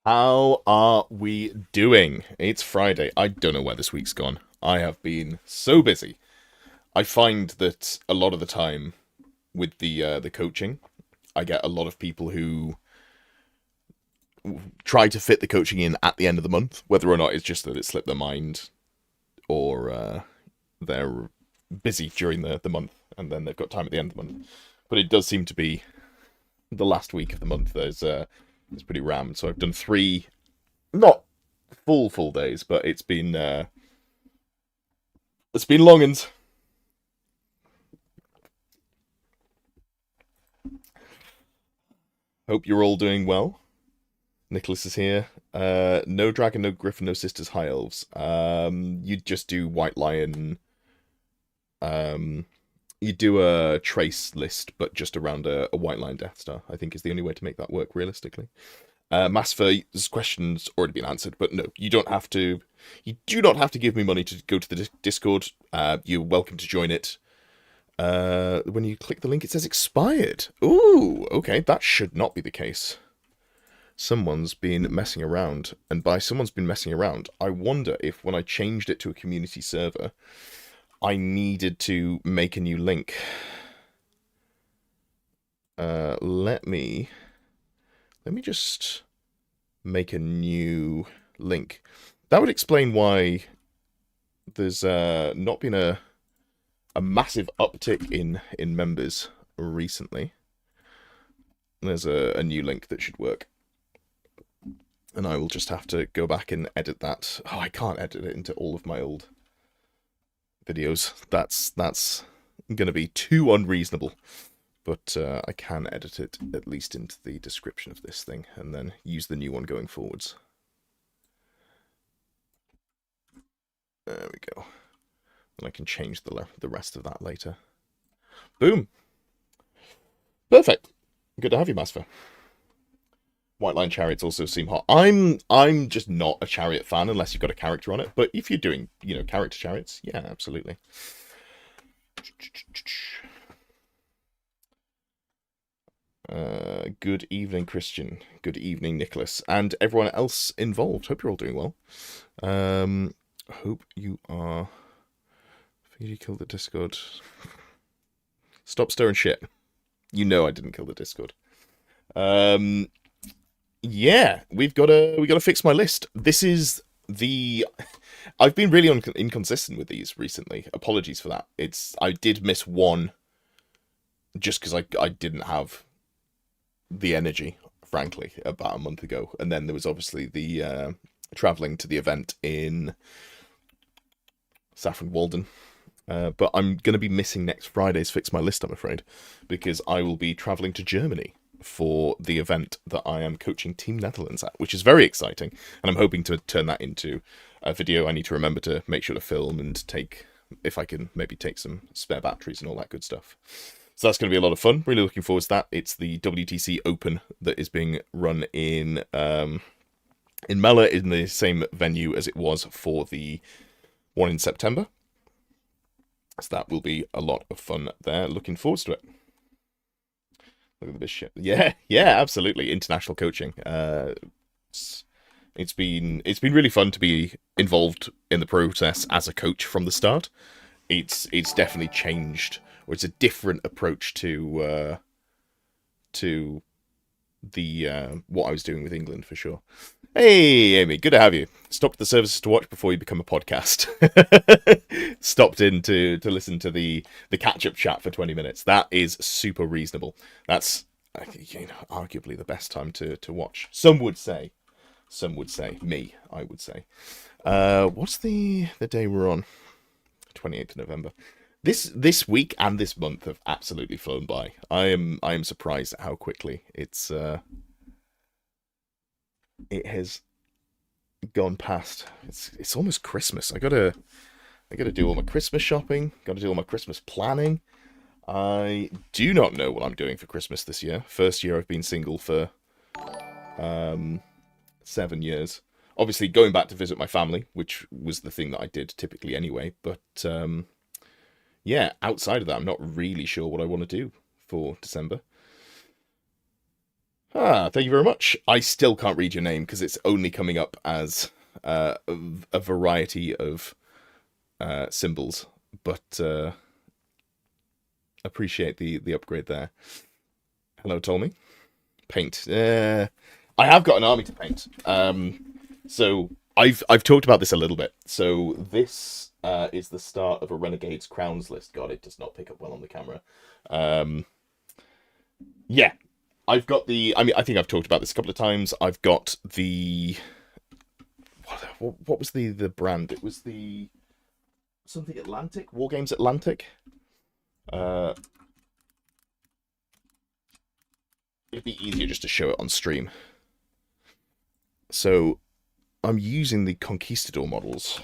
How are we doing? It's Friday. I don't know where this week's gone. I have been so busy. I find that a lot of the time with the coaching, I get a lot of people who try to fit the coaching in at the end of the month, whether or not it's just that it slipped their mind or they're busy during the month and then they've got time at the end of the month. But it does seem to be the last week of the month. It's pretty rammed. So I've done three, not full days, but it's been long and hope you're all doing well. Nicholas is here. No dragon, no griffin, no sisters, high elves. You just do white lion. Um, you do a trace list, but just around a white lion Death Star. I think is the only way to make that work realistically. Masfer's question's already been answered, but no, you don't have to. You do not have to give me money to go to the Discord. You're welcome to join it. When you click the link, it says expired. Ooh, okay, that should not be the case. Someone's been messing around, and by someone's been messing around, I wonder if when I changed it to a community server, I needed to make a new link. Let me just make a new link. That would explain why there's not been a massive uptick in members recently. There's a new link that should work. And I will just have to go back and edit that. Oh, I can't edit it into all of my old videos. That's going to be too unreasonable. But I can edit it at least into the description of this thing and then use the new one going forwards. There we go. And I can change the rest of that later. Boom. Perfect. Good to have you, Masfer. White Line Chariots also seem hot. I'm just not a chariot fan unless you've got a character on it. But if you're doing, character chariots, yeah, absolutely. Good evening, Christian. Good evening, Nicholas, and everyone else involved. Hope you're all doing well. Hope you are. You killed the Discord. Stop stirring shit. You know I didn't kill the Discord. Yeah, we gotta fix my list. This is the. I've been really inconsistent with these recently. Apologies for that. I did miss one, just because I didn't have the energy, frankly, about a month ago, and then there was obviously the traveling to the event in Saffron Walden. But I'm going to be missing next Friday's Fix My List, I'm afraid, because I will be travelling to Germany for the event that I am coaching Team Netherlands at, which is very exciting, and I'm hoping to turn that into a video. I need to remember to make sure to film and if I can, maybe take some spare batteries and all that good stuff. So that's going to be a lot of fun. Really looking forward to that. It's the WTC Open that is being run in Melle, in the same venue as it was for the one in September. So that will be a lot of fun there. Looking forward to it. Look at this shit. Yeah, absolutely. International coaching. It's been really fun to be involved in the process as a coach from the start. It's definitely changed, or it's a different approach to the what I was doing with England for sure. Hey, Amy, good to have you. Stopped the services to watch before you become a podcast. Stopped in to listen to the catch-up chat for 20 minutes. That is super reasonable. That's arguably the best time to watch. Some would say. Me, I would say. What's the day we're on? 28th of November. This week and this month have absolutely flown by. I am surprised at how quickly it has gone past. It's almost Christmas. I gotta do all my Christmas shopping. Gotta do all my Christmas planning. I do not know what I'm doing for Christmas this year. First year I've been single for 7 years. Obviously going back to visit my family, which was the thing that I did typically anyway. But yeah, outside of that, I'm not really sure what I want to do for December. Thank you very much. I still can't read your name because it's only coming up as a variety of symbols, but appreciate the upgrade there. Hello, Tommy. Paint. I have got an army to paint. So I've talked about this a little bit. So this is the start of a Renegade's Crowns list. God, it does not pick up well on the camera. Yeah, I've got the. I mean, I think I've talked about this a couple of times. I've got the. What was the brand? It was the something Atlantic, War Games Atlantic. Uh, it'd be easier just to show it on stream. So I'm using the Conquistador models.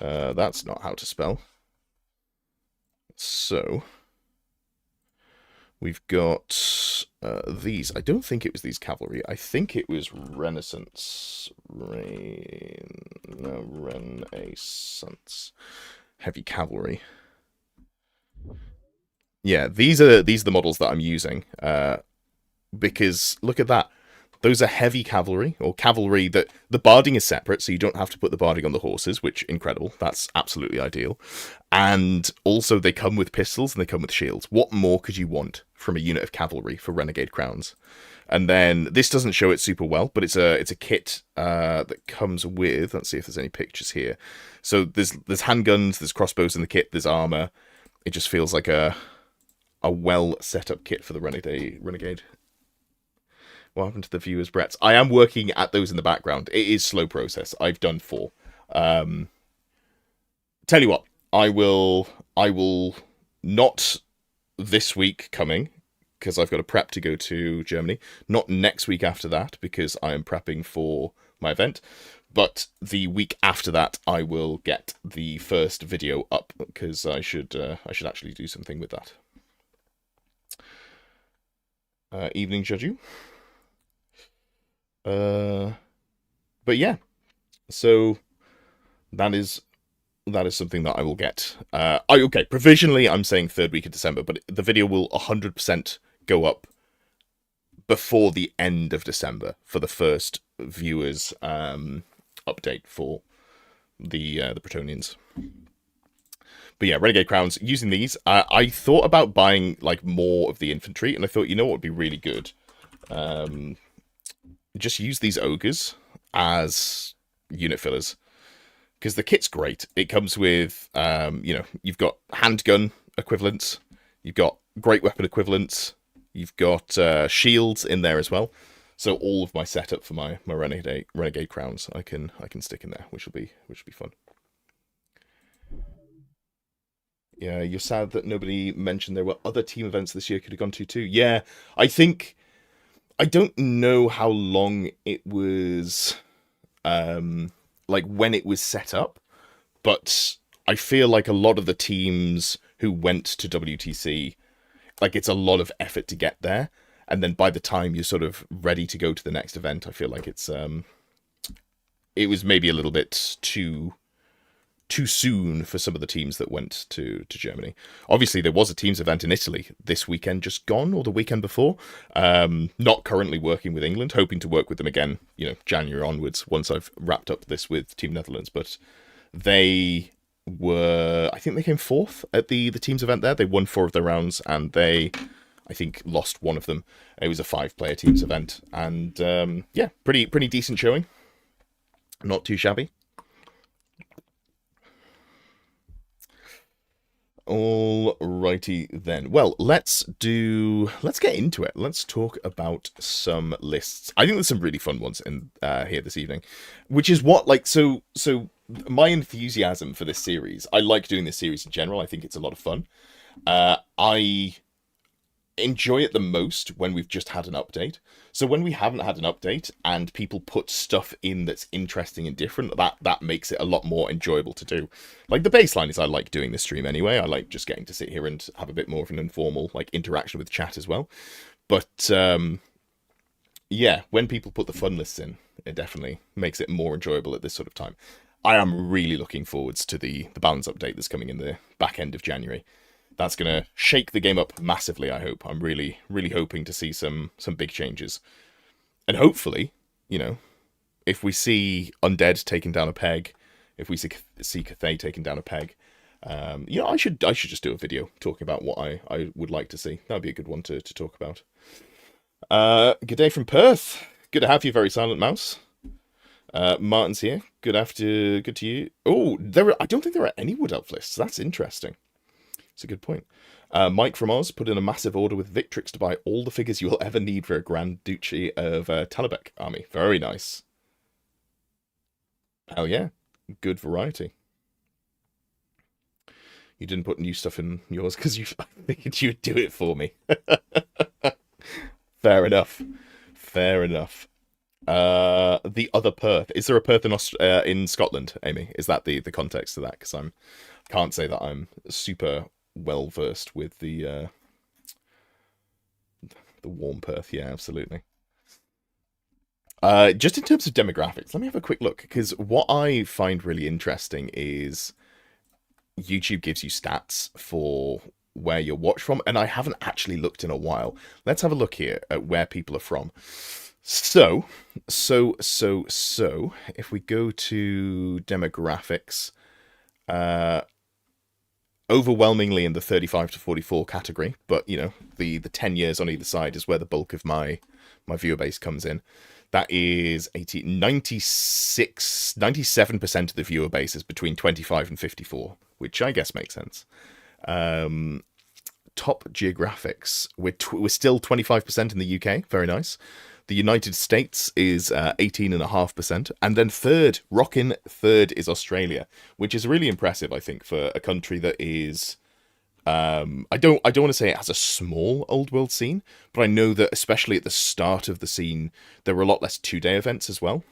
That's not how to spell. So we've got these. I don't think it was these cavalry. I think it was Renaissance. Renaissance. Heavy cavalry. Yeah, these are the models that I'm using. Because look at that. Those are heavy cavalry, or cavalry that the barding is separate, so you don't have to put the barding on the horses, which incredible. That's absolutely ideal. And also they come with pistols and they come with shields. What more could you want from a unit of cavalry for Renegade Crowns? And then this doesn't show it super well, but it's a kit that comes with. Let's see if there's any pictures here. So there's handguns, there's crossbows in the kit, there's armor. It just feels like a well set up kit for the Renegade. What happened to the viewers' Bretts? I am working at those in the background. It is slow process. I've done 4. Tell you what, I will not this week coming, because I've got a prep to go to Germany. Not next week after that, because I am prepping for my event. But the week after that, I will get the first video up, because I should actually do something with that. Evening, Judge. But yeah, so that is something that I will get. Okay, provisionally I'm saying 3rd week of December, but the video will 100% go up before the end of December for the first viewers update for the Bretonnians. But yeah, Renegade Crowns, using these. I thought about buying like more of the infantry, and I thought, you know what would be really good? Just use these ogres as unit fillers, because the kit's great. It comes with you've got handgun equivalents, you've got great weapon equivalents, you've got shields in there as well. So all of my setup for my Renegade Crowns I can stick in there, which will be fun. Yeah, you're sad that nobody mentioned there were other team events this year could have gone to too. Yeah, I think I don't know how long it was, like when it was set up, but I feel like a lot of the teams who went to WTC, like it's a lot of effort to get there, and then by the time you're sort of ready to go to the next event, I feel like it was maybe a little bit too soon for some of the teams that went to Germany. Obviously, there was a teams event in Italy this weekend just gone, or the weekend before. Not currently working with England, hoping to work with them again, January onwards, once I've wrapped up this with Team Netherlands. But they were, I think they came 4th at the teams event there. They won 4 of their rounds, and they, I think, lost 1 of them. It was a 5-player teams event, and yeah, pretty decent showing. Not too shabby. Alrighty then. Well, let's get into it. Let's talk about some lists. I think there's some really fun ones in here this evening, which is what, like, so my enthusiasm for this series. I like doing this series in general. I think it's a lot of fun. I enjoy it the most when we've just had an update. So when we haven't had an update and people put stuff in that's interesting and different, that makes it a lot more enjoyable to do. Like, the baseline is I like doing this stream anyway. I like just getting to sit here and have a bit more of an informal like interaction with chat as well. But yeah, when people put the fun lists in, it definitely makes it more enjoyable at this sort of time. I am really looking forwards to the balance update that's coming in the back end of January. That's gonna shake the game up massively. I hope. I'm really, really hoping to see some big changes, and hopefully, you know, if we see undead taking down a peg, if we see Cathay taking down a peg, you know, I should just do a video talking about what I would like to see. That'd be a good one to talk about. Good day from Perth. Good to have you, Very Silent Mouse. Martin's here. Good to you. Oh, I don't think there are any Wood Elf lists. That's interesting. It's a good point. Mike from Oz put in a massive order with Victrix to buy all the figures you will ever need for a Grand Duchy of Talabek army. Very nice. Hell yeah. Good variety. You didn't put new stuff in yours because I figured you would do it for me. Fair enough. Fair enough. The other Perth. Is there a Perth in Scotland, Amy? Is that the context to that? Because can't say that I'm super well versed with the warm Perth. Yeah, absolutely. Just in terms of demographics, let me have a quick look, because what I find really interesting is YouTube gives you stats for where you're watched from, and I haven't actually looked in a while. Let's have a look here at where people are from. So, if we go to demographics, overwhelmingly in the 35 to 44 category, but, you know, the 10 years on either side is where the bulk of my viewer base comes in. That is 97% of the viewer base is between 25 and 54, which I guess makes sense. Top geographics, we're still 25% in the UK, very nice. The United States is 18.5%, and then rockin' third is Australia, which is really impressive, I think, for a country that is. I don't want to say it has a small old world scene, but I know that especially at the start of the scene, there were a lot less 2-day events as well.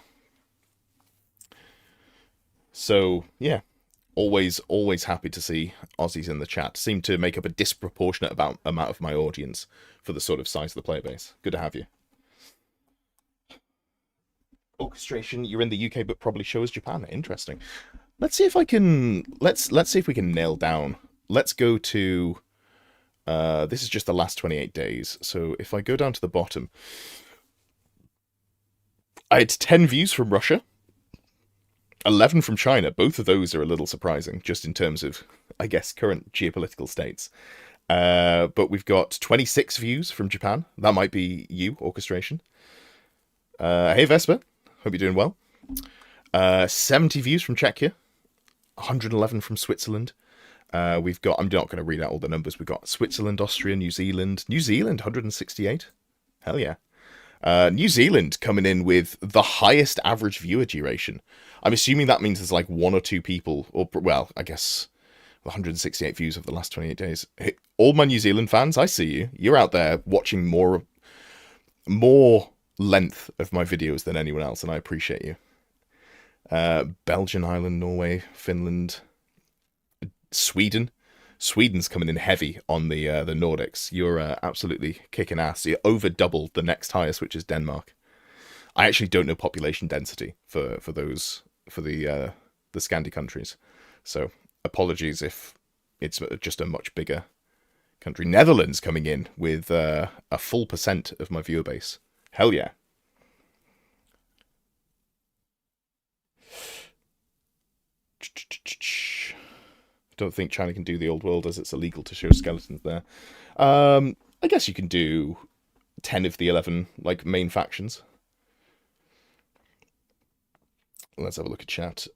So yeah, always happy to see Aussies in the chat. Seem to make up a disproportionate amount of my audience for the sort of size of the player base. Good to have you. Orchestration, you're in the UK, but probably show us Japan. Interesting. Let's see if I can. Let's see if we can nail down. Let's go to. This is just the last 28 days. So if I go down to the bottom, I had 10 views from Russia, 11 from China. Both of those are a little surprising, just in terms of, I guess, current geopolitical states. But we've got 26 views from Japan. That might be you, Orchestration. Hey, Vesper. Hope you're doing well. 70 views from Czechia. 111 from Switzerland. We've got, I'm not going to read out all the numbers. We've got Switzerland, Austria, New Zealand. New Zealand, 168. Hell yeah. New Zealand coming in with the highest average viewer duration. I'm assuming that means there's like 1 or 2 people, or, well, I guess 168 views over the last 28 days. Hey, all my New Zealand fans, I see you. You're out there watching more length of my videos than anyone else, and I appreciate you. Belgian, Ireland, Norway, Finland, Sweden. Sweden's coming in heavy on the Nordics. You're absolutely kicking ass. You're over double the next highest, which is Denmark. I actually don't know population density for the Scandi countries, so apologies if it's just a much bigger country. Netherlands coming in with a full percent of my viewer base. Hell yeah. Don't think China can do the old world as it's illegal to show skeletons there. I guess you can do 10 of the 11 like main factions. Let's have a look at chat.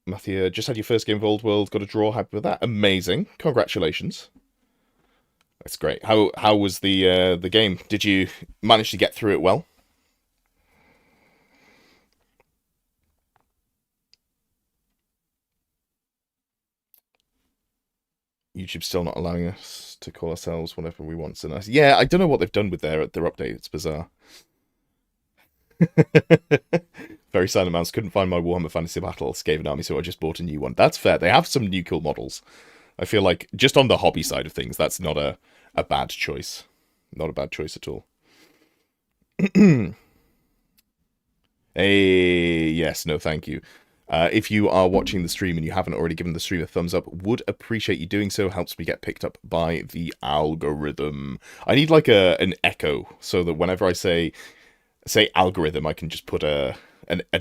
Matthew, just had your first game of Old World, got a draw, happy with that. Amazing. Congratulations. That's great. How was the game? Did you manage to get through it well? YouTube's still not allowing us to call ourselves whatever we want. So nice. Yeah, I don't know what they've done with their update. It's bizarre. Very Silent Mouse couldn't find my Warhammer Fantasy Battle Skaven army, so I just bought a new one. That's fair. They have some new cool models. I feel like just on the hobby side of things, that's not a bad choice. Not a bad choice at all. Hey, yes, no, thank you. If you are watching the stream and you haven't already given the stream a thumbs up, would appreciate you doing so. Helps me get picked up by the algorithm. I need like an echo so that whenever I say algorithm, I can just put a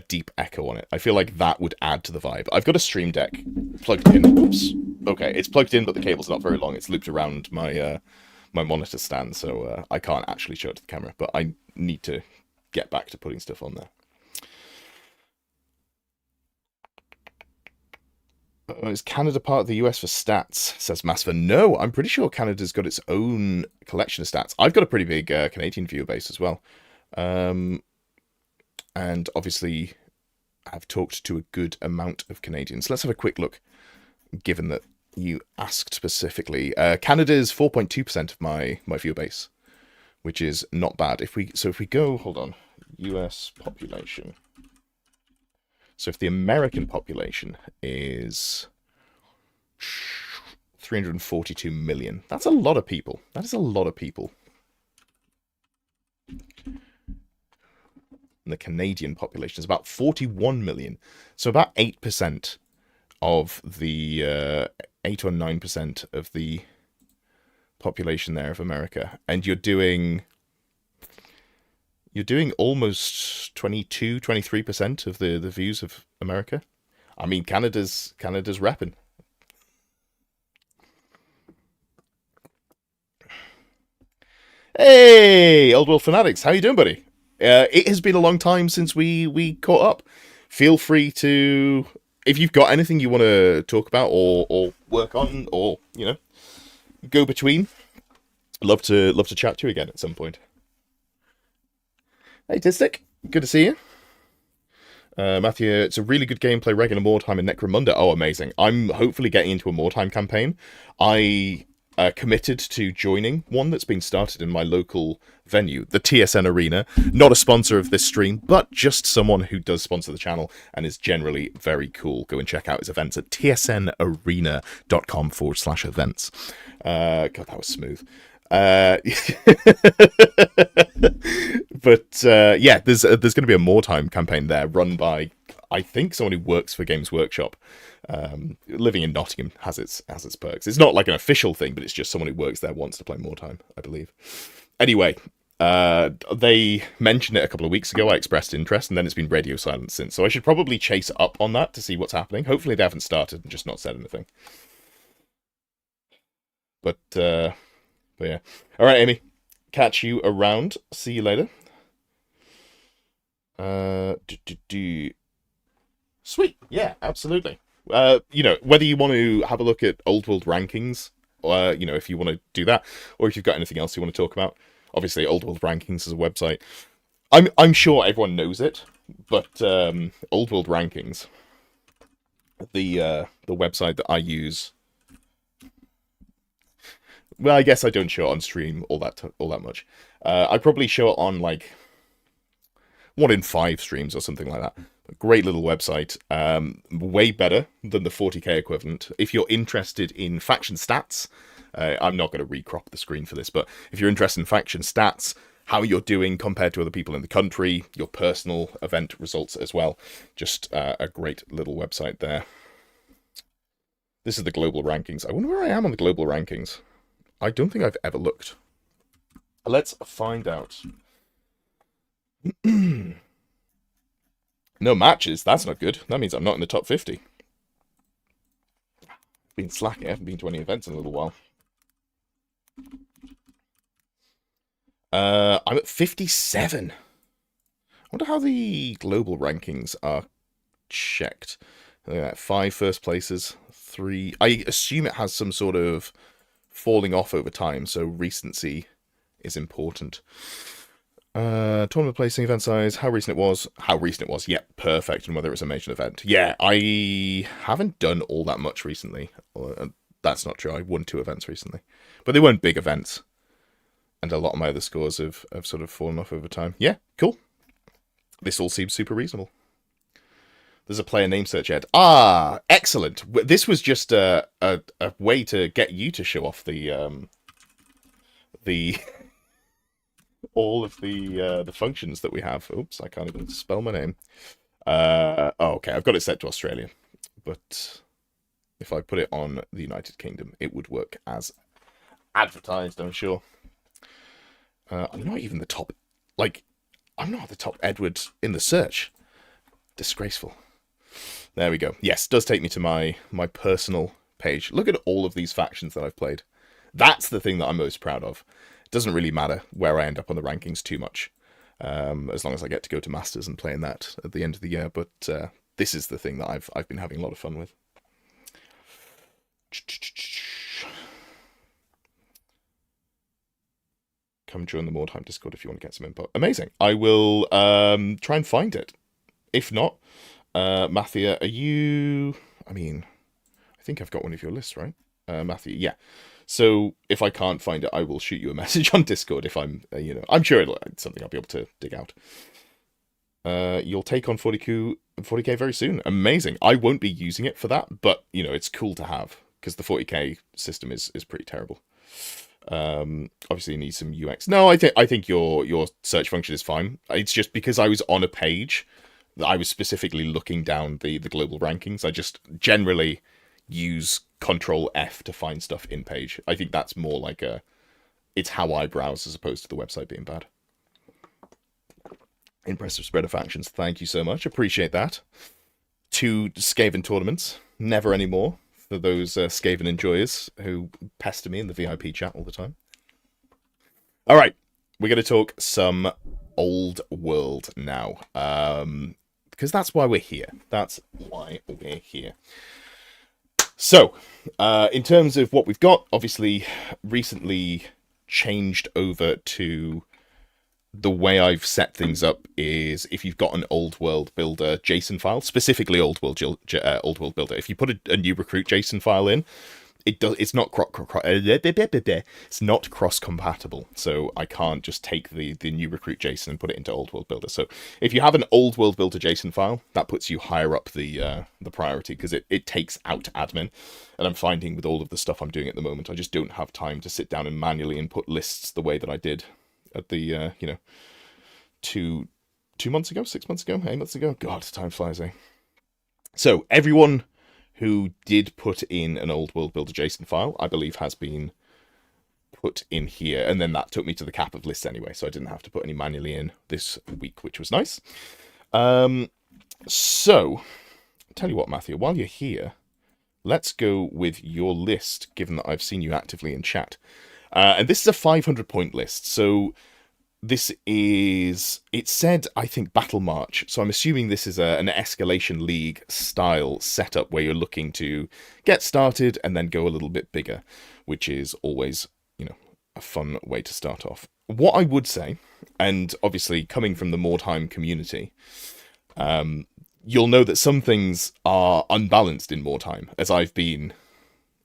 deep echo on it. I feel like that would add to the vibe. I've got a stream deck plugged in. Oops. Okay, it's plugged in, but the cable's not very long. It's looped around my my monitor stand, so I can't actually show it to the camera. But I need to get back to putting stuff on there. Is Canada part of the US for stats? Says Masva. No, I'm pretty sure Canada's got its own collection of stats. I've got a pretty big Canadian viewer base as well. And obviously I've talked to a good amount of Canadians. Let's have a quick look, given that you asked specifically. Canada is 4.2% of my viewer base, which is not bad. If we go, hold on, US population. So if the American population is 342 million, that's a lot of people. That is a lot of people. And the Canadian population is about 41 million. So about 8% of the 8 or 9% of the population there of America. And you're doing almost 22, 23% of the views of America. I mean, Canada's repping. Hey, Old World Fanatics, how you doing, buddy? It has been a long time since we caught up. Feel free to, if you've got anything you want to talk about or work on, or go between. Love to chat to you again at some point. Hey, Tistic. Good to see you. Matthew, it's a really good gameplay, regular Moortime and Necromunda. Oh, amazing. I'm hopefully getting into a Moortime campaign. I committed to joining one that's been started in my local venue, the TSN Arena. Not a sponsor of this stream, but just someone who does sponsor the channel and is generally very cool. Go and check out his events at tsnarena.com/events. God, that was smooth. But yeah, there's going to be a Moortime campaign there, run by, I think, someone who works for Games Workshop. Living in Nottingham has its perks. It's not like an official thing, but it's just someone who works there wants to play Moortime, I believe. Anyway, they mentioned it a couple of weeks ago. I expressed interest, and then it's been radio silence since. So I should probably chase up on that to see what's happening. Hopefully they haven't started and just not said anything. But yeah. All right, Amy. Catch you around. See you later. Sweet. Yeah, absolutely. Whether you want to have a look at Old World rankings, or if you want to do that, or if you've got anything else you want to talk about. Obviously, Old World rankings is a website. I'm sure everyone knows it, but Old World rankings, the website that I use. Well, I guess I don't show it on stream all that much. I probably show it on like 1 in 5 streams or something like that. A great little website, way better than the 40k equivalent. If you're interested in faction stats, I'm not going to recrop the screen for this, but if you're interested in faction stats, how you're doing compared to other people in the country, your personal event results as well, just a great little website there. This is the global rankings. I wonder where I am on the global rankings. I don't think I've ever looked. Let's find out. No matches. That's not good. That means I'm not in the top 50. Been slacking. I haven't been to any events in a little while. I'm at 57. I wonder how the global rankings are checked. 5 first places, 3. I assume it has some sort of falling off over time, so recency is important. Tournament placing, event size, how recent it was. Yeah, perfect. And whether it was a major event. Yeah, I haven't done all that much recently. That's not true. I won 2 events recently, but they weren't big events, and a lot of my other scores have sort of fallen off over time. Yeah, cool. This all seems super reasonable. There's a player name search ad. Ah, excellent. This was just a way to get you to show off the all of the functions that we have. Oops, I can't even spell my name. Oh, okay, I've got it set to Australia, but if I put it on the United Kingdom, it would work as advertised, I'm sure. I'm not even the top, like, I'm not the top Edward in the search. Disgraceful. There we go. Yes, does take me to my personal page. Look at all of these factions that I've played. That's the thing that I'm most proud of. It doesn't really matter where I end up on the rankings too much, as long as I get to go to Masters and play in that at the end of the year. But this is the thing that I've been having a lot of fun with. Come join the Mordheim Discord if you want to get some input. Amazing. I will try and find it. If not, Mathia, are you... I mean, I think I've got one of your lists, right? Mathia, yeah. So if I can't find it, I will shoot you a message on Discord if I'm, I'm sure it's something I'll be able to dig out. You'll take on 40k very soon. Amazing. I won't be using it for that, but, it's cool to have, because the 40k system is pretty terrible. Obviously you need some UX. No, I think your search function is fine. It's just because I was on a page that I was specifically looking down the global rankings. I just generally use Control F to find stuff in page. I think that's more like it's how I browse as opposed to the website being bad. Impressive spread of factions. Thank you so much. Appreciate that. 2 Skaven tournaments. Never anymore. For those Skaven enjoyers who pester me in the VIP chat all the time. All right, we're going to talk some old world now, because that's why we're here. That's why we're here. So, in terms of what we've got, obviously, recently changed over to the way I've set things up is if you've got an old world builder JSON file, specifically old world builder, if you put a new recruit JSON file in, it's not cross compatible. So I can't just take the new recruit JSON and put it into old world builder. So if you have an old world builder JSON file, that puts you higher up the priority, because it takes out admin. And I'm finding with all of the stuff I'm doing at the moment, I just don't have time to sit down and manually input lists the way that I did at the 2 months ago, 6 months ago, 8 months ago. God, time flies, eh? So everyone who did put in an old world builder JSON file, I believe, has been put in here, and then that took me to the cap of lists anyway, so I didn't have to put any manually in this week, which was nice. So I'll tell you what, Matthew, while you're here, let's go with your list, given that I've seen you actively in chat. And this is a 500 point list, so this is, it said, I think, Battle March, so I'm assuming this is an Escalation League style setup where you're looking to get started and then go a little bit bigger, which is always, a fun way to start off. What I would say, and obviously coming from the Mordheim community, you'll know that some things are unbalanced in Mordheim, as I've been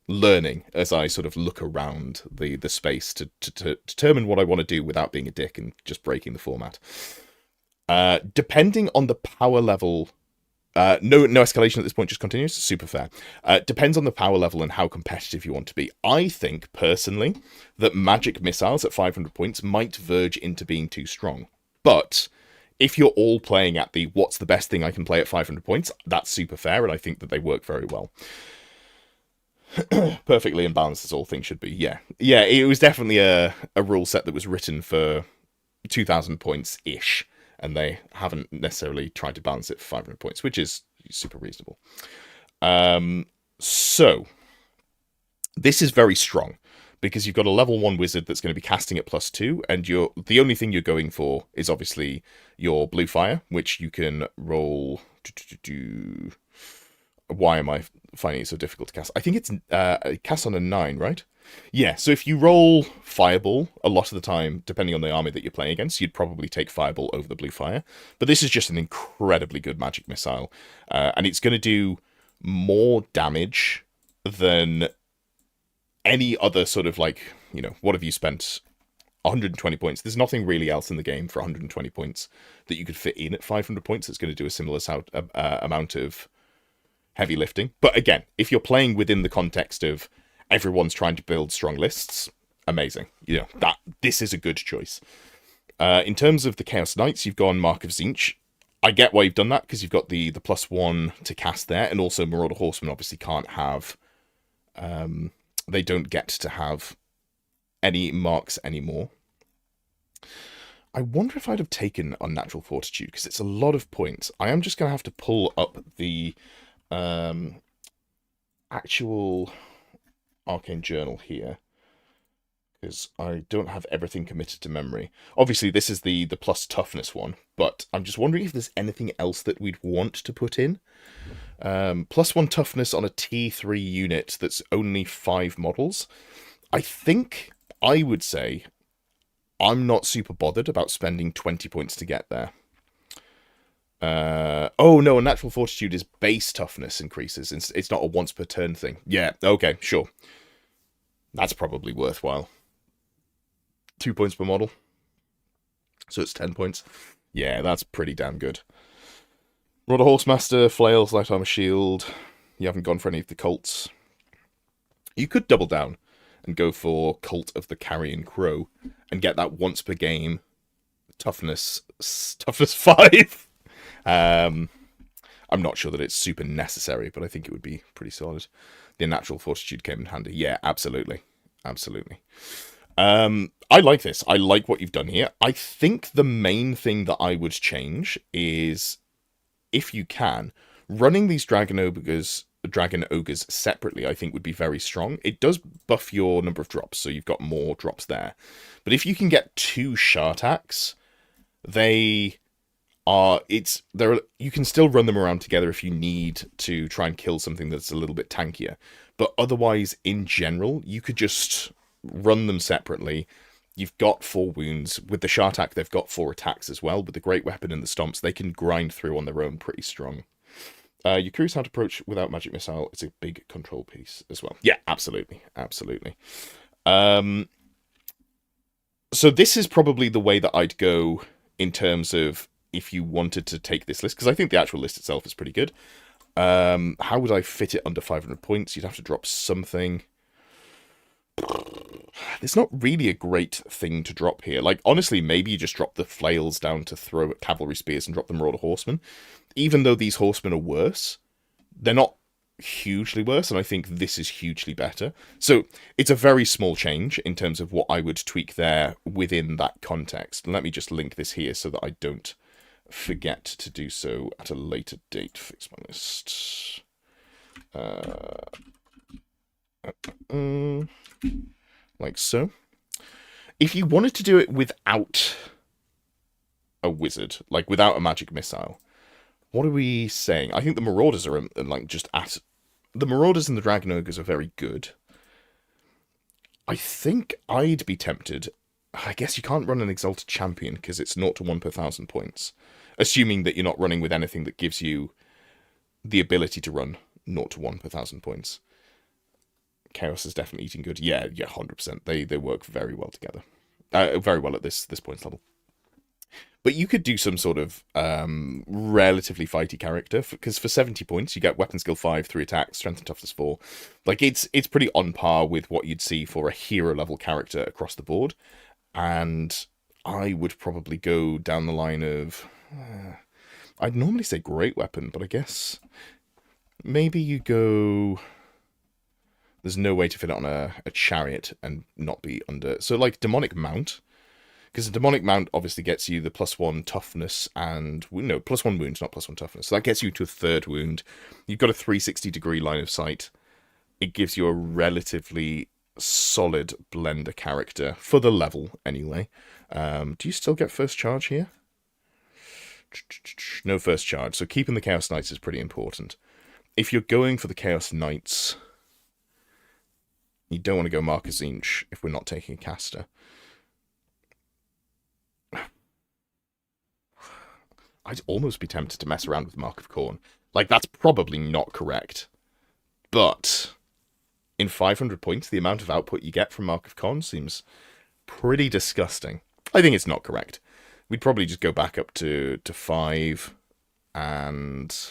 learning as I sort of look around the space to determine what I want to do without being a dick and just breaking the format. Depending on the power level, no escalation at this point, just continues, super fair. Depends on the power level and how competitive you want to be. I think, personally, that magic missiles at 500 points might verge into being too strong. But if you're all playing at the what's the best thing I can play at 500 points, that's super fair, and I think that they work very well. Perfectly imbalanced as all things should be. Yeah, it was definitely a rule set that was written for 2,000 points ish, and they haven't necessarily tried to balance it for 500 points, which is super reasonable. So this is very strong because you've got a level 1 wizard that's going to be casting at +2, and the only thing you're going for is obviously your blue fire, which you can roll. Why am I finding it so difficult to cast? I think it's cast on a 9, right? Yeah, so if you roll Fireball, a lot of the time, depending on the army that you're playing against, you'd probably take Fireball over the blue fire. But this is just an incredibly good magic missile. And it's going to do more damage than any other sort of, like, what have you spent? 120 points. There's nothing really else in the game for 120 points that you could fit in at 500 points that's going to do a similar amount of heavy lifting. But again, if you're playing within the context of everyone's trying to build strong lists, amazing. This is a good choice. In terms of the Chaos Knights, you've gone Mark of Zinch. I get why you've done that, because you've got the +1 to cast there, and also Marauder Horsemen obviously can't have... they don't get to have any marks anymore. I wonder if I'd have taken Unnatural Fortitude, because it's a lot of points. I am just going to have to pull up the actual Arcane Journal here, because I don't have everything committed to memory. Obviously, this is the plus toughness one, but I'm just wondering if there's anything else that we'd want to put in. +1 toughness on a T3 unit that's only 5 models. I think I would say I'm not super bothered about spending 20 points to get there. Oh no, a natural fortitude is base toughness increases. It's not a once per turn thing. Yeah, okay, sure. That's probably worthwhile. 2 points per model. So it's 10 points. Yeah, that's pretty damn good. Rod a Horsemaster, Flails, Light Armor Shield. You haven't gone for any of the cults. You could double down and go for Cult of the Carrion Crow and get that once per game toughness 5. I'm not sure that it's super necessary, but I think it would be pretty solid. The Unnatural Fortitude came in handy. Yeah, absolutely. Absolutely. I like this. I like what you've done here. I think the main thing that I would change is, if you can, running these Dragon Ogres separately, I think would be very strong. It does buff your number of drops, so you've got more drops there. But if you can get 2 Shartaks, you can still run them around together if you need to try and kill something that's a little bit tankier. But otherwise, in general, you could just run them separately. You've got 4 wounds. With the Shartak, they've got 4 attacks as well. With the Great Weapon and the Stomps, they can grind through on their own pretty strong. You're curious how to approach without Magic Missile. It's a big control piece as well. Yeah, absolutely. Absolutely. So this is probably the way that I'd go in terms of if you wanted to take this list, because I think the actual list itself is pretty good. How would I fit it under 500 points? You'd have to drop something. There's not really a great thing to drop here. Like, honestly, maybe you just drop the Flails down to throw at Cavalry Spears and drop the Marauder Horsemen. Even though these Horsemen are worse, they're not hugely worse, and I think this is hugely better. So it's a very small change in terms of what I would tweak there within that context. Let me just link this here so that I don't forget to do so at a later date. Fix my list. Like so. If you wanted to do it without a wizard, like without a magic missile, what are we saying? I think the Marauders are like just at... The Marauders and the Dragon Ogres are very good. I think I'd be tempted... I guess you can't run an Exalted Champion because it's 0 to 1 per 1,000 points. Assuming that you're not running with anything that gives you the ability to run 0 to 1 per 1,000 points. Chaos is definitely eating good. Yeah, 100%. They work very well together. Very well at this points level. But you could do some sort of relatively fighty character, because for 70 points you get Weapon Skill 5, 3 attacks, Strength and Toughness 4. Like, it's pretty on par with what you'd see for a hero level character across the board. And I would probably go down the line of... I'd normally say Great Weapon, but I guess maybe you go... There's no way to fit it on a chariot and not be under... So, like, Demonic Mount. Because a Demonic Mount obviously gets you the +1 toughness and... No, +1 wound, not +1 toughness. So that gets you to a 3rd wound. You've got a 360-degree line of sight. It gives you a relatively solid blender character. For the level, anyway. Do you still get first charge here? No first charge. So keeping the Chaos Knights is pretty important. If you're going for the Chaos Knights... You don't want to go Marcus Inch if we're not taking a caster. I'd almost be tempted to mess around with Mark of Khorne. Like, that's probably not correct. But in 500 points, the amount of output you get from Mark of Khorne seems pretty disgusting. I think it's not correct. We'd probably just go back up to 5 and...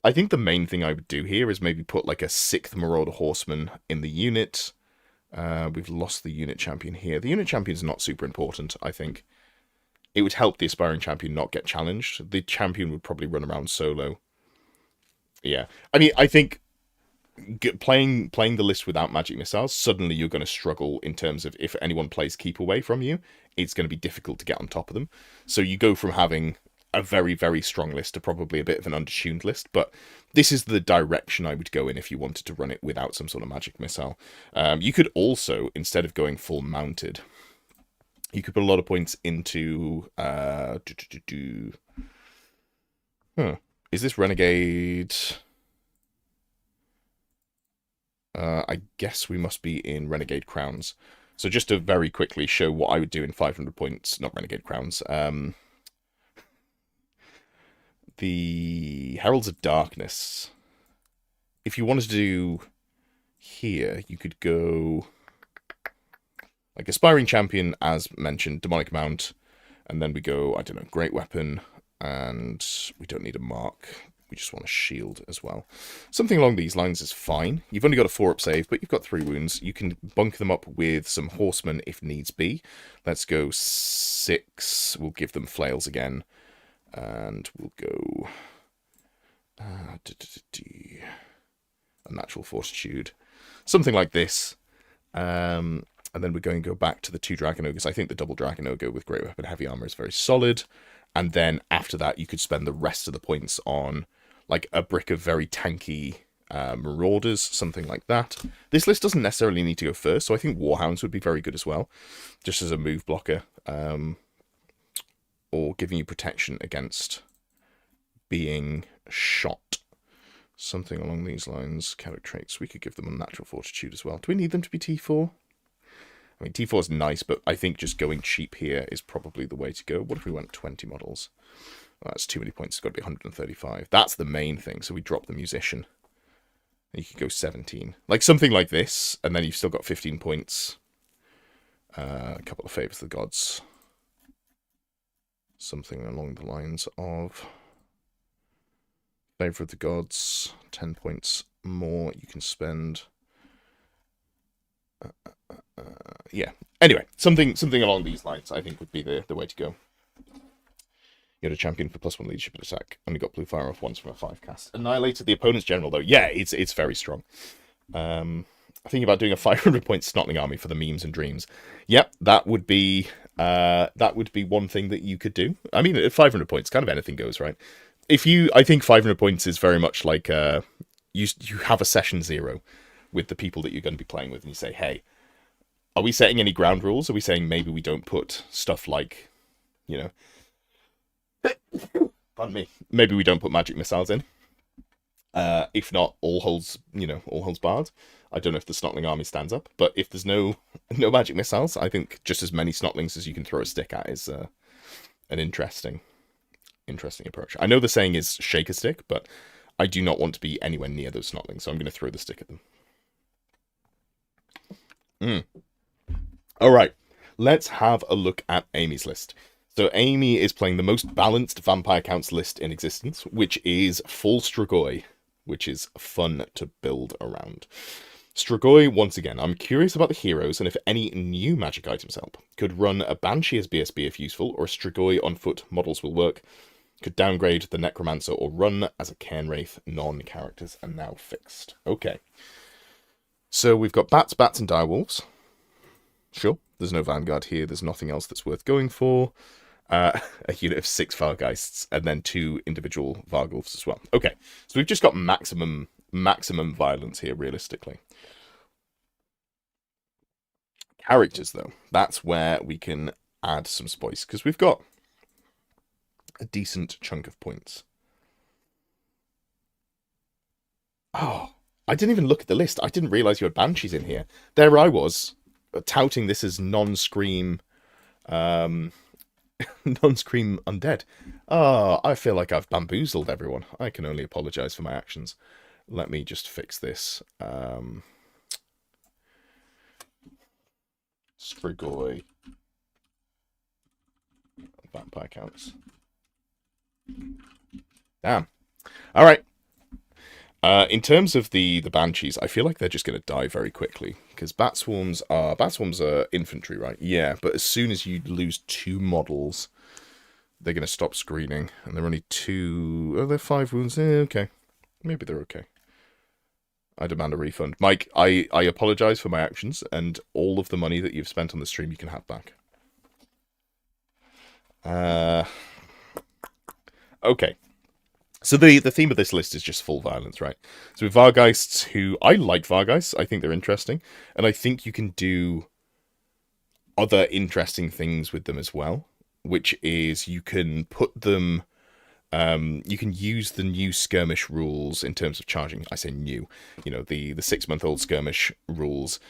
I think the main thing I would do here is maybe put like a 6th Marauder Horseman in the unit. We've lost the unit champion here. The unit champion's not super important, I think. it would help the aspiring champion not get challenged. The champion would probably run around solo. Yeah. I mean, I think playing the list without magic missiles, suddenly you're going to struggle in terms of if anyone plays keep away from you, it's going to be difficult to get on top of them. So you go from having a very, very strong list to probably a bit of an undertuned list, but this is the direction I would go in if you wanted to run it without some sort of magic missile. You could also, instead of going full mounted, you could put a lot of points into... Is this Renegade? I guess we must be in Renegade Crowns. So just to very quickly show what I would do in 500 points, not Renegade Crowns. The Heralds of Darkness. If you wanted to do here, you could go like Aspiring Champion, as mentioned, Demonic Mount, and then we go, I don't know, Great Weapon, and we don't need a mark. We just want a shield as well. Something along these lines is fine. You've only got a 4-up save, but you've got 3 wounds. You can bunk them up with some horsemen if needs be. Let's go 6. We'll give them flails again. And we'll go... a natural fortitude. Something like this. And then we're going to go back to the 2 Dragon Ogres. I think the double Dragon Ogre with Great Weapon Heavy Armor is very solid. And then after that, you could spend the rest of the points on like a brick of very tanky Marauders, something like that. This list doesn't necessarily need to go first, so I think Warhounds would be very good as well, just as a move blocker, or giving you protection against being shot. Something along these lines. Character traits, we could give them a natural fortitude as well. Do we need them to be T4? I mean, T4 is nice, but I think just going cheap here is probably the way to go. What if we went 20 models? Well, that's too many points. It's got to be 135. That's the main thing. So we drop the Musician. And you could go 17. Like something like this, and then you've still got 15 points. A couple of Favors of the Gods. Something along the lines of Favor of the Gods. 10 points more you can spend. Yeah. Anyway, something along these lines I think would be the way to go. You had a champion for +1 leadership and attack. Only got blue fire off once from a 5 cast. Annihilated the opponent's general though. Yeah, it's very strong. Thinking about doing a 500-point Snotling army for the memes and dreams. Yep, that would be one thing that you could do. I mean, at 500 points, kind of anything goes, right? I think 500 points is very much like you have a session 0 with the people that you're going to be playing with, and you say, hey, are we setting any ground rules? Are we saying maybe we don't put stuff like, you know, pardon me, maybe we don't put magic missiles in? If not, all holds barred. I don't know if the Snotling army stands up, but if there's no magic missiles, I think just as many Snotlings as you can throw a stick at is an interesting approach. I know the saying is shake a stick, but I do not want to be anywhere near those Snotlings, so I'm going to throw the stick at them. All right, let's have a look at Amy's list. So Amy is playing the most balanced Vampire Counts list in existence, which is full Strigoi, which is fun to build around. Strigoi, once again, I'm curious about the heroes and if any new magic items help. Could run a Banshee as BSB if useful, or a Strigoi on foot models will work. Could downgrade the Necromancer or run as a Cairnwraith. Non-characters are now fixed. Okay. So we've got bats, and direwolves. Sure, there's no Vanguard here. There's nothing else that's worth going for. A unit of 6 Fargeists, and then 2 individual Vargulfs as well. Okay, so we've just got maximum violence here, realistically. Characters, though, that's where we can add some spice, because we've got a decent chunk of points. Oh, I didn't even look at the list. I didn't realise you had Banshees in here. There I was, touting this as non-scream non-scream undead. Oh, I feel like I've bamboozled everyone. I can only apologise for my actions. Let me just fix this. Strigoi. Vampire Counts. Damn. Alright. In terms of the banshees, I feel like they're just going to die very quickly because bat swarms are infantry, right? Yeah, but as soon as you lose 2 models, they're going to stop screening, and they're only 2. Oh, they're 5 wounds. Okay, maybe they're okay. I demand a refund, Mike. I apologize for my actions, and all of the money that you've spent on the stream you can have back. Okay. So the theme of this list is just full violence, right? So with Vargheists, who I like Vargheists, I think they're interesting, and I think you can do other interesting things with them as well, which is you can put them, you can use the new skirmish rules in terms of charging. I say new, the 6-month-old skirmish rules,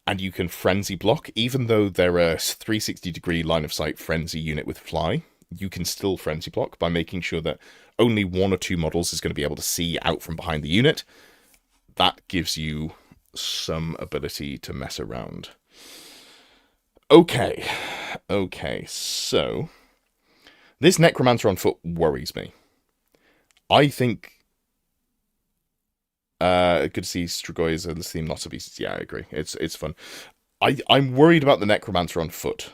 and you can frenzy block, even though they're a 360-degree line of sight frenzy unit with fly. You can still frenzy block by making sure that only 1 or 2 models is going to be able to see out from behind the unit. That gives you some ability to mess around. Okay, so this Necromancer on foot worries me. I think good to see Strigoi is a theme, not a beast. Yeah, I agree. It's fun. I'm worried about the Necromancer on foot.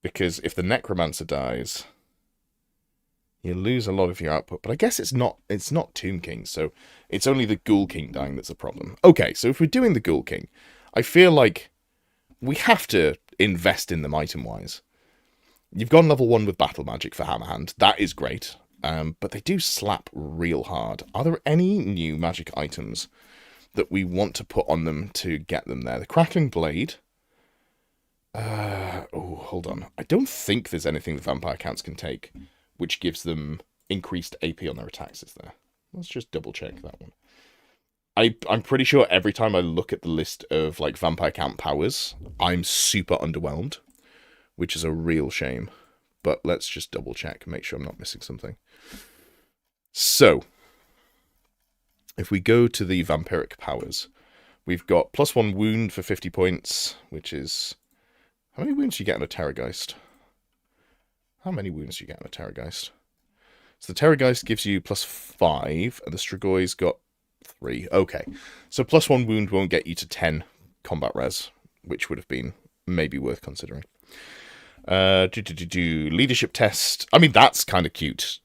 Because if the Necromancer dies, you lose a lot of your output. But I guess it's not Tomb King, so it's only the Ghoul King dying that's a problem. Okay, so if we're doing the Ghoul King, I feel like we have to invest in them item-wise. You've gone level 1 with Battle Magic for Hammerhand. That is great. But they do slap real hard. Are there any new magic items that we want to put on them to get them there? The Crackling Blade. Hold on. I don't think there's anything the Vampire Counts can take, which gives them increased AP on their attacks, is there? Let's just double check that one. I'm pretty sure every time I look at the list of like Vampire Count powers, I'm super underwhelmed, which is a real shame. But let's just double check and make sure I'm not missing something. So, if we go to the vampiric powers, we've got +1 wound for 50 points, which is... How many wounds do you get on a Terrorgeist? How many wounds do you get on a Terrorgeist? So the Terrorgeist gives you +5, and the Strigoi's got 3. Okay, so +1 wound won't get you to 10 combat res, which would have been maybe worth considering. Leadership test. I mean, that's kind of cute.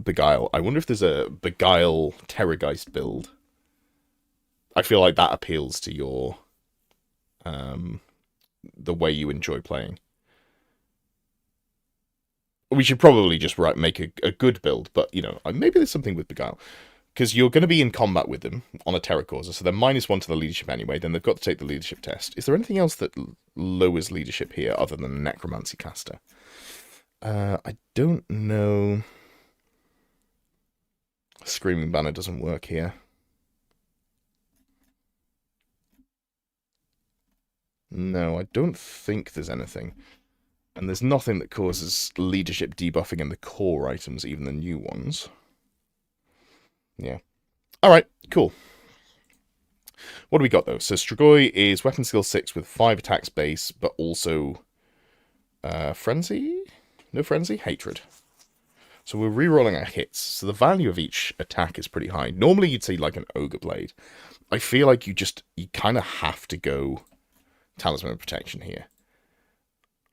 Beguile. I wonder if there's a Beguile Terrorgeist build. I feel like that appeals to your... the way you enjoy playing. We should probably just make a good build, but, maybe there's something with Beguile. Because you're going to be in combat with them on a Terror Causer, so they're -1 to the leadership anyway, then they've got to take the leadership test. Is there anything else that lowers leadership here other than the Necromancy caster? I don't know. Screaming Banner doesn't work here. No, I don't think there's anything. And there's nothing that causes leadership debuffing in the core items, even the new ones. Yeah. Alright, cool. What do we got, though? So Strigoi is weapon skill 6 with 5 attacks base, but also... Frenzy? No Frenzy? Hatred. So we're rerolling our hits. So the value of each attack is pretty high. Normally you'd say like an Ogre Blade. I feel like you kind of have to go Talisman of Protection here.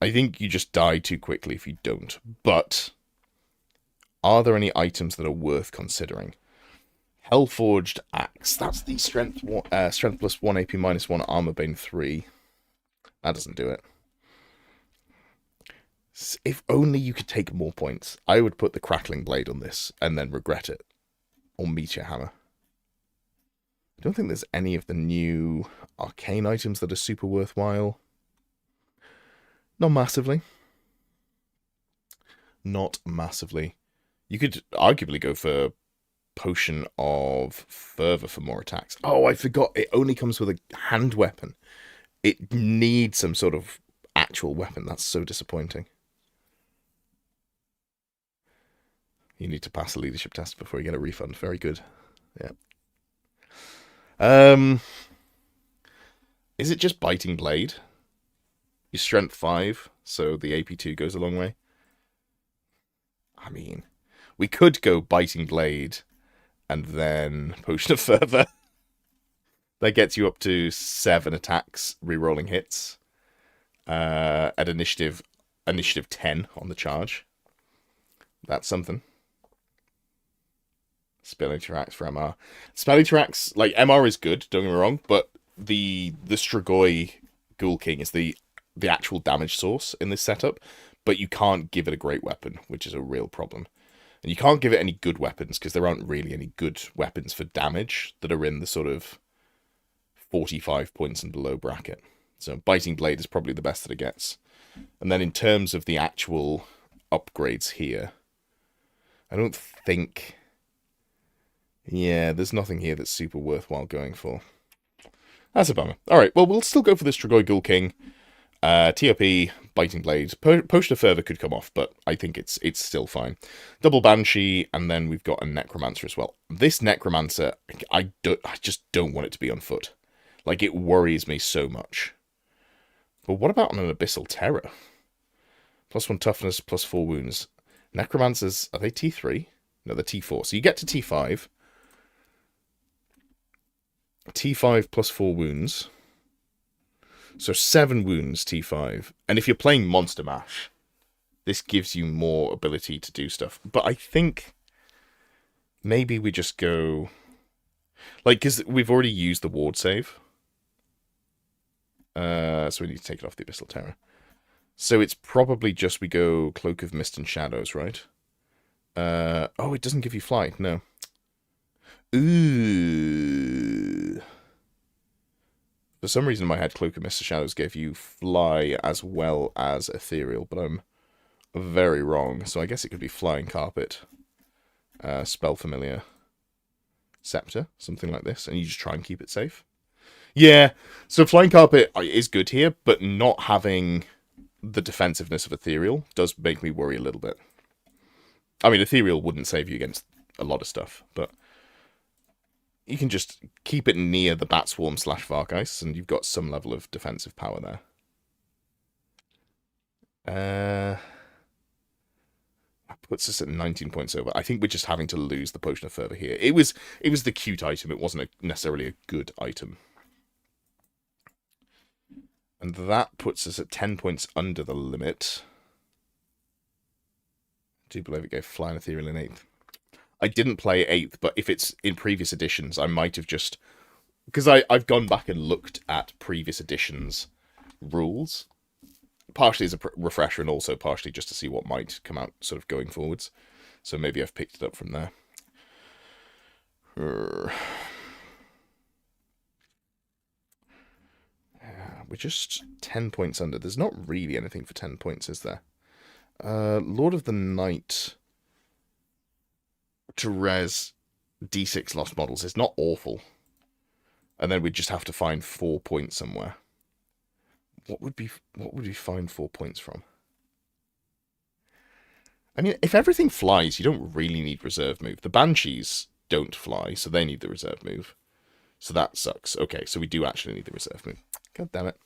I think you just die too quickly if you don't. But are there any items that are worth considering? Hellforged Axe. That's the strength +1 AP -1 armor bane 3. That doesn't do it. If only you could take more points. I would put the Crackling Blade on this and then regret it. Or Meteor Hammer. I don't think there's any of the new arcane items that are super worthwhile. Not massively. Not massively. You could arguably go for Potion of Fervor for more attacks. Oh, I forgot. It only comes with a hand weapon. It needs some sort of actual weapon. That's so disappointing. You need to pass a leadership test before you get a refund. Very good. Yeah. Is it just Biting Blade? Your strength 5, so the AP2 goes a long way. I mean, we could go Biting Blade and then Potion of Fervor. That gets you up to 7 attacks, rerolling hits. At initiative 10 on the charge. That's something. Spell interacts for MR. Spell interacts, like, MR is good, don't get me wrong, but the Strigoi Ghoul King is the actual damage source in this setup, but you can't give it a great weapon, which is a real problem. And you can't give it any good weapons, because there aren't really any good weapons for damage that are in the sort of 45 points and below bracket. So Biting Blade is probably the best that it gets. And then in terms of the actual upgrades here, I don't think... Yeah, there's nothing here that's super worthwhile going for. That's a bummer. Alright, well, we'll still go for the Strigoi Ghoul King. TOP, Biting Blade. Potion of Fervor could come off, but I think it's still fine. Double Banshee, and then we've got a Necromancer as well. This Necromancer, I just don't want it to be on foot. Like, it worries me so much. But what about on an Abyssal Terror? +1 toughness, +4 wounds. Necromancers, are they T3? No, they're T4. So you get to T5. T5 +4 wounds. So 7 wounds, T5. And if you're playing Monster Mash, this gives you more ability to do stuff. But I think maybe we just go... Like, because we've already used the ward save. So we need to take it off the Abyssal Terror. So it's probably just we go Cloak of Mist and Shadows, right? Oh, it doesn't give you flight, no. Ooh. For some reason in my head, Cloak of Mist and Shadows gave you fly as well as ethereal, but I'm very wrong. So I guess it could be Flying Carpet, Spell Familiar, Scepter, something like this, and you just try and keep it safe. Yeah, so Flying Carpet is good here, but not having the defensiveness of Ethereal does make me worry a little bit. I mean, Ethereal wouldn't save you against a lot of stuff, but you can just keep it near the Bat Swarm / Vargeist, and you've got some level of defensive power there. That puts us at 19 points over. I think we're just having to lose the Potion of Fervor here. It was the cute item. It wasn't necessarily a good item. And that puts us at 10 points under the limit. I do believe it gave Flying Ethereal in 8th. I didn't play 8th, but if it's in previous editions, I might have just... Because I've gone back and looked at previous editions' rules. Partially as a refresher and also partially just to see what might come out sort of going forwards. So maybe I've picked it up from there. We're just 10 points under. There's not really anything for 10 points, is there? Lord of the Night to res D6 lost models is not awful. And then we just have to find 4 points somewhere. What would we find 4 points from? I mean, if everything flies, you don't really need reserve move. The Banshees don't fly, so they need the reserve move. So that sucks. Okay, so we do actually need the reserve move. God damn it.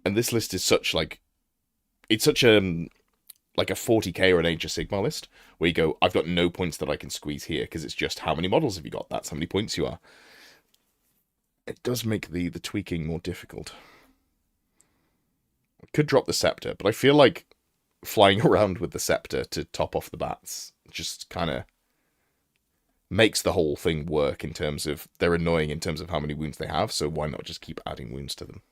And this list is such, like... It's such a... Like a 40k or an Age of Sigmar list, where you go, I've got no points that I can squeeze here, because it's just how many models have you got? That's how many points you are. It does make the tweaking more difficult. I could drop the Scepter, but I feel like flying around with the Scepter to top off the bats just kind of makes the whole thing work in terms of, they're annoying in terms of how many wounds they have, so why not just keep adding wounds to them?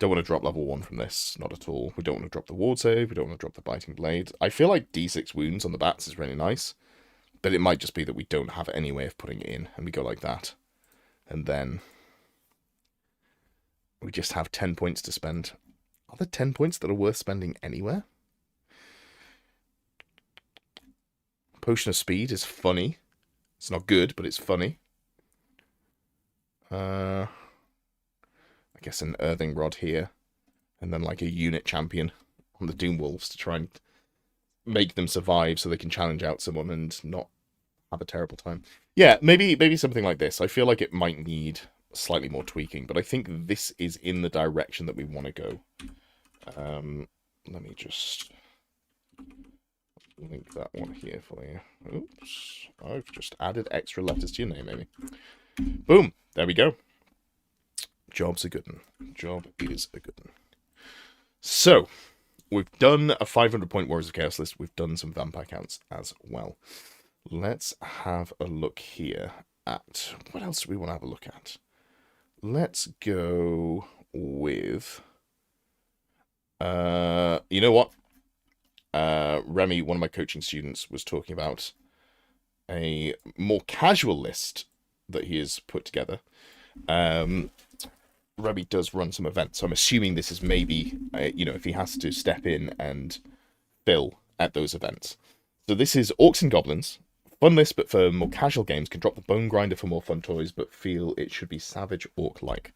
Don't want to drop level 1 from this, not at all. We don't want to drop the ward save, we don't want to drop the Biting Blade. I feel like D6 wounds on the bats is really nice, but it might just be that we don't have any way of putting it in, and we go like that. And then we just have 10 points to spend. Are there 10 points that are worth spending anywhere? Potion of Speed is funny. It's not good, but it's funny. I guess an Earthing Rod here. And then like a unit champion on the Doom Wolves to try and make them survive so they can challenge out someone and not have a terrible time. Yeah, maybe something like this. I feel like it might need slightly more tweaking, but I think this is in the direction that we want to go. let me just link that one here for you. Oops, I've just added extra letters to your name, Amy. Boom, there we go. Job's a good one. Job is a good one. So, we've done a 500-point Warriors of Chaos list. We've done some vampire counts as well. Let's have a look here at... What else do we want to have a look at? Let's go with... you know what? Remy, one of my coaching students, was talking about a more casual list that he has put together. Remy does run some events, so I'm assuming this is maybe, if he has to step in and fill at those events. So this is Orcs and Goblins. Fun list, but for more casual games. Can drop the Bone Grinder for more fun toys, but feel it should be Savage Orc-like.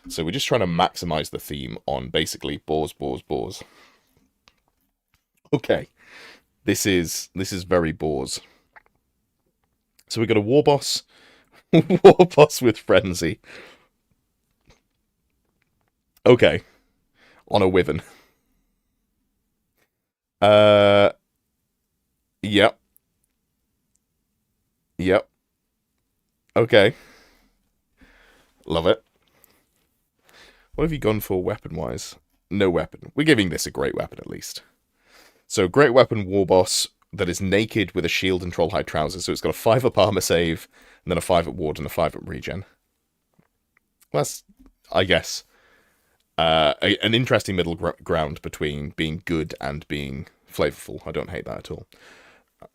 So we're just trying to maximize the theme on basically boars. Okay, this is very boars. So we got a war boss, war boss with frenzy. Okay, on a wyvern. Yep. Yep. Okay. Love it. What have you gone for weapon-wise? No weapon. We're giving this a great weapon at least. So, great weapon war boss that is naked with a shield and trollhide trousers. So it's got a 5 up armor save, and then a 5 up ward and a 5 up regen. That's, I guess, an interesting middle ground between being good and being flavorful. I don't hate that at all.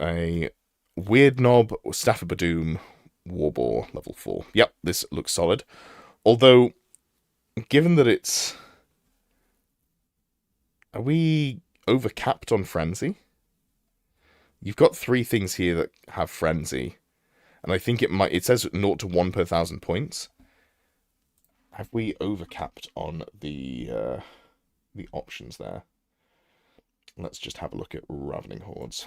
A Weird Knob, Staff of Badoom, Warboar, level 4. Yep, this looks solid. Although, given that it's... Are we overcapped on Frenzy? You've got 3 things here that have Frenzy. And I think it says 0 to 1 per 1,000 points. Have we overcapped on the options there? Let's just have a look at Ravening Hordes.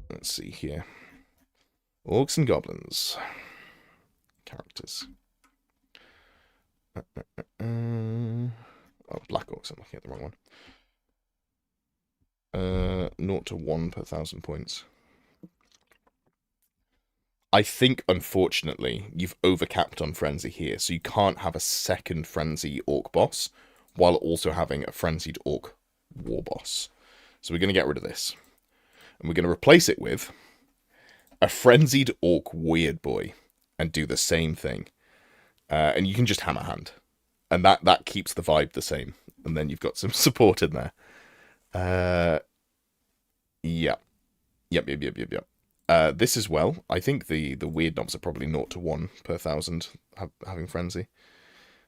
Let's see here. Orcs and Goblins. Characters. Oh, Black Orcs. I'm looking at the wrong one. 0 to 1 per 1,000 points. I think, unfortunately, you've overcapped on Frenzy here, so you can't have a second Frenzy Orc boss while also having a Frenzied Orc War boss. So we're going to get rid of this. And we're going to replace it with a Frenzied Orc Weird Boy and do the same thing. And you can just hammer hand. And that keeps the vibe the same. And then you've got some support in there. Yeah. Yep. This as well. I think the weird knobs are probably 0 to 1 per 1,000 having Frenzy.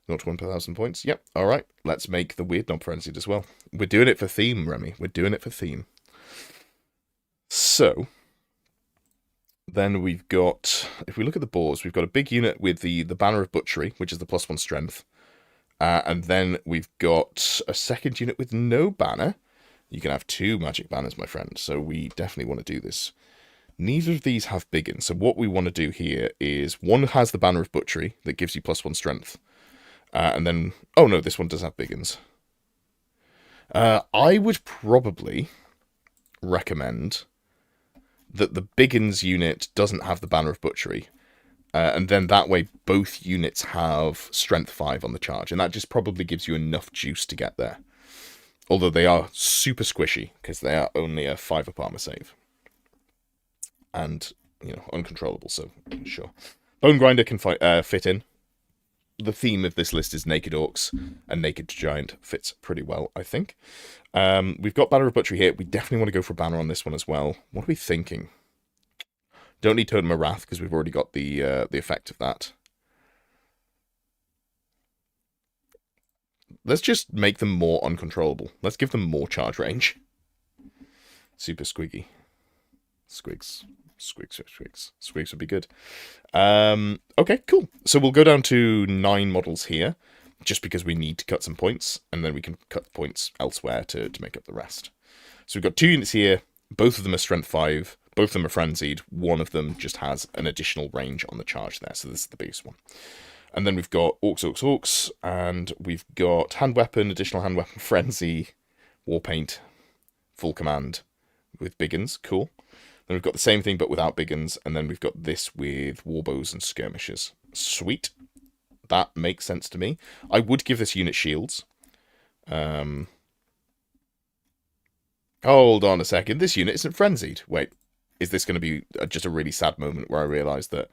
0 to 1 per 1,000 points. Yep. All right. Let's make the weird knob frenzied as well. We're doing it for theme, Remy. We're doing it for theme. So, then we've got, if we look at the boars, we've got a big unit with the Banner of Butchery, which is the +1 strength. And then we've got a second unit with no banner. You can have 2 magic banners, my friend. So we definitely want to do this. Neither of these have biggins. So what we want to do here is, one has the Banner of Butchery that gives you +1 strength. And then, oh no, this one does have biggins. I would probably recommend that the biggins unit doesn't have the Banner of Butchery. And then that way both units have strength 5 on the charge. And that just probably gives you enough juice to get there. Although they are super squishy, because they are only a 5 up armor save. And, uncontrollable, so sure. Bone Grinder can fit in. The theme of this list is Naked Orcs, and Naked Giant fits pretty well, I think. We've got Banner of Butchery here. We definitely want to go for a banner on this one as well. What are we thinking? Don't need Totem of Wrath, because we've already got the effect of that. Let's just make them more uncontrollable. Let's give them more charge range. Super squiggy. Squigs would be good. Okay, cool. So we'll go down to 9 models here, just because we need to cut some points, and then we can cut points elsewhere to make up the rest. So we've got 2 units here. Both of them are strength 5. Both of them are frenzied. One of them just has an additional range on the charge there, so this is the biggest one. And then we've got Orcs, Orcs, Orcs, and we've got Hand Weapon, Additional Hand Weapon, Frenzy, Warpaint, Full Command with Biggins. Cool. Then we've got the same thing but without Biggins, and then we've got this with Warbows and Skirmishers. Sweet. That makes sense to me. I would give this unit shields. Hold on a second. This unit isn't frenzied. Wait, is this going to be just a really sad moment where I realise that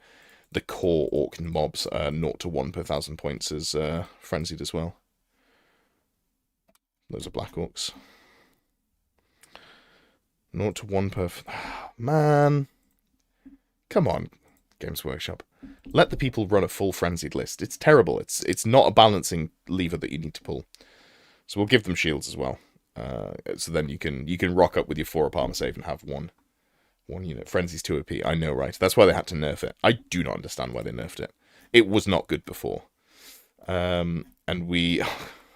the core orc mobs are 0 to 1 per 1,000 points as frenzied as well? Those are black orcs. 0 to 1 per... Man. Come on, Games Workshop. Let the people run a full frenzied list. It's terrible. It's not a balancing lever that you need to pull. So we'll give them shields as well. So then you can rock up with your 4-up armor save and have one unit. Frenzy's 2 OP. I know, right? That's why they had to nerf it. I do not understand why they nerfed it. It was not good before. And we...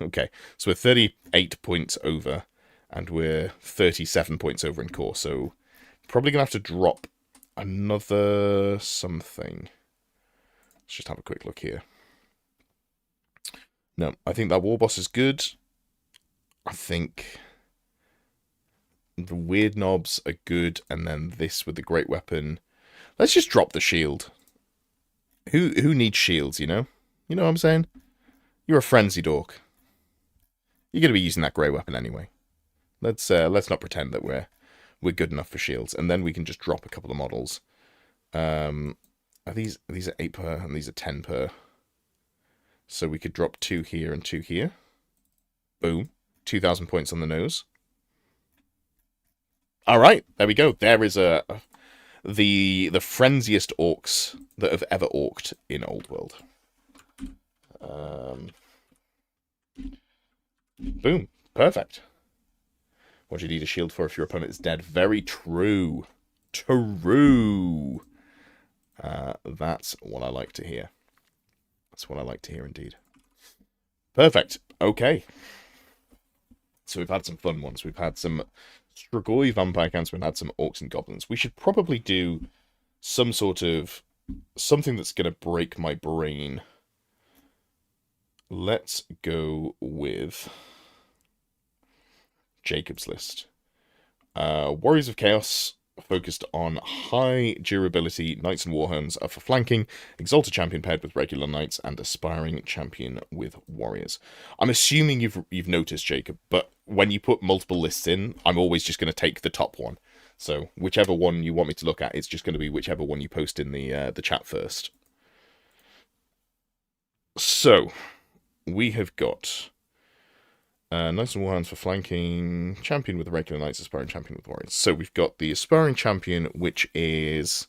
Okay, so we're 38 points over, and we're 37 points over in core, so probably going to have to drop another something. Let's just have a quick look here. No, I think that war boss is good. I think the weird knobs are good, and then this with the great weapon. Let's just drop the shield. Who needs shields, you know? You know what I'm saying? You're a frenzied orc. You're going to be using that grey weapon anyway. Let's not pretend that we're good enough for shields, and then we can just drop a couple of models. Are these are 8 per, and these are 10 per. So we could drop 2 here and 2 here. Boom. 2,000 points on the nose. All right, there we go. There is the frenziest orcs that have ever orked in Old World. Boom. Perfect. What do you need a shield for if your opponent is dead? Very true. True. That's what I like to hear. That's what I like to hear indeed. Perfect. Okay. So we've had some fun ones. We've had some Strigoi vampire counts. We've had some Orcs and Goblins. We should probably do some sort of... something that's going to break my brain. Let's go with Jacob's list. Warriors of Chaos, focused on high durability. Knights and Warhounds are for flanking. Exalted Champion paired with regular Knights, and Aspiring Champion with Warriors. I'm assuming you've noticed, Jacob, but when you put multiple lists in, I'm always just going to take the top one. So whichever one you want me to look at, it's just going to be whichever one you post in the chat first. So we have got Knights and Warhounds for flanking, Champion with the regular Knights, Aspiring Champion with Warriors. So we've got the Aspiring Champion, which is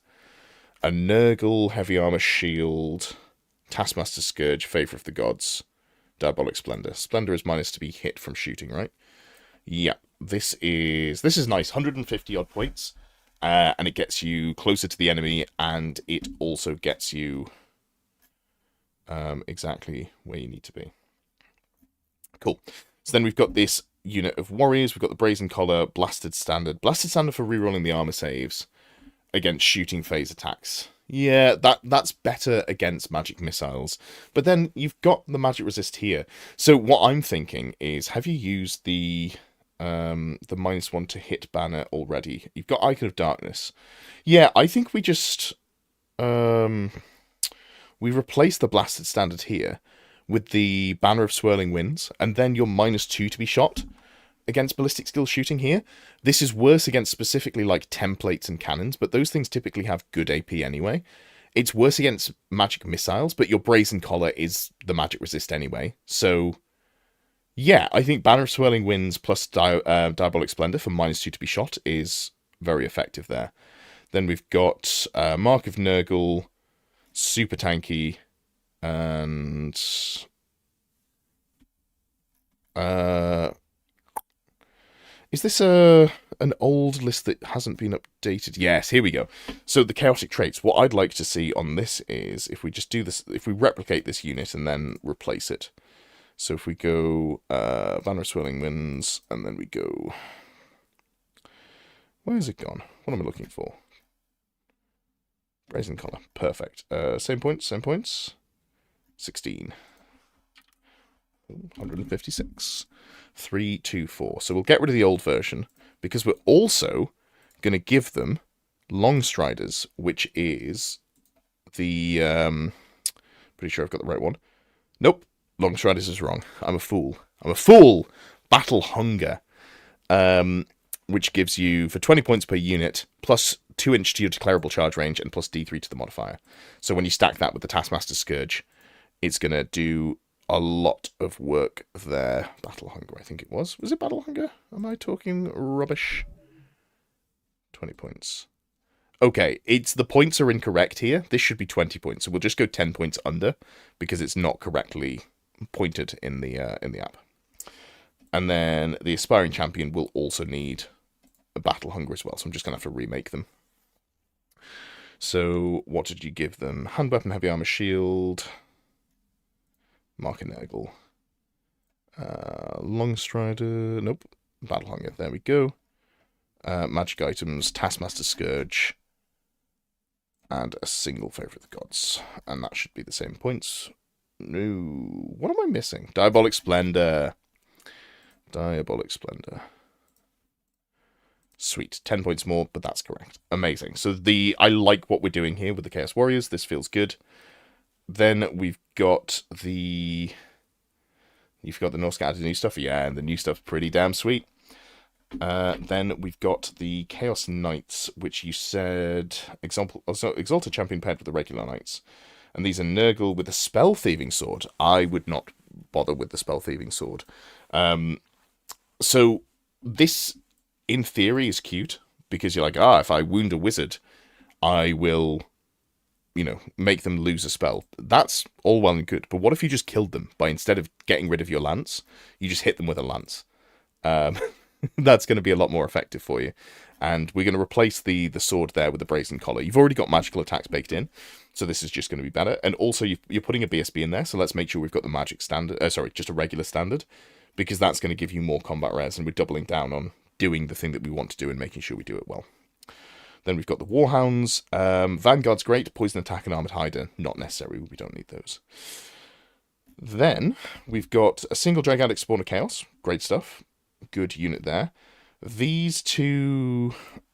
a Nurgle, Heavy Armor Shield, Taskmaster Scourge, Favor of the Gods, Diabolic Splendor. Splendor is minus to be hit from shooting, right? Yeah, this is nice. 150 odd points, and it gets you closer to the enemy, and it also gets you exactly where you need to be. Cool. So then we've got this unit of warriors. We've got the Brazen Collar, Blasted Standard. Blasted Standard for rerolling the armor saves against shooting phase attacks. Yeah, that's better against magic missiles. But then you've got the magic resist here. So what I'm thinking is, have you used the -1 to hit banner already? You've got Icon of Darkness. Yeah, I think we just we replace the Blasted Standard here with the Banner of Swirling Winds, and then you're -2 to be shot against ballistic skill shooting here. This is worse against specifically like templates and cannons, but those things typically have good AP anyway. It's worse against magic missiles, but your Brazen Collar is the magic resist anyway. So yeah, I think Banner of Swirling Winds plus Diabolic Splendor for -2 to be shot is very effective there. Then we've got Mark of Nurgle, super tanky, and is this an old list that hasn't been updated? Yes, here we go. So the chaotic traits. What I'd like to see on this is if we just do this, if we replicate this unit and then replace it. So if we go Banner of Swirling Winds, and then we go, where has it gone? What am I looking for? Brazen Collar. Perfect. Same points, same points. 16. 156. 3, 2, 4. So we'll get rid of the old version, because we're also going to give them Longstriders, which is the... pretty sure I've got the right one. Nope. Longstriders is wrong. I'm a fool. I'm a fool! Battle Hunger. Which gives you, for 20 points per unit, plus 2 inch to your declarable charge range, and plus D3 to the modifier. So when you stack that with the Taskmaster's Scourge, it's going to do a lot of work there. Battle Hunger, I think it was. Was it Battle Hunger? Am I talking rubbish? 20 points. Okay, the points are incorrect here. This should be 20 points, so we'll just go 10 points under, because it's not correctly pointed in the app. And then the Aspiring Champion will also need a Battle Hunger as well, so I'm just going to have to remake them. So, what did you give them? Hand Weapon, Heavy Armor, Shield, Mark and Nurgle. Longstrider, nope. Battle Hunger, there we go. Magic items, Taskmaster Scourge, and a single Favour of the Gods. And that should be the same points. No, what am I missing? Diabolic Splendor. Diabolic Splendor. Sweet, 10 points more, but that's correct. Amazing. So I like what we're doing here with the Chaos Warriors. This feels good. Then we've got the... You've got the Norse added new stuff? Yeah, and the new stuff's pretty damn sweet. Then we've got the Chaos Knights, which you said... Exalted Champion paired with the regular Knights. And these are Nurgle with a Spell Thieving Sword. I would not bother with the Spell Thieving Sword. So this, in theory, is cute, because you're like, if I wound a wizard, I will, make them lose a spell. That's all well and good, but what if you just killed them by, instead of getting rid of your lance, you just hit them with a lance? That's going to be a lot more effective for you. And we're going to replace the sword there with the Brazen Collar. You've already got magical attacks baked in, so this is just going to be better. And also, you're putting a BSB in there, so let's make sure we've got the magic standard, just a regular standard, because that's going to give you more combat res, and we're doubling down on doing the thing that we want to do and making sure we do it well. Then we've got the Warhounds. Vanguard's great. Poison Attack and Armored Hider, not necessary. We don't need those. Then we've got a single Gigantic Spawn of Chaos. Great stuff. Good unit there. These two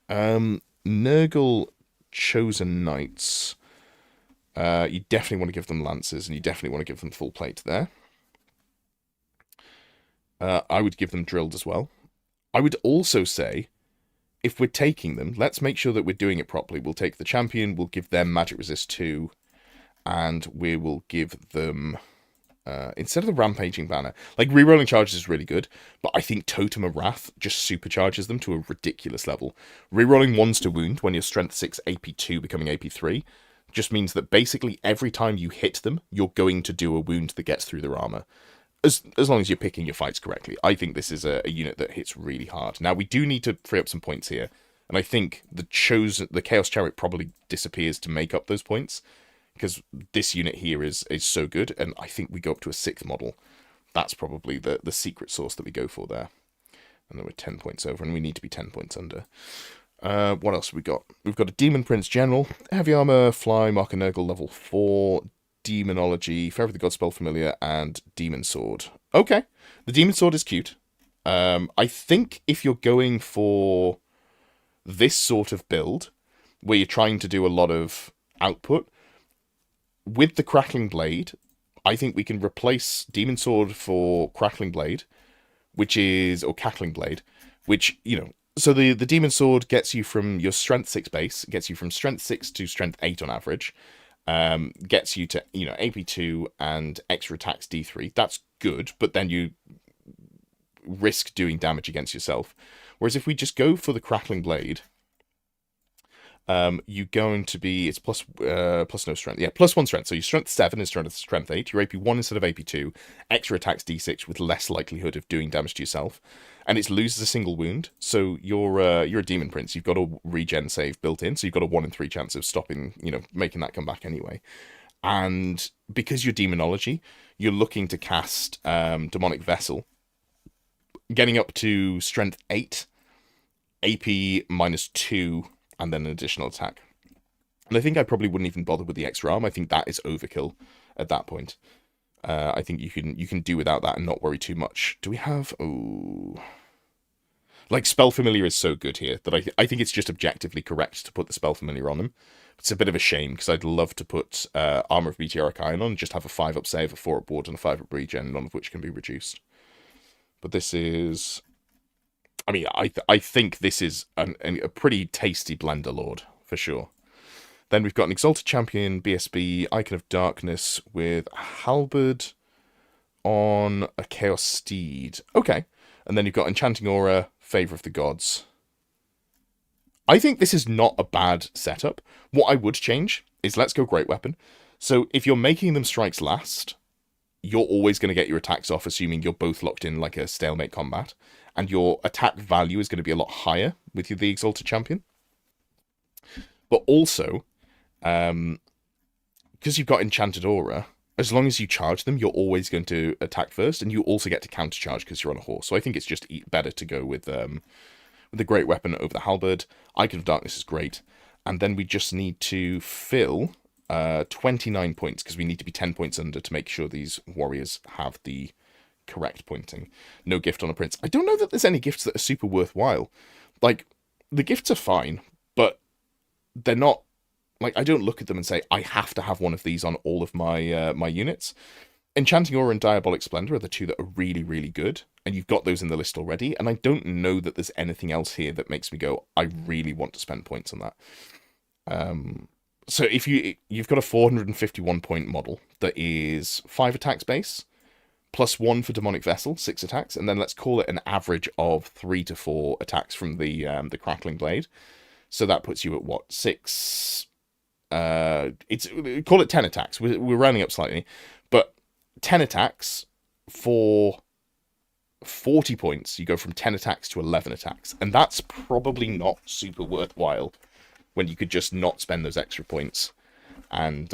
Nurgle Chosen Knights. You definitely want to give them Lances, and you definitely want to give them full plate there. I would give them Drilled as well. I would also say, if we're taking them, let's make sure that we're doing it properly. We'll take the Champion, we'll give them Magic Resist 2, and we will give them, instead of the Rampaging Banner, like, rerolling charges is really good, but I think Totem of Wrath just supercharges them to a ridiculous level. Rerolling 1s to wound when you're Strength 6 AP2 becoming AP3 just means that basically every time you hit them, you're going to do a wound that gets through their armor. As long as you're picking your fights correctly. I think this is a unit that hits really hard. Now, we do need to free up some points here, and I think the Chaos Chariot probably disappears to make up those points, because this unit here is so good, and I think we go up to a 6th model. That's probably the secret sauce that we go for there. And then we're 10 points over, and we need to be 10 points under. What else have we got? We've got a Demon Prince General, Heavy Armor, Fly, Mark and Nurgle, level 4, Demonology, Favour of the God Spell Familiar, and Demon Sword. Okay, the Demon Sword is cute. I think if you're going for this sort of build, where you're trying to do a lot of output, with the Crackling Blade, I think we can replace Demon Sword for Crackling Blade, or Cackling Blade, which, so the Demon Sword gets you from your Strength 6 base, gets you from Strength 6 to Strength 8 on average, gets you to, AP2 and extra attacks D3. That's good, but then you risk doing damage against yourself. Whereas if we just go for the Crackling Blade, you're going to be, it's plus no strength. Yeah, plus 1 strength. So your strength 7 is strength 8. Your AP1 instead of AP2. Extra attacks D6 with less likelihood of doing damage to yourself. And it loses a single wound. So you're a Demon Prince. You've got a regen save built in. So you've got a 1 in 3 chance of stopping, making that come back anyway. And because you're Demonology, you're looking to cast Demonic Vessel. Getting up to strength 8, AP -2, and then an additional attack. And I think I probably wouldn't even bother with the extra arm. I think that is overkill. at that point. I think you can do without that and not worry too much. Do we have... Oh... Like, Spell Familiar is so good here that I think it's just objectively correct to put the Spell Familiar on him. It's a bit of a shame, because I'd love to put Armor of Meteoric Iron on and just have a 5-up save, a 4-up ward, and a 5-up regen, none of which can be reduced. But this is... I mean, I think this is a pretty tasty Blender Lord, for sure. Then we've got an Exalted Champion, BSB, Icon of Darkness with Halberd on a Chaos Steed. Okay. And then you've got Enchanting Aura, Favour of the Gods. I think this is not a bad setup. What I would change is Let's Go Great Weapon. So if you're making them strikes last, you're always going to get your attacks off, assuming you're both locked in like a stalemate combat. And your attack value is going to be a lot higher with the Exalted Champion. But also, because you've got Enchanted Aura, as long as you charge them, you're always going to attack first, and you also get to countercharge because you're on a horse. So I think it's just better to go with the Great Weapon over the Halberd. Icon of Darkness is great. And then we just need to fill 29 points, because we need to be 10 points under to make sure these warriors have the correct pointing. No gift on a prince. I don't know that there's any gifts that are super worthwhile. Like, the gifts are fine, but they're not... Like, I don't look at them and say, I have to have one of these on all of my my units. Enchanting Aura and Diabolic Splendor are the two that are really, really good, and you've got those in the list already, and I don't know that there's anything else here that makes me go, I really want to spend points on that. So if you've got a 451 point model that is 5 attacks base, plus 1 for Demonic Vessel, 6 attacks, and then let's call it an average of 3 to 4 attacks from the Crackling Blade. So that puts you at what, 6? Call it 10 attacks. We're rounding up slightly, but 10 attacks for 40 points. You go from 10 attacks to 11 attacks, and that's probably not super worthwhile when you could just not spend those extra points and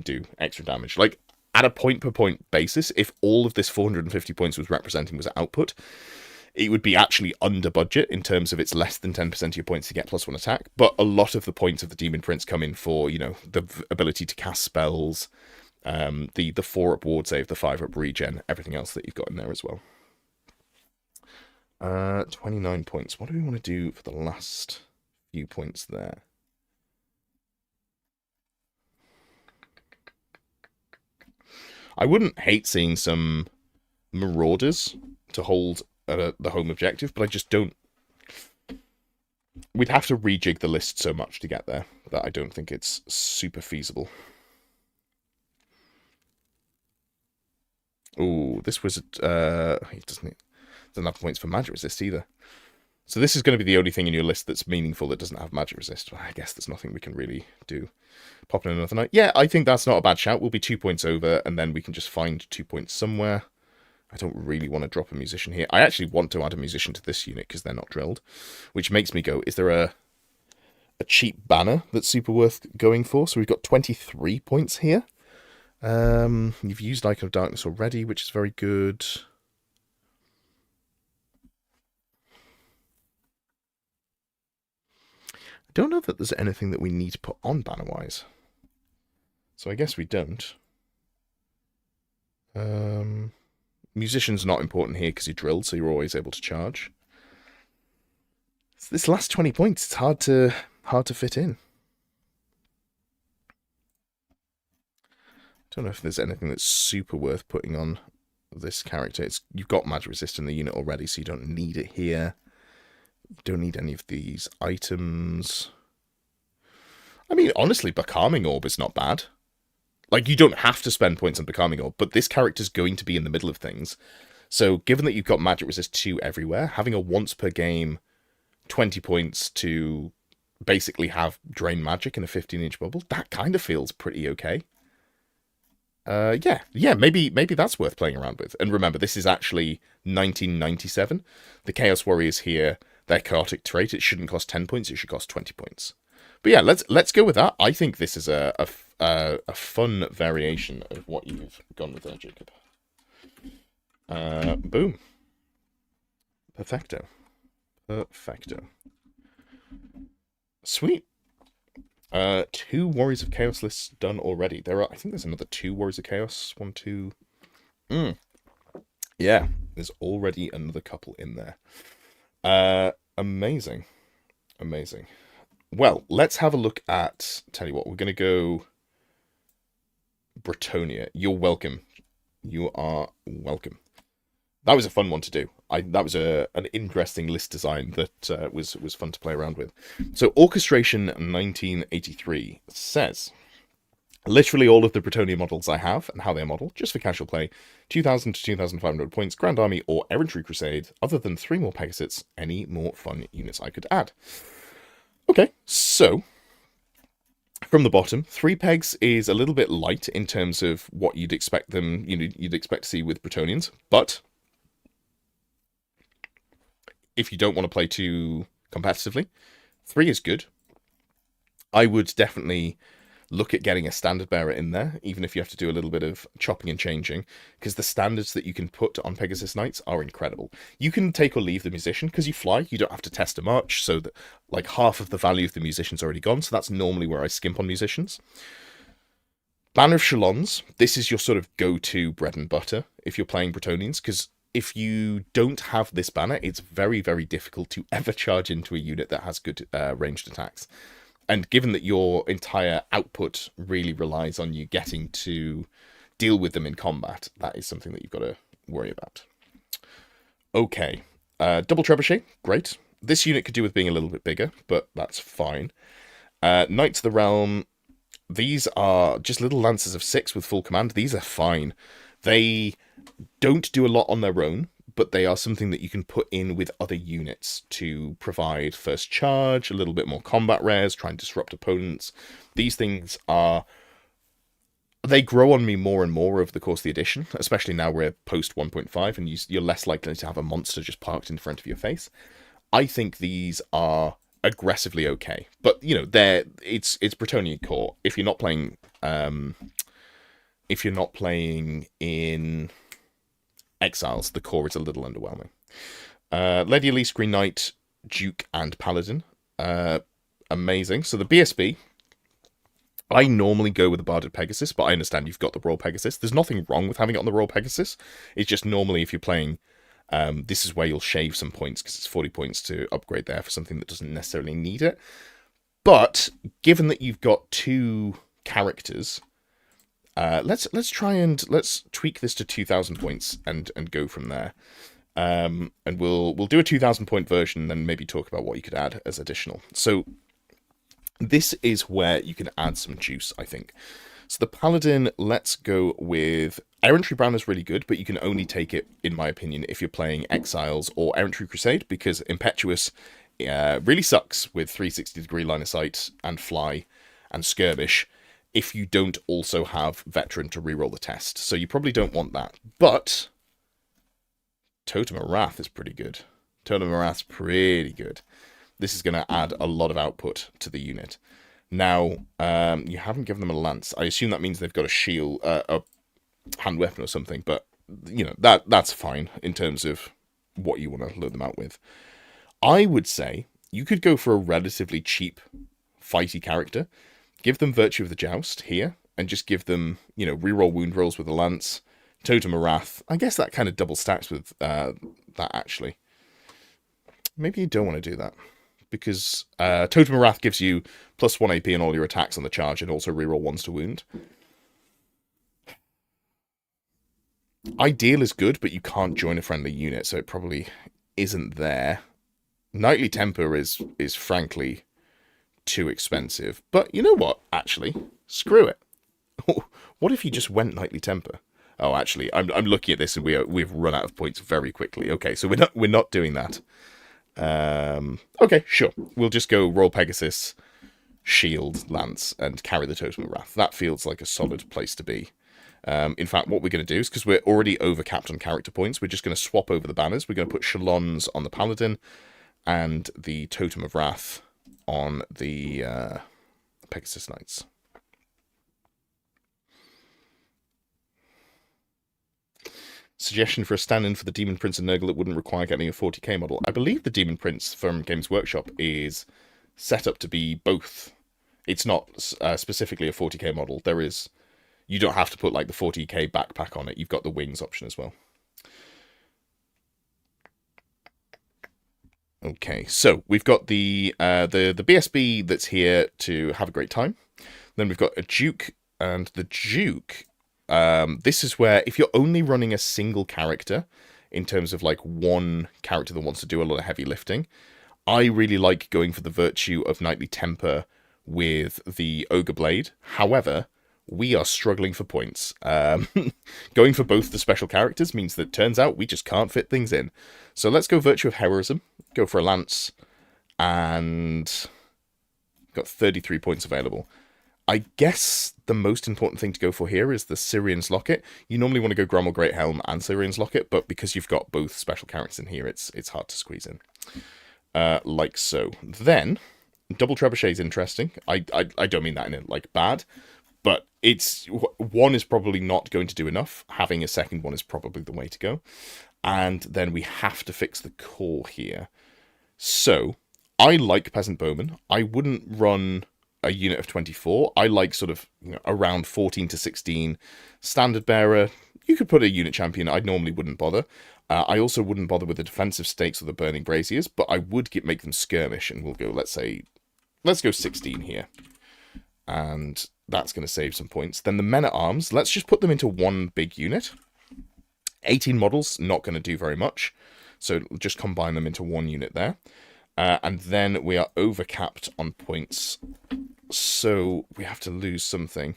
do extra damage. Like, at a point per point basis, if all of this 450 points was representing was output, it would be actually under budget in terms of it's less than 10% of your points to get +1 attack. But a lot of the points of the Demon Prince come in for, you know, the ability to cast spells, the 4-up ward save, the 5-up regen, everything else that you've got in there as well. 29 points. What do we want to do for the last few points there? I wouldn't hate seeing some Marauders to hold the home objective, but I just don't... We'd have to rejig the list so much to get there that I don't think it's super feasible. Oh, this was... it doesn't have points for magic resist either. So this is going to be the only thing in your list that's meaningful that doesn't have magic resist. I guess there's nothing we can really do. Pop in another night. Yeah, I think that's not a bad shout. We'll be 2 points over, and then we can just find 2 points somewhere. I don't really want to drop a musician here. I actually want to add a musician to this unit because they're not drilled, which makes me go, is there a cheap banner that's super worth going for? So we've got 23 points here. You've used Icon of Darkness already, which is very good. I don't know that there's anything that we need to put on banner-wise. So I guess we don't. Musician's not important here because you're drilled, so you're always able to charge. This last 20 points, it's hard to fit in. Don't know if there's anything that's super worth putting on this character. You've got magic resist in the unit already, so you don't need it here. You don't need any of these items. I mean, honestly, Becalming Orb is not bad. Like, you don't have to spend points on Becalming Orb, but this character's going to be in the middle of things. So, given that you've got magic resist 2 everywhere, having a once per game 20 points to basically have drain magic in a 15-inch bubble, that kind of feels pretty okay. Yeah, maybe that's worth playing around with. And remember, this is actually 1997. The Chaos Warriors here, their chaotic trait, it shouldn't cost 10 points, it should cost 20 points. But yeah, let's go with that. I think this is a fun variation of what you've gone with there, Jacob. Boom. Perfecto. Sweet. Two Warriors of Chaos lists done already. I think there's another two Warriors of Chaos. One, two. Yeah, there's already another couple in there. Amazing. Amazing. Well, let's have a look at, tell you what, we're going to go Bretonnia. You're welcome. You are welcome. That was a fun one to do. That was an interesting list design that was fun to play around with. So Orchestration 1983 says, literally all of the Bretonnia models I have and how they're modeled, just for casual play, 2,000 to 2,500 points, Grand Army or Errantry Crusade, other than 3 more Pegasuses, any more fun units I could add. Okay, so from the bottom, 3 pegs is a little bit light in terms of what you'd expect them, you'd expect to see with Bretonnians, but if you don't want to play too competitively, 3 is good. I would definitely look at getting a standard bearer in there, even if you have to do a little bit of chopping and changing, because the standards that you can put on Pegasus Knights are incredible. You can take or leave the musician, because you fly, you don't have to test a march, so that like half of the value of the musician's already gone, so that's normally where I skimp on musicians. Banner of Shalons, this is your sort of go-to bread and butter if you're playing Bretonnians, because if you don't have this banner, it's very, very difficult to ever charge into a unit that has good ranged attacks. And given that your entire output really relies on you getting to deal with them in combat, that is something that you've got to worry about. Okay. Double Trebuchet, great. This unit could do with being a little bit bigger, but that's fine. Knights of the Realm, these are just little lancers of 6 with full command. These are fine. They don't do a lot on their own, but they are something that you can put in with other units to provide first charge, a little bit more combat rares, try and disrupt opponents. These things they grow on me more and more over the course of the edition, especially now we're post 1.5 and you're less likely to have a monster just parked in front of your face. I think these are aggressively okay, but it's Bretonnian core. If you're not playing in Exiles, the core is a little underwhelming. Lady Elise, Green Knight, Duke, and Paladin. Amazing. So the BSB, I normally go with the Barded Pegasus, but I understand you've got the Royal Pegasus. There's nothing wrong with having it on the Royal Pegasus. It's just normally if you're playing, this is where you'll shave some points because it's 40 points to upgrade there for something that doesn't necessarily need it. But given that you've got 2 characters, let's tweak this to 2,000 points and go from there. And we'll do a 2,000 point version and then maybe talk about what you could add as additional. So this is where you can add some juice, I think. So the Paladin, let's go with Errantry Brown is really good, but you can only take it, in my opinion, if you're playing Exiles or Errantry Crusade, because Impetuous really sucks with 360-degree line of sight and fly and skirmish if you don't also have Veteran to reroll the test. So you probably don't want that. But Totem of Wrath is pretty good. Totem of Wrath's pretty good. This is going to add a lot of output to the unit. Now, you haven't given them a lance. I assume that means they've got a shield, a hand weapon or something, but, that's fine in terms of what you want to load them out with. I would say you could go for a relatively cheap, fighty character. Give them Virtue of the Joust here, and just give them, reroll wound rolls with a lance, Totem of Wrath. I guess that kind of double stacks with that, actually. Maybe you don't want to do that, because Totem of Wrath gives you +1 AP on all your attacks on the charge, and also reroll 1s to wound. Ideal is good, but you can't join a friendly unit, so it probably isn't there. Knightly Temper is frankly too expensive. But you know what? Actually, screw it. What if you just went Knightly Temper? Oh, actually, I'm looking at this and we've run out of points very quickly. Okay, so we're not doing that. Okay, sure. We'll just go Royal Pegasus, Shield, Lance, and carry the Totem of Wrath. That feels like a solid place to be. In fact, what we're going to do is, because we're already over-capped on character points, we're just going to swap over the banners. We're going to put Shalons on the Paladin and the Totem of Wrath on the Pegasus Knights. Suggestion for a stand-in for the Demon Prince and Nurgle that wouldn't require getting a 40k model. I believe the Demon Prince from Games Workshop is set up to be both It's not specifically a 40k model. You don't have to put like the 40k backpack on it. You've got the wings option as well. Okay, so we've got the BSB that's here to have a great time. Then we've got a Duke, and the Duke, this is where if you're only running a single character, in terms of like one character that wants to do a lot of heavy lifting, I really like going for the virtue of Knightly Temper with the Ogre Blade. However, we are struggling for points. Going for both the special characters means that turns out we just can't fit things in. So let's go Virtue of Heroism, go for a Lance, and got 33 points available. I guess the most important thing to go for here is the Syrian's Locket. You normally want to go Grommel Great Helm and Syrian's Locket, but because you've got both special characters in here, it's hard to squeeze in. Like so. Then, Double Trebuchet is interesting. I don't mean that in a, like, bad, but one is probably not going to do enough. Having a second one is probably the way to go. And then we have to fix the core here. So, I like Peasant Bowman. I wouldn't run a unit of 24. I like sort of around 14 to 16. Standard Bearer. You could put a unit champion. I normally wouldn't bother. I also wouldn't bother with the defensive stakes or the burning braziers, but I would make them skirmish, and we'll go, let's go 16 here. And that's going to save some points. Then the Men-at-Arms, let's just put them into one big unit. 18 models, not going to do very much. So just combine them into one unit there. And then we are overcapped on points. So we have to lose something.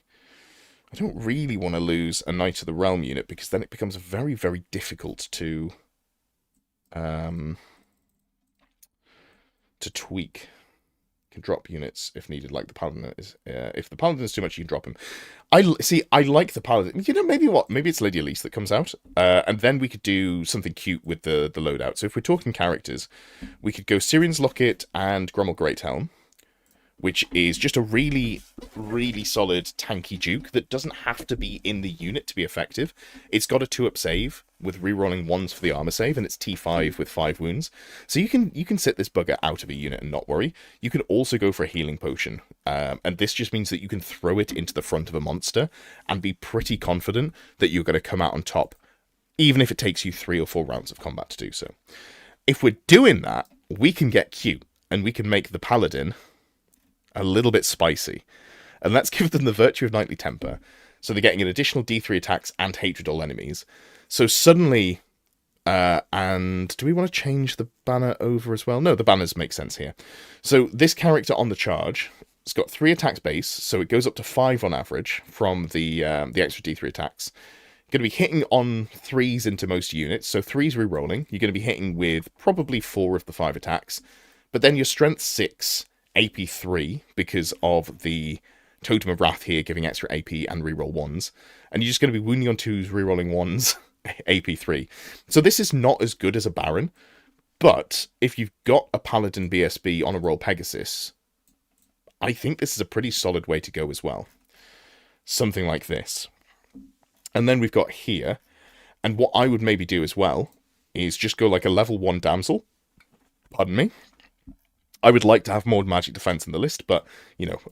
I don't really want to lose a Knight of the Realm unit, because then it becomes very, very difficult to tweak. You can drop units if needed, like the Paladin is. If the Paladin is too much, you can drop him. I like the Paladin. Maybe it's Lady Elise that comes out. And then we could do something cute with the loadout. So if we're talking characters, we could go Syrian's Locket and Grommel Great Helm, which is just a really, really solid tanky Duke that doesn't have to be in the unit to be effective. It's got a 2-up save with rerolling 1s for the armor save, and it's T5 with 5 wounds. So you can sit this bugger out of a unit and not worry. You can also go for a healing potion, and this just means that you can throw it into the front of a monster and be pretty confident that you're going to come out on top, even if it takes you 3 or 4 rounds of combat to do so. If we're doing that, we can get cute, and we can make the Paladin a little bit spicy. And let's give them the virtue of Knightly Temper. So they're getting an additional D3 attacks and hatred all enemies. So suddenly, and do we want to change the banner over as well? No, the banners make sense here. So this character on the charge, it's got 3 attacks base, so it goes up to 5 on average from the extra D3 attacks. Going to be hitting on 3s into most units, so 3s rerolling. You're going to be hitting with probably 4 of the 5 attacks. But then your strength 6... AP 3 because of the Totem of Wrath here giving extra AP and reroll 1s. And you're just going to be wounding on 2s, rerolling 1s, AP 3. So this is not as good as a Baron, but if you've got a Paladin BSB on a Royal Pegasus, I think this is a pretty solid way to go as well. Something like this. And then we've got here, and what I would maybe do as well is just go like a level 1 Damsel. Pardon me. I would like to have more magic defense in the list, but,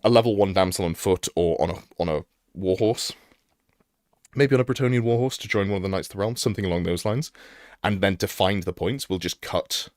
a level 1 Damsel on foot or on a warhorse. Maybe on a Bretonnian warhorse to join one of the Knights of the Realm, something along those lines. And then to find the points, we'll just cut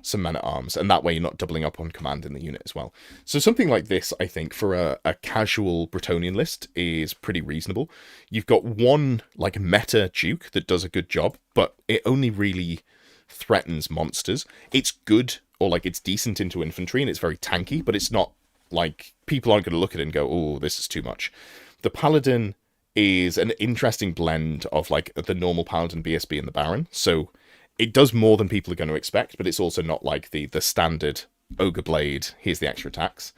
some Men-at-Arms, and that way you're not doubling up on command in the unit as well. So something like this, I think, for a casual Bretonnian list is pretty reasonable. You've got one, like, meta Duke that does a good job, but it only really threatens monsters. It's good, or like it's decent into infantry, and it's very tanky, but it's not like people aren't going to look at it and go, oh, this is too much. The Paladin is an interesting blend of like the normal Paladin BSB and the Baron, so it does more than people are going to expect, but it's also not like the standard Ogre Blade, here's the extra attacks.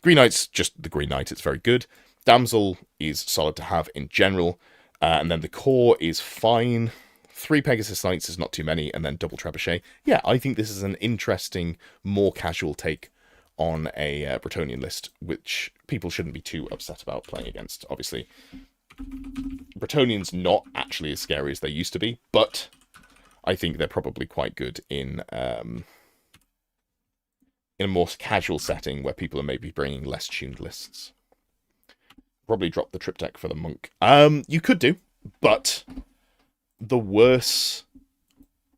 Green Knight's just the Green Knight, it's very good. Damsel is solid to have in general, and then the core is fine. 3 Pegasus Knights is not too many, and then double Trebuchet. Yeah, I think this is an interesting, more casual take on a Bretonnian list, which people shouldn't be too upset about playing against. Obviously, Bretonnian's not actually as scary as they used to be, but I think they're probably quite good in in a more casual setting where people are maybe bringing less tuned lists. Probably drop the triptych for the monk. You could do, but the worse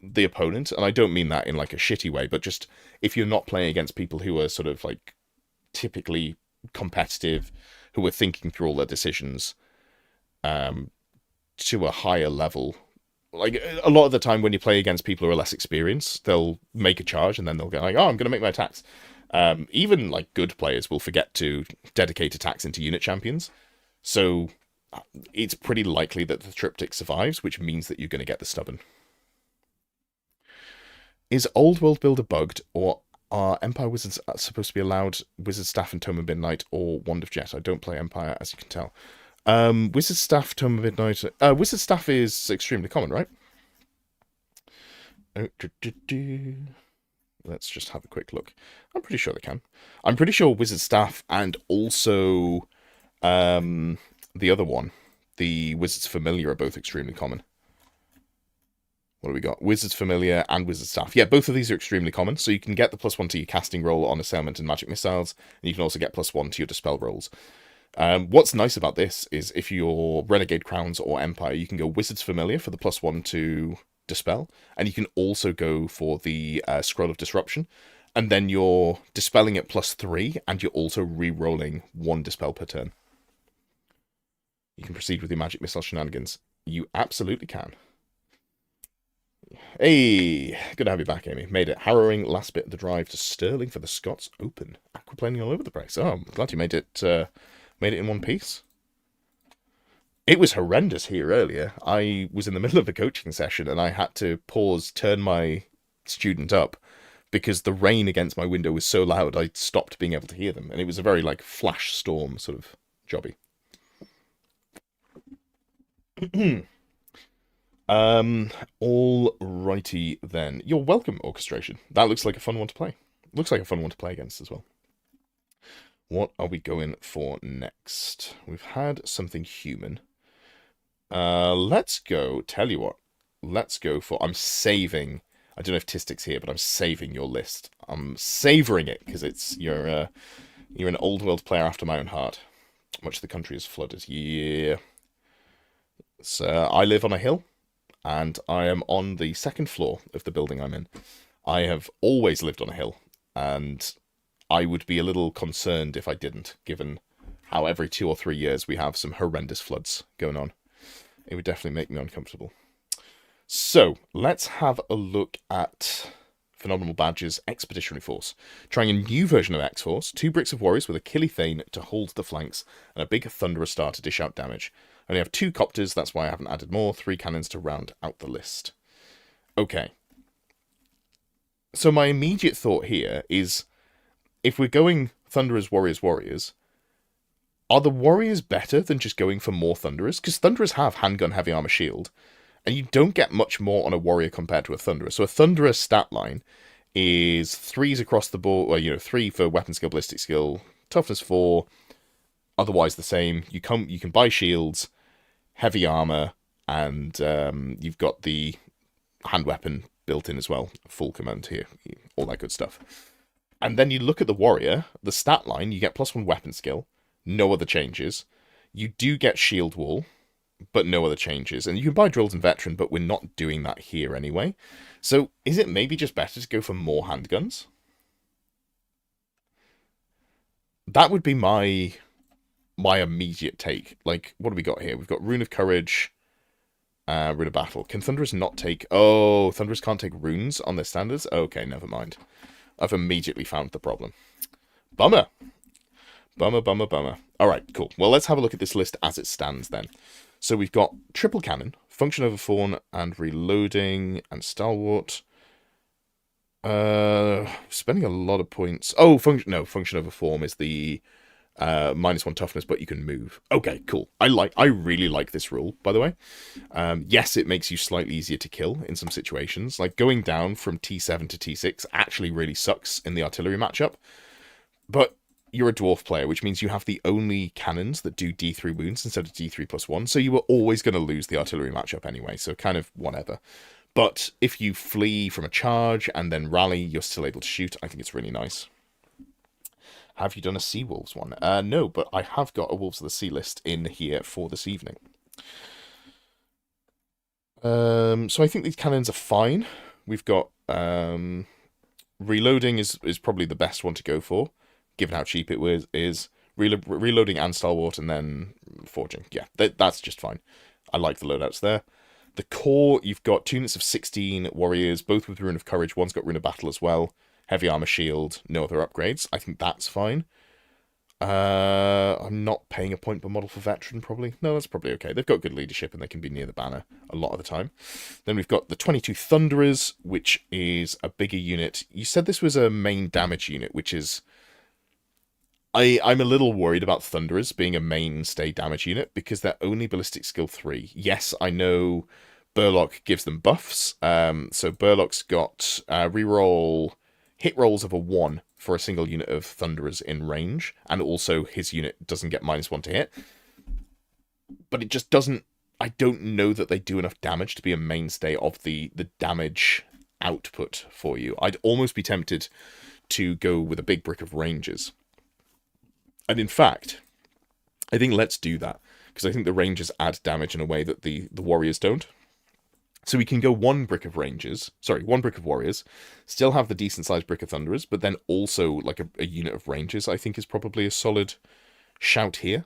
the opponent, and I don't mean that in like a shitty way, but just if you're not playing against people who are sort of like typically competitive, who are thinking through all their decisions to a higher level. Like, a lot of the time when you play against people who are less experienced, they'll make a charge and then they'll go like, oh, I'm going to make my attacks. Even, like, good players will forget to dedicate attacks into unit champions. So it's pretty likely that the triptych survives, which means that you're going to get the stubborn. Is Old World Builder bugged, or are Empire Wizards supposed to be allowed Wizard Staff and Tome of Midnight or Wand of Jet? I don't play Empire, as you can tell. Wizard Staff, Tome of Midnight. Wizard Staff is extremely common, right? Let's just have a quick look. I'm pretty sure they can. I'm pretty sure Wizard Staff and also the other one, the Wizard's Familiar, are both extremely common. What do we got? Wizard's Familiar and Wizard Staff. Yeah, both of these are extremely common. So you can get the +1 to your casting roll on Assailment and Magic Missiles, and you can also get +1 to your Dispel rolls. What's nice about this is if you're Renegade Crowns or Empire, you can go Wizard's Familiar for the +1 to Dispel, and you can also go for the Scroll of Disruption, and then you're dispelling at +3, and you're also re-rolling 1 Dispel per turn. You can proceed with your Magic Missile shenanigans. You absolutely can. Hey, good to have you back, Amy. Made it. Harrowing last bit of the drive to Stirling for the Scots Open. Aquaplaning all over the place. Oh, I'm glad you made it in one piece. It was horrendous here earlier. I was in the middle of a coaching session and I had to pause, turn my student up because the rain against my window was so loud I stopped being able to hear them. And it was a very like flash storm sort of jobby. Alrighty then. You're welcome, Orchestration. That looks like a fun one to play. Looks like a fun one to play against as well. What are we going for next? We've had something human. Let's go, tell you what. Let's go for, I'm saving, I don't know if Tistic's here, but I'm saving your list. I'm savoring it, because it's, you're an old world player after my own heart. Much of the country is flooded. Yeah. So, I live on a hill. And I am on the second floor of the building I'm in. I have always lived on a hill, and I would be a little concerned if I didn't, given how every 2 or 3 years we have some horrendous floods going on. It would definitely make me uncomfortable. So, let's have a look at Phenomenal Badges Expeditionary Force. Trying a new version of X-Force, 2 bricks of warriors with a Killy Thane to hold the flanks, and a big Thunderer Star to dish out damage. I only have 2 copters, that's why I haven't added more, 3 cannons to round out the list. Okay. So my immediate thought here is, if we're going Thunderers, Warriors, Warriors, are the Warriors better than just going for more Thunderers? Because Thunderers have Handgun, Heavy Armor, Shield, and you don't get much more on a Warrior compared to a Thunderer. So a Thunderer stat line is 3s across the board, well, 3 for Weapon Skill, Ballistic Skill, Toughness 4, otherwise the same. You can buy shields, heavy armor, and you've got the hand weapon built in as well. Full command here, all that good stuff. And then you look at the warrior, the stat line, you get +1 weapon skill, no other changes. You do get shield wall, but no other changes. And you can buy drills and veteran, but we're not doing that here anyway. So is it maybe just better to go for more handguns? That would be my immediate take. Like, what do we got here? We've got Rune of Courage, Rune of Battle. Can Thunderers not take... Oh, Thunderers can't take runes on their standards? Okay, never mind. I've immediately found the problem. Bummer. Bummer, bummer, bummer. Alright, cool. Well, let's have a look at this list as it stands then. So we've got Triple Cannon, Function over Fawn, and Reloading, and Stalwart. Spending a lot of points. Oh, Function over Form is the... -1 toughness, but you can move. Okay, cool. I really like this rule, by the way. Yes, it makes you slightly easier to kill in some situations. Like, going down from T7 to T6 actually really sucks in the artillery matchup. But you're a dwarf player, which means you have the only cannons that do D3 wounds instead of D3 +1, so you were always going to lose the artillery matchup anyway, so kind of whatever. But if you flee from a charge and then rally, you're still able to shoot. I think it's really nice. Have you done a Sea Wolves one? No, but I have got a Wolves of the Sea list in here for this evening. So I think these cannons are fine. We've got reloading is probably the best one to go for, given how cheap it is. Reloading and stalwart, and then forging. Yeah, that's just fine. I like the loadouts there. The core, you've got 2 units of 16 warriors, both with Rune of Courage. One's got Rune of Battle as well. Heavy armor shield, no other upgrades. I think that's fine. I'm not paying a point per model for veteran, probably. No, that's probably okay. They've got good leadership and they can be near the banner a lot of the time. Then we've got the 22 Thunderers, which is a bigger unit. You said this was a main damage unit, which is... I'm a little worried about Thunderers being a mainstay damage unit because they're only ballistic skill 3. Yes, I know Burlock gives them buffs. So Burlock's got reroll hit rolls of a 1 for a single unit of Thunderers in range, and also his unit doesn't get -1 to hit. But it just doesn't... I don't know that they do enough damage to be a mainstay of the damage output for you. I'd almost be tempted to go with a big brick of Rangers. And in fact, I think let's do that, because I think the Rangers add damage in a way that the Warriors don't. So we can go 1 brick of Rangers, sorry, 1 brick of Warriors, still have the decent-sized brick of Thunderers, but then also like a unit of Rangers, I think is probably a solid shout here.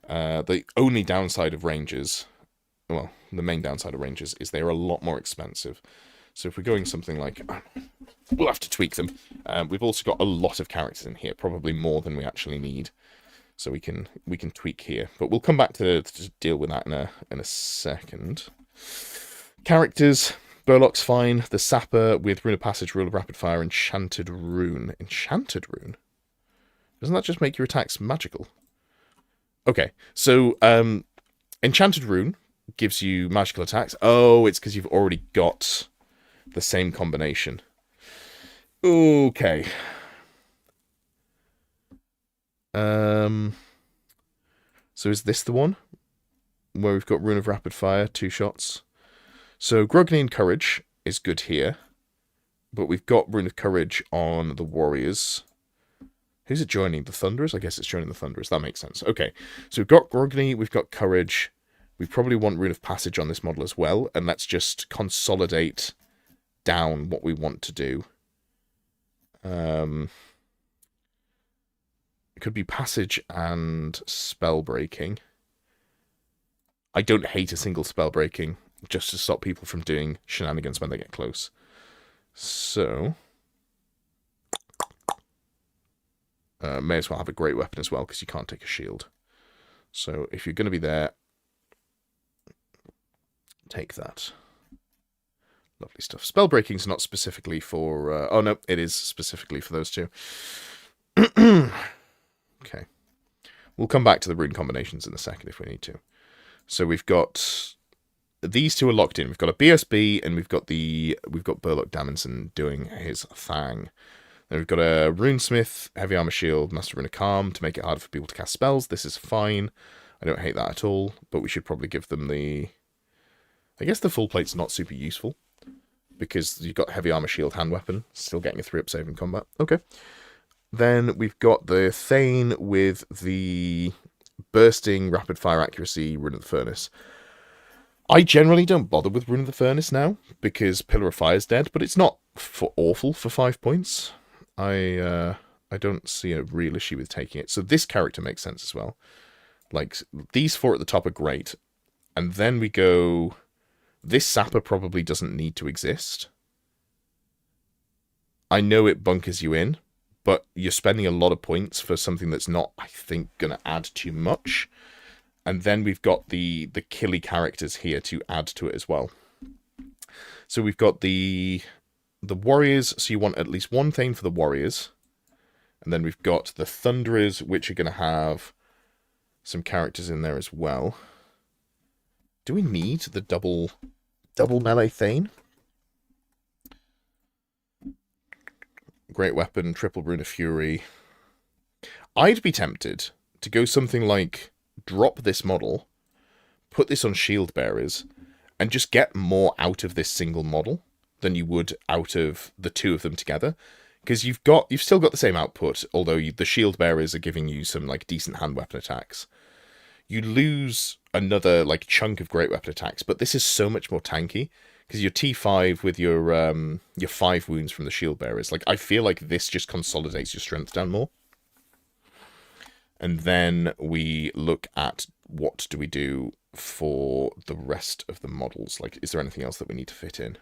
The only downside of Rangers, well, the main downside of Rangers is they're a lot more expensive. So if we're going something like... we'll have to tweak them. We've also got a lot of characters in here, probably more than we actually need. So we can tweak here. But we'll come back to deal with that in a second. Characters. Burlock's fine. The Sapper with Rune of Passage, Rule of Rapid Fire, Enchanted Rune. Enchanted Rune? Doesn't that just make your attacks magical? Okay, so Enchanted Rune gives you magical attacks. Oh, it's because you've already got the same combination. Okay. So is this the one? Where we've got Rune of Rapid Fire, 2 shots. So Grogny and Courage is good here. But we've got Rune of Courage on the Warriors. Who's it joining? The Thunderers? I guess it's joining the Thunderers. That makes sense. Okay. So we've got Grogny, we've got Courage. We probably want Rune of Passage on this model as well. And let's just consolidate down what we want to do. It could be Passage and Spell Breaking. I don't hate a single Spell Breaking, just to stop people from doing shenanigans when they get close. So... may as well have a great weapon as well, because you can't take a shield. So if you're going to be there, take that. Lovely stuff. Spell breaking's not specifically for... oh, no, it is specifically for those two. Okay. We'll come back to the rune combinations in a second if we need to. So we've got... these two are locked in. We've got a BSB, and we've got Burlock Damonson doing his thing. Then we've got a Runesmith, Heavy Armor Shield, Master Rune of Calm to make it harder for people to cast spells. This is fine. I don't hate that at all, but we should probably give them the... I guess the full plate's not super useful, because you've got Heavy Armor Shield, Hand Weapon, still getting a 3-up save in combat. Okay. Then we've got the Thane with the Bursting, Rapid Fire Accuracy, Rune of the Furnace. I generally don't bother with Rune of the Furnace now, because Pillar of Fire's dead, but it's not awful for 5 points. I don't see a real issue with taking it. So this character makes sense as well. Like, these 4 at the top are great. And then we go... this Sapper probably doesn't need to exist. I know it bunkers you in, but you're spending a lot of points for something that's not, I think, going to add too much. And then we've got the killy characters here to add to it as well. So we've got the Warriors, so you want at least one Thane for the Warriors. And then we've got the Thunderers, which are going to have some characters in there as well. Do we need the double melee Thane? Great weapon, triple Rune of Fury. I'd be tempted to go something like drop this model, put this on Shield Bearers, and just get more out of this single model than you would out of the 2 of them together. Because you've still got the same output, although the shield bearers are giving you some like decent hand weapon attacks. You lose another like chunk of great weapon attacks, but this is so much more tanky because your T5 with your 5 wounds from the shield bearers. Like I feel like this just consolidates your strength down more. And then we look at what do we do for the rest of the models. Like, is there anything else that we need to fit in?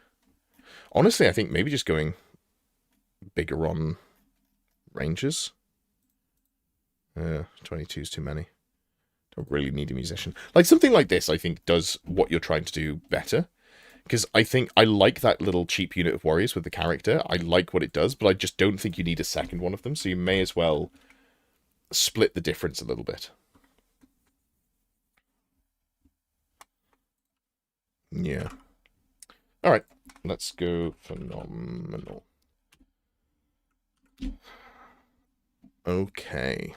Honestly, I think maybe just going bigger on rangers. 22 is too many. Don't really need a musician. Like, something like this, I think, does what you're trying to do better. Because I think I like that little cheap unit of warriors with the character. I like what it does, but I just don't think you need a second one of them. So you may as well split the difference a little bit. Yeah. All right. Let's go phenomenal. Okay.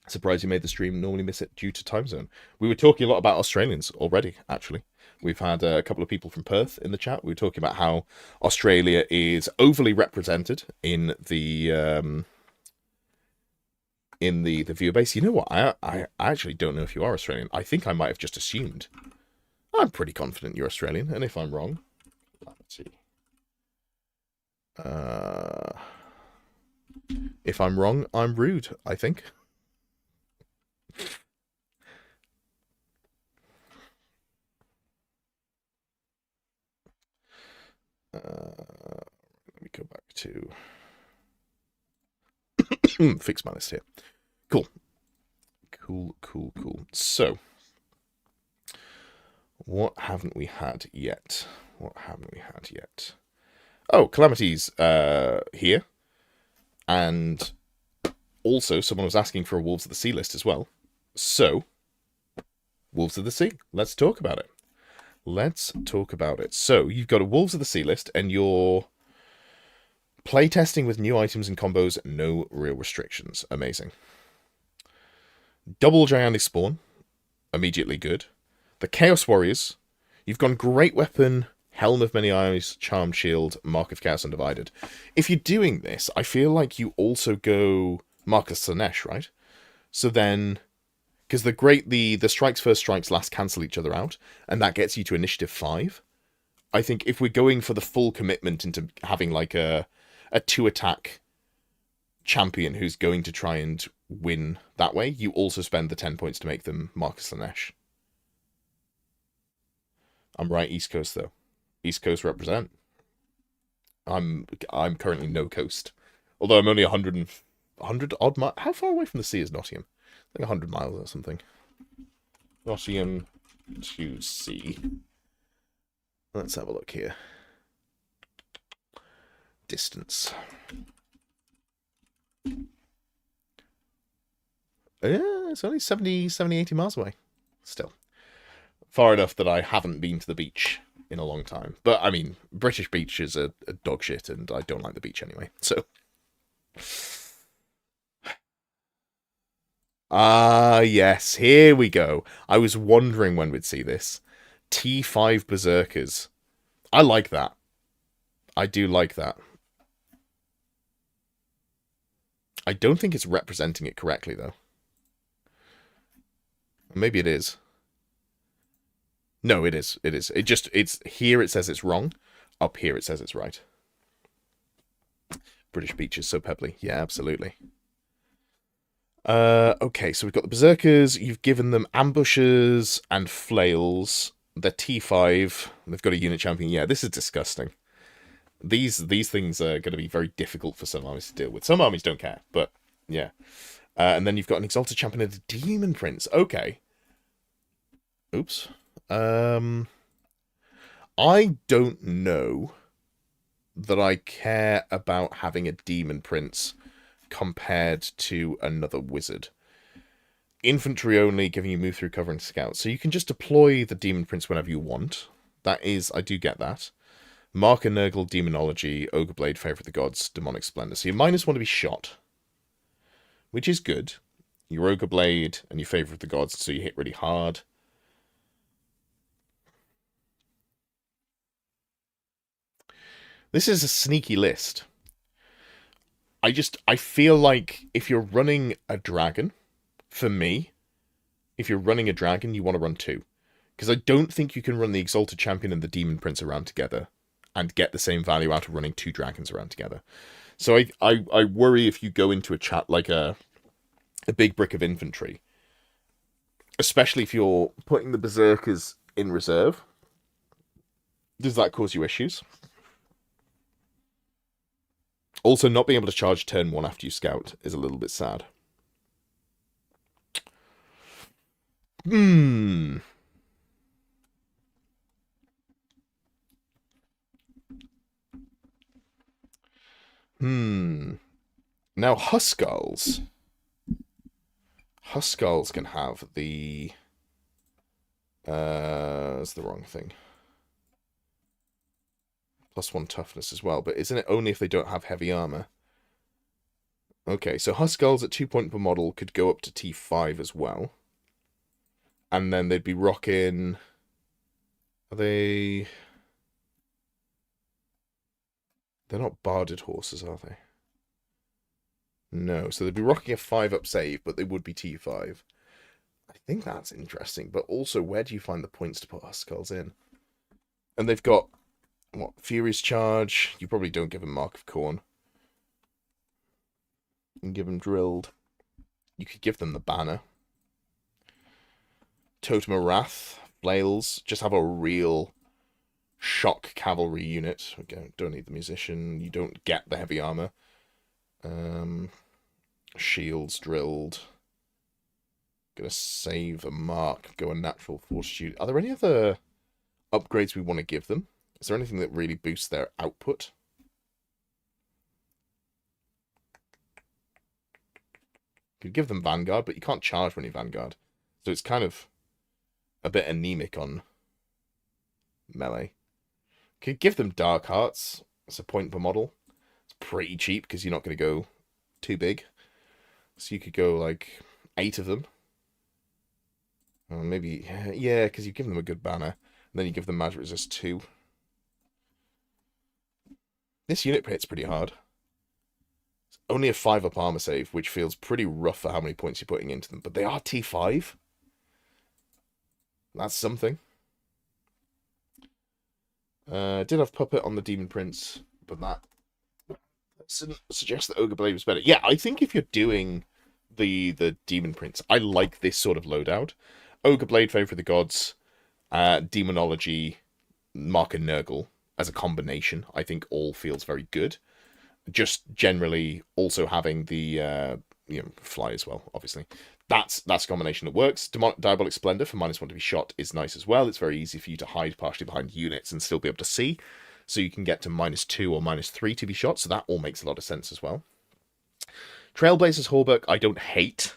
Surprised you made the stream. Normally miss it due to time zone. We were talking a lot about Australians already, actually. We've had a couple of people from Perth in the chat. We were talking about how Australia is overly represented in the viewer base. You know what? I actually don't know if you are Australian. I think I might have just assumed. I'm pretty confident you're Australian, and if I'm wrong, let's see. If I'm wrong, I'm rude, I think. Let me go back to fix my list here. Cool. So, what haven't we had yet? Oh, Calamity's here. And also, someone was asking for a Wolves of the Sea list as well. So, Wolves of the Sea. Let's talk about it. So, you've got a Wolves of the Sea list, and you're playtesting with new items and combos, no real restrictions. Amazing. Double Gigantic Spawn, immediately good. The Chaos Warriors, you've gone Great Weapon, Helm of Many Eyes, Charmed Shield, Mark of Chaos Undivided. If you're doing this, I feel like you also go Mark of Slanesh, right? So then, because the strikes first, strikes last cancel each other out, and that gets you to initiative 5. I think if we're going for the full commitment into having like a 2-attack champion who's going to try and win that way, you also spend the 10 points to make them Marcus Slanesh. I'm right, East Coast though. East Coast represent. I'm currently no coast, although I'm only 100 odd miles. How far away from the sea is Nottingham? I think 100 miles or something. Nottingham to sea. Let's have a look here. Distance. Yeah, it's only 70, 80 miles away. Still. Far enough that I haven't been to the beach in a long time. But, I mean, British beaches are dog shit, and I don't like the beach anyway, so... yes, here we go. I was wondering when we'd see this. T5 Berserkers. I like that. I do like that. I don't think it's representing it correctly, though. Maybe it is. No, it is. It's here it says it's wrong. Up here it says it's right. British beaches so pebbly. Yeah, absolutely. Okay, so we've got the Berserkers. You've given them ambushes and flails. They're T5. They've got a unit champion. Yeah, this is disgusting. These things are going to be very difficult for some armies to deal with. Some armies don't care, but yeah. And then you've got an Exalted Champion and a Demon Prince. Okay. Oops. I don't know that I care about having a Demon Prince compared to another wizard. Infantry only, giving you move through cover and scout. So you can just deploy the Demon Prince whenever you want. That is, I do get that. Mark and Nurgle, Demonology, Ogre Blade, Favour of the Gods, Demonic Splendor. So you minus one to be shot, which is good. Your Ogre Blade and your Favour of the Gods, so you hit really hard. This is a sneaky list. I feel like if you're running a dragon, for me, if you're running a dragon, you want to run two. Because I don't think you can run the Exalted Champion and the Demon Prince around together and get the same value out of running two dragons around together. So I worry if you go into a chat like a big brick of infantry, especially if you're putting the Berserkers in reserve. Does that cause you issues? Also, not being able to charge turn one after you scout is a little bit sad. Hmm. Hmm. Now, Huskals. Huskals can have the... that's the wrong thing. +1 toughness as well, but isn't it only if they don't have heavy armor? Okay, so Huskals at 2 point per model could go up to T5 as well. And then they'd be rocking... Are they... They're not barded horses, are they? No, so they'd be rocking a 5-up save, but they would be T5. I think that's interesting, but also, where do you find the points to put Huskals in? And they've got, what, Furious Charge? You probably don't give them Mark of Corn. And give them Drilled. You could give them the Banner. Totem of Wrath, Flails, just have a real shock cavalry unit. Okay, don't need the musician. You don't get the heavy armor. Shields drilled. Gonna save a mark. Go a natural fortitude. Are there any other upgrades we want to give them? Is there anything that really boosts their output? Could give them Vanguard, but you can't charge when you Vanguard. So it's kind of a bit anemic on melee. Could give them Dark Hearts. It's a point per model. It's pretty cheap because you're not going to go too big. So you could go like 8 of them. Or maybe, yeah, because you give them a good banner. And then you give them magic resist 2. This unit hits pretty hard. It's only a 5-up armor save, which feels pretty rough for how many points you're putting into them. But they are T5. That's something. Did have Puppet on the Demon Prince, but that suggests that Ogre Blade was better. Yeah, I think if you're doing the Demon Prince, I like this sort of loadout. Ogre Blade, Favor of the Gods, Demonology, Mark and Nurgle as a combination, I think all feels very good. Just generally also having the fly as well, obviously. That's a combination that works. Diabolic Splendor for -1 to be shot is nice as well. It's very easy for you to hide partially behind units and still be able to see. So you can get to -2 or -3 to be shot. So that all makes a lot of sense as well. Trailblazer's Hauberk, I don't hate.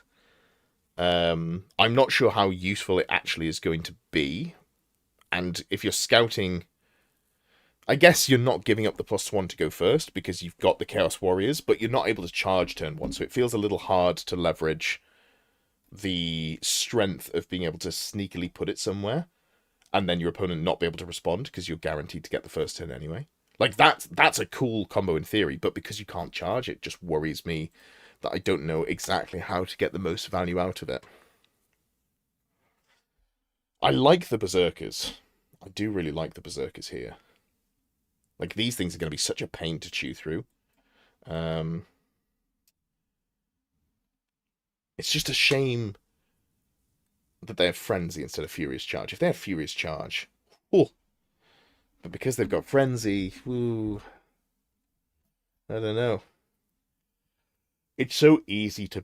I'm not sure how useful it actually is going to be. And if you're scouting, I guess you're not giving up the +1 to go first because you've got the Chaos Warriors, but you're not able to charge turn 1. So it feels a little hard to leverage the strength of being able to sneakily put it somewhere and then your opponent not be able to respond because you're guaranteed to get the first turn anyway. Like, that's a cool combo in theory, but because you can't charge, it just worries me that I don't know exactly how to get the most value out of it. I like the Berserkers. I do really like the Berserkers here. Like, these things are going to be such a pain to chew through. It's just a shame that they have Frenzy instead of Furious Charge. If they have Furious Charge, oh, but because they've got Frenzy, ooh, I don't know. It's so easy to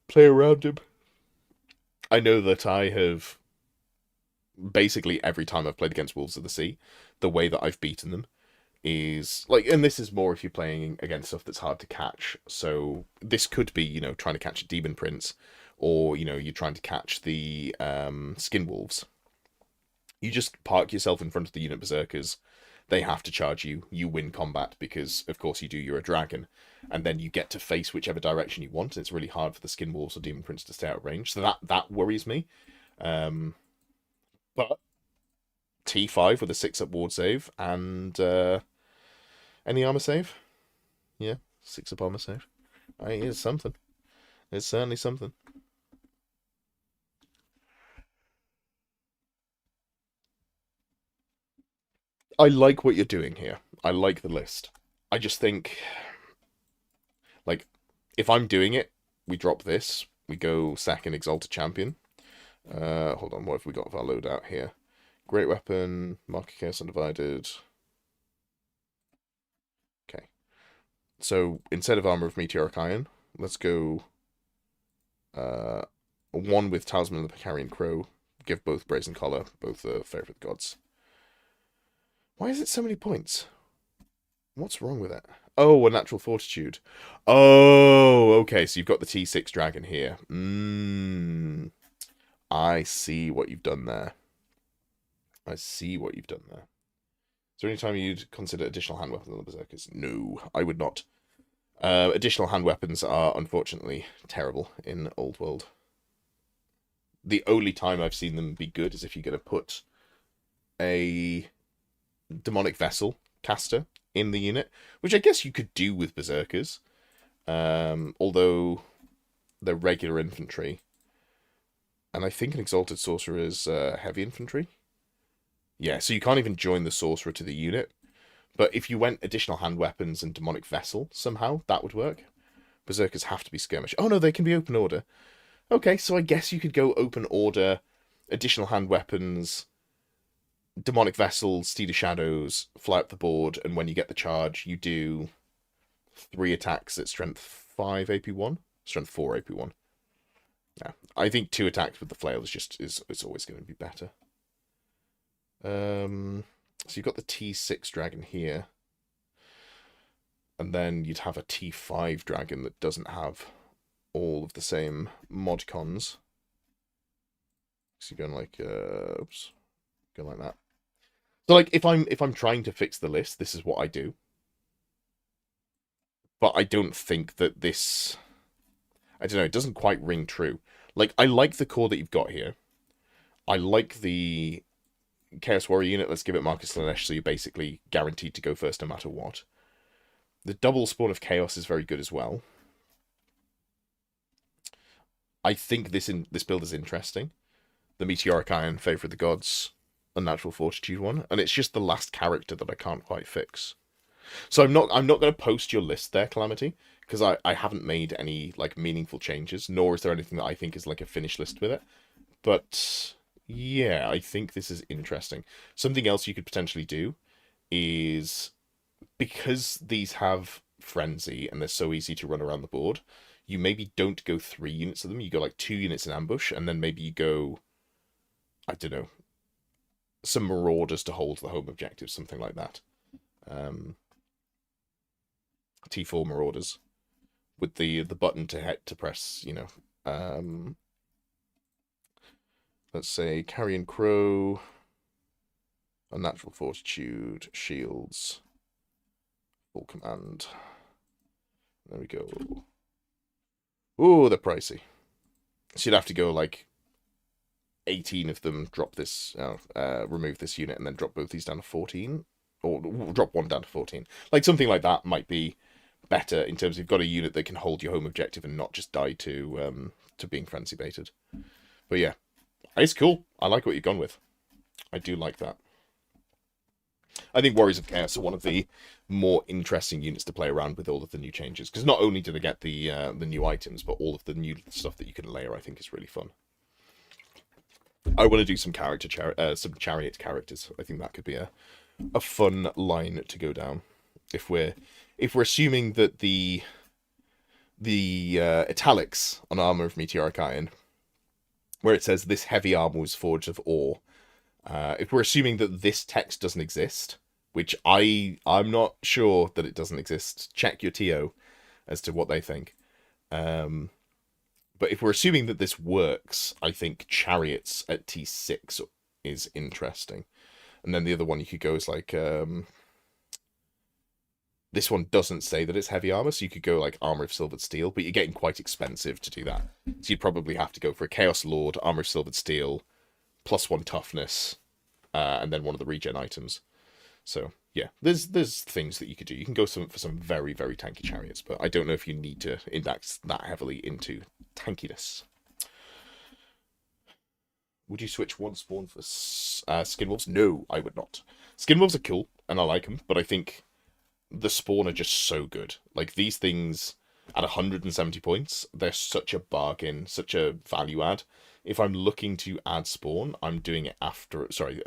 play around him. I know that I have basically every time I've played against Wolves of the Sea, the way that I've beaten them is like, and this is more if you're playing against stuff that's hard to catch. So this could be, trying to catch a Demon Prince, or you're trying to catch the Skin Wolves. You just park yourself in front of the unit Berserkers. They have to charge you. You win combat because, of course, you're a dragon, and then you get to face whichever direction you want. And it's really hard for the Skin Wolves or Demon Prince to stay out of range. So that worries me. But T5 with a 6-up ward save, and Any armor save? Yeah, 6 up armor save. It's something. It's certainly something. I like what you're doing here. I like the list. I just think, like, if I'm doing it, we drop this. We go second Exalted Champion. Hold on, what have we got of our loadout here? Great Weapon, Mark of Chaos Undivided. Okay. So, instead of Armor of Meteoric Iron, let's go 1 with Talisman of the Picarian Crow. Give both Brazen Collar, both Favor of the Gods. Why is it so many points? What's wrong with it? Oh, a Natural Fortitude. Oh, okay, so you've got the T6 Dragon here. I see what you've done there. I see what you've done there. Is there any time you'd consider additional hand weapons on the Berserkers? No, I would not. Additional hand weapons are unfortunately terrible in Old World. The only time I've seen them be good is if you're going to put a Demonic Vessel caster in the unit, which I guess you could do with Berserkers, although they're regular infantry. And I think an Exalted Sorcerer is heavy infantry. Yeah, so you can't even join the Sorcerer to the unit. But if you went additional hand weapons and Demonic Vessel somehow, that would work. Berserkers have to be skirmish. Oh no, they can be open order. Okay, so I guess you could go open order, additional hand weapons, Demonic Vessel, Steed of Shadows, fly up the board, and when you get the charge, you do 3 attacks at strength 5 AP1, strength 4 AP1. Yeah, I think 2 attacks with the flail is always going to be better. So you've got the T6 dragon here, and then you'd have a T5 dragon that doesn't have all of the same mod cons. So you're going like, oops, go like that. So like, if I'm trying to fix the list, this is what I do. But I don't think that this, I don't know, it doesn't quite ring true. Like, I like the core that you've got here. I like the Chaos Warrior unit. Let's give it Marcus Slanesh, so you're basically guaranteed to go first no matter what. The double Spawn of Chaos is very good as well. I think this build is interesting. The Meteoric Iron, Favor of the Gods, Unnatural Fortitude one, and it's just the last character that I can't quite fix. So I'm not going to post your list there, Calamity, because I haven't made any like meaningful changes, nor is there anything that I think is like a finished list with it. But yeah, I think this is interesting. Something else you could potentially do is, because these have Frenzy and they're so easy to run around the board, you maybe don't go 3 units of them. You go like 2 units in ambush, and then maybe you go, I don't know, some Marauders to hold the home objective, something like that. T4 Marauders with the button to press, you know, let's say Carrion Crow, Unnatural Fortitude, Shields, Full Command. There we go. Ooh, they're pricey. So you'd have to go like 18 of them, drop this, remove this unit, and then drop both these down to 14. Or drop one down to 14. Like, something like that might be better in terms of you've got a unit that can hold your home objective and not just die to being frenzy baited. But yeah, it's cool. I like what you've gone with. I do like that. I think Warriors of Chaos are one of the more interesting units to play around with all of the new changes, because not only do they get the new items, but all of the new stuff that you can layer, I think, is really fun. I want to do some some chariot characters. I think that could be a fun line to go down. If we're assuming that the italics on Armor of Meteoric Iron, where it says this heavy armor was forged of ore, if we're assuming that this text doesn't exist, which I'm not sure that it doesn't exist, check your TO as to what they think. But if we're assuming that this works, I think chariots at T6 is interesting. And then the other one you could go is like, this one doesn't say that it's heavy armor, so you could go like Armor of Silvered Steel, but you're getting quite expensive to do that. So you'd probably have to go for a Chaos Lord, Armor of Silvered Steel, +1 toughness, and then one of the regen items. So yeah, there's things that you could do. You can go for some very, very tanky chariots, but I don't know if you need to index that heavily into tankiness. Would you switch one spawn for skin wolves? No, I would not. Skin wolves are cool, and I like them, but I think the spawn are just so good. Like, these things at 170 points, they're such a bargain, such a value add. If I'm looking to add spawn, I'm doing it after, sorry,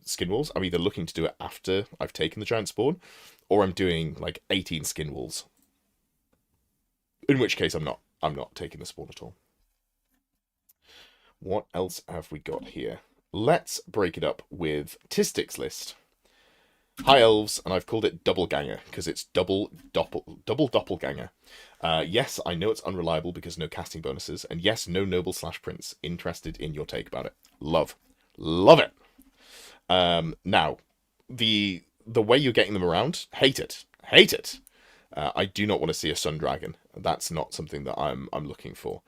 skin wolves. I'm either looking to do it after I've taken the giant spawn, or I'm doing like 18 skin wolves. In which case I'm not taking the spawn at all. What else have we got here? Let's break it up with Tistic's list. High Elves, and I've called it Doppelganger, because it's double Doppelganger. Yes, I know it's unreliable because no casting bonuses, and yes, no noble/prince. Interested in your take about it. Love it. Now, the way you're getting them around, hate it. I do not want to see a Sun Dragon. That's not something that I'm looking for.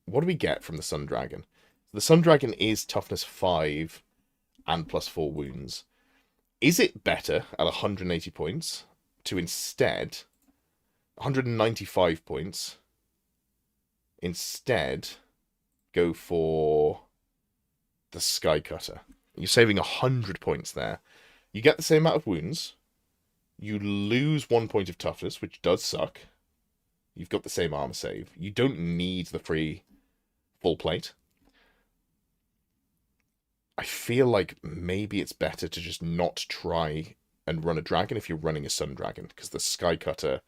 What do we get from the Sun Dragon? The Sun Dragon is toughness 5 and +4 wounds. Is it better at 180 points to instead 195 points instead go for the Sky Cutter? You're saving 100 points there. You get the same amount of wounds. You lose 1 point of toughness, which does suck. You've got the same armor save. You don't need the free full plate. I feel like maybe it's better to just not try and run a dragon if you're running a Sun Dragon, because the Sky Cutter,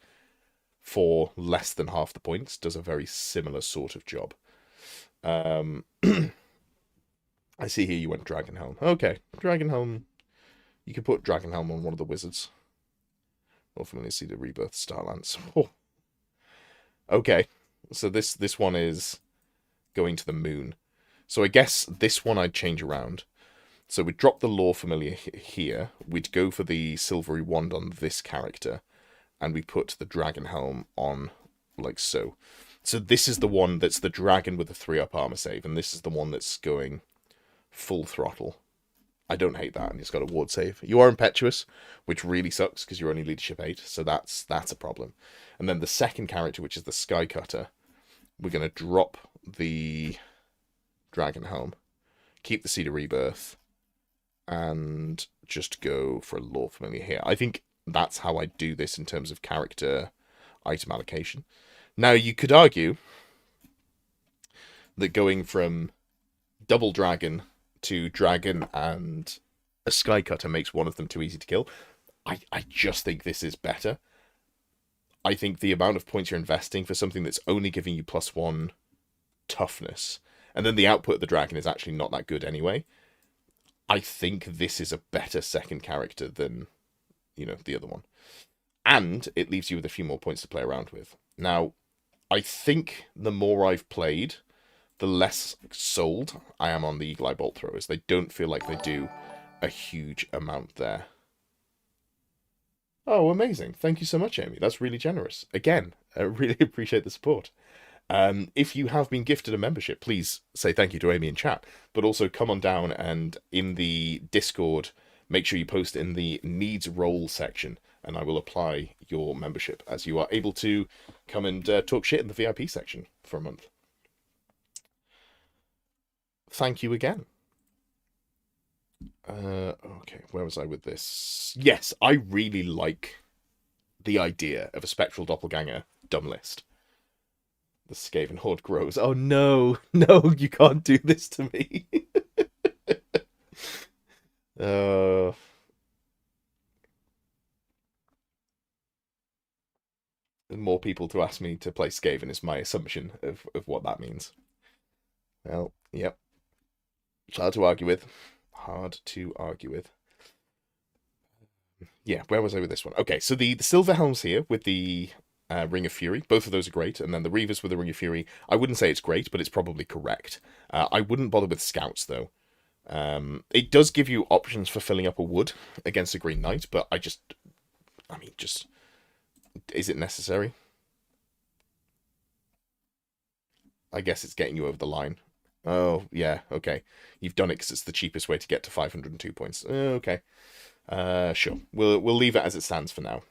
for less than half the points, does a very similar sort of job. I see here you went Dragonhelm. Okay, Dragonhelm. You could put Dragonhelm on one of the wizards. Or familiar see the Rebirth Starlance. Oh. Okay, so this one is going to the moon. So I guess this one I'd change around. So we'd drop the Lore Familiar here. We'd go for the Silvery Wand on this character. And we put the Dragon Helm on like so. So this is the one that's the dragon with the 3-up armor save. And this is the one that's going full throttle. I don't hate that. And it's got a ward save. You are impetuous, which really sucks because you're only leadership 8. So that's a problem. And then the second character, which is the Sky Cutter, we're going to drop the Dragon Helm, keep the Seed of Rebirth, and just go for a Lore Familiar here. I think that's how I do this in terms of character item allocation. Now, you could argue that going from double dragon to dragon and a Sky Cutter makes one of them too easy to kill. I just think this is better. I think the amount of points you're investing for something that's only giving you +1 toughness, and then the output of the dragon is actually not that good anyway. I think this is a better second character than, the other one. And it leaves you with a few more points to play around with. Now, I think the more I've played, the less sold I am on the Eagle Eye Bolt Throwers. They don't feel like they do a huge amount there. Oh, amazing. Thank you so much, Amy. That's really generous. Again, I really appreciate the support. If you have been gifted a membership, please say thank you to Amy in chat, but also come on down and in the Discord, make sure you post in the needs role section, and I will apply your membership, as you are able to come and talk shit in the VIP section for a month. Thank you again. Okay, where was I with this? Yes, I really like the idea of a Spectral Doppelganger dumb list. The Skaven Horde grows. Oh no, no, you can't do this to me. More people to ask me to play Skaven is my assumption of what that means. Well, yep. It's hard to argue with. Yeah, where was I with this one? Okay, so the Silver Helms here with the Ring of Fury, both of those are great, and then the Reavers with the Ring of Fury, I wouldn't say it's great, but it's probably correct. I wouldn't bother with Scouts, though. It does give you options for filling up a wood against a Green Knight, but is it necessary? I guess it's getting you over the line. Oh, yeah, okay. You've done it because it's the cheapest way to get to 502 points. Okay. Sure. We'll leave it as it stands for now.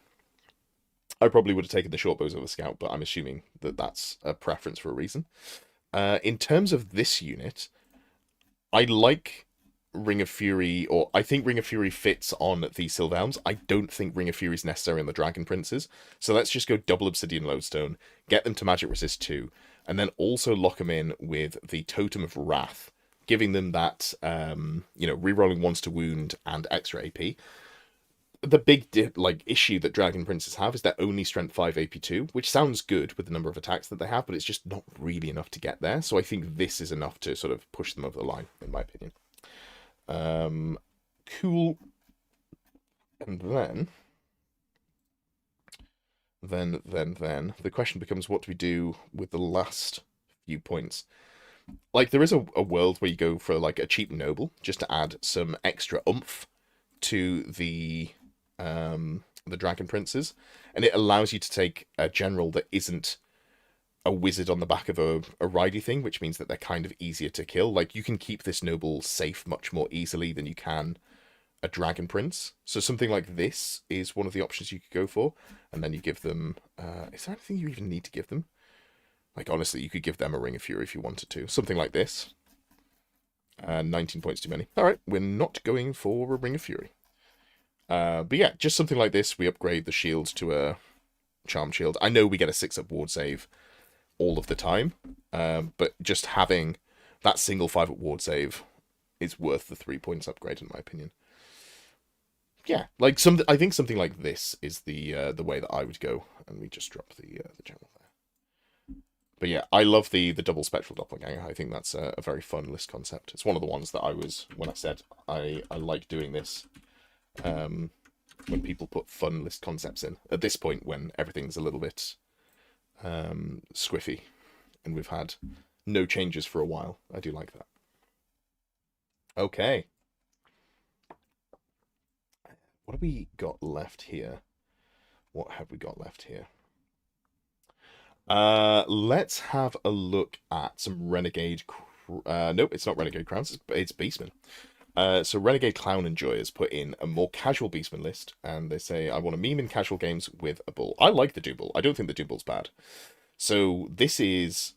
I probably would have taken the short bows over scout, but I'm assuming that that's a preference for a reason. In terms of this unit, I like Ring of Fury, or I think Ring of Fury fits on the Sylvelms. I don't think Ring of Fury is necessary on the Dragon Princes. So let's just go double Obsidian Lodestone, get them to Magic Resist 2, and then also lock them in with the Totem of Wrath, giving them that, rerolling once to wound and extra AP. The big issue that Dragon Princes have is they're only Strength 5 AP2, which sounds good with the number of attacks that they have, but it's just not really enough to get there. So I think this is enough to sort of push them over the line, in my opinion. Cool. And then the question becomes, what do we do with the last few points? Like, there is a world where you go for like a cheap noble just to add some extra oomph to the Dragon Princes, and it allows you to take a general that isn't a wizard on the back of a ridey thing, which means that they're kind of easier to kill. Like, you can keep this noble safe much more easily than you can a Dragon Prince. So something like this is one of the options you could go for, and then you give them... is there anything you even need to give them? Like, honestly, you could give them a Ring of Fury if you wanted to. Something like this. 19 points too many. Alright, we're not going for a Ring of Fury. But yeah, just something like this. We upgrade the shield to a Charm Shield. I know we get a 6-up ward save all of the time, but just having that single 5-up ward save is worth the 3 points upgrade, in my opinion. Yeah, like I think something like this is the way that I would go, and we just drop the general there. But yeah, I love the double spectral doppelganger. I think that's a very fun list concept. It's one of the ones that when I said I like doing this, when people put fun list concepts in. At this point, when everything's a little bit squiffy, and we've had no changes for a while, I do like that. Okay. What have we got left here? What have we got left here? Let's have a look at some Renegade... nope, it's not Renegade Crowns, it's Beastmen. So Renegade Clown Enjoyers put in a more casual Beastman list, and they say, I want a meme in casual games with a bull. I like the Doom Bull. I don't think the Doom Bull's bad. So this is...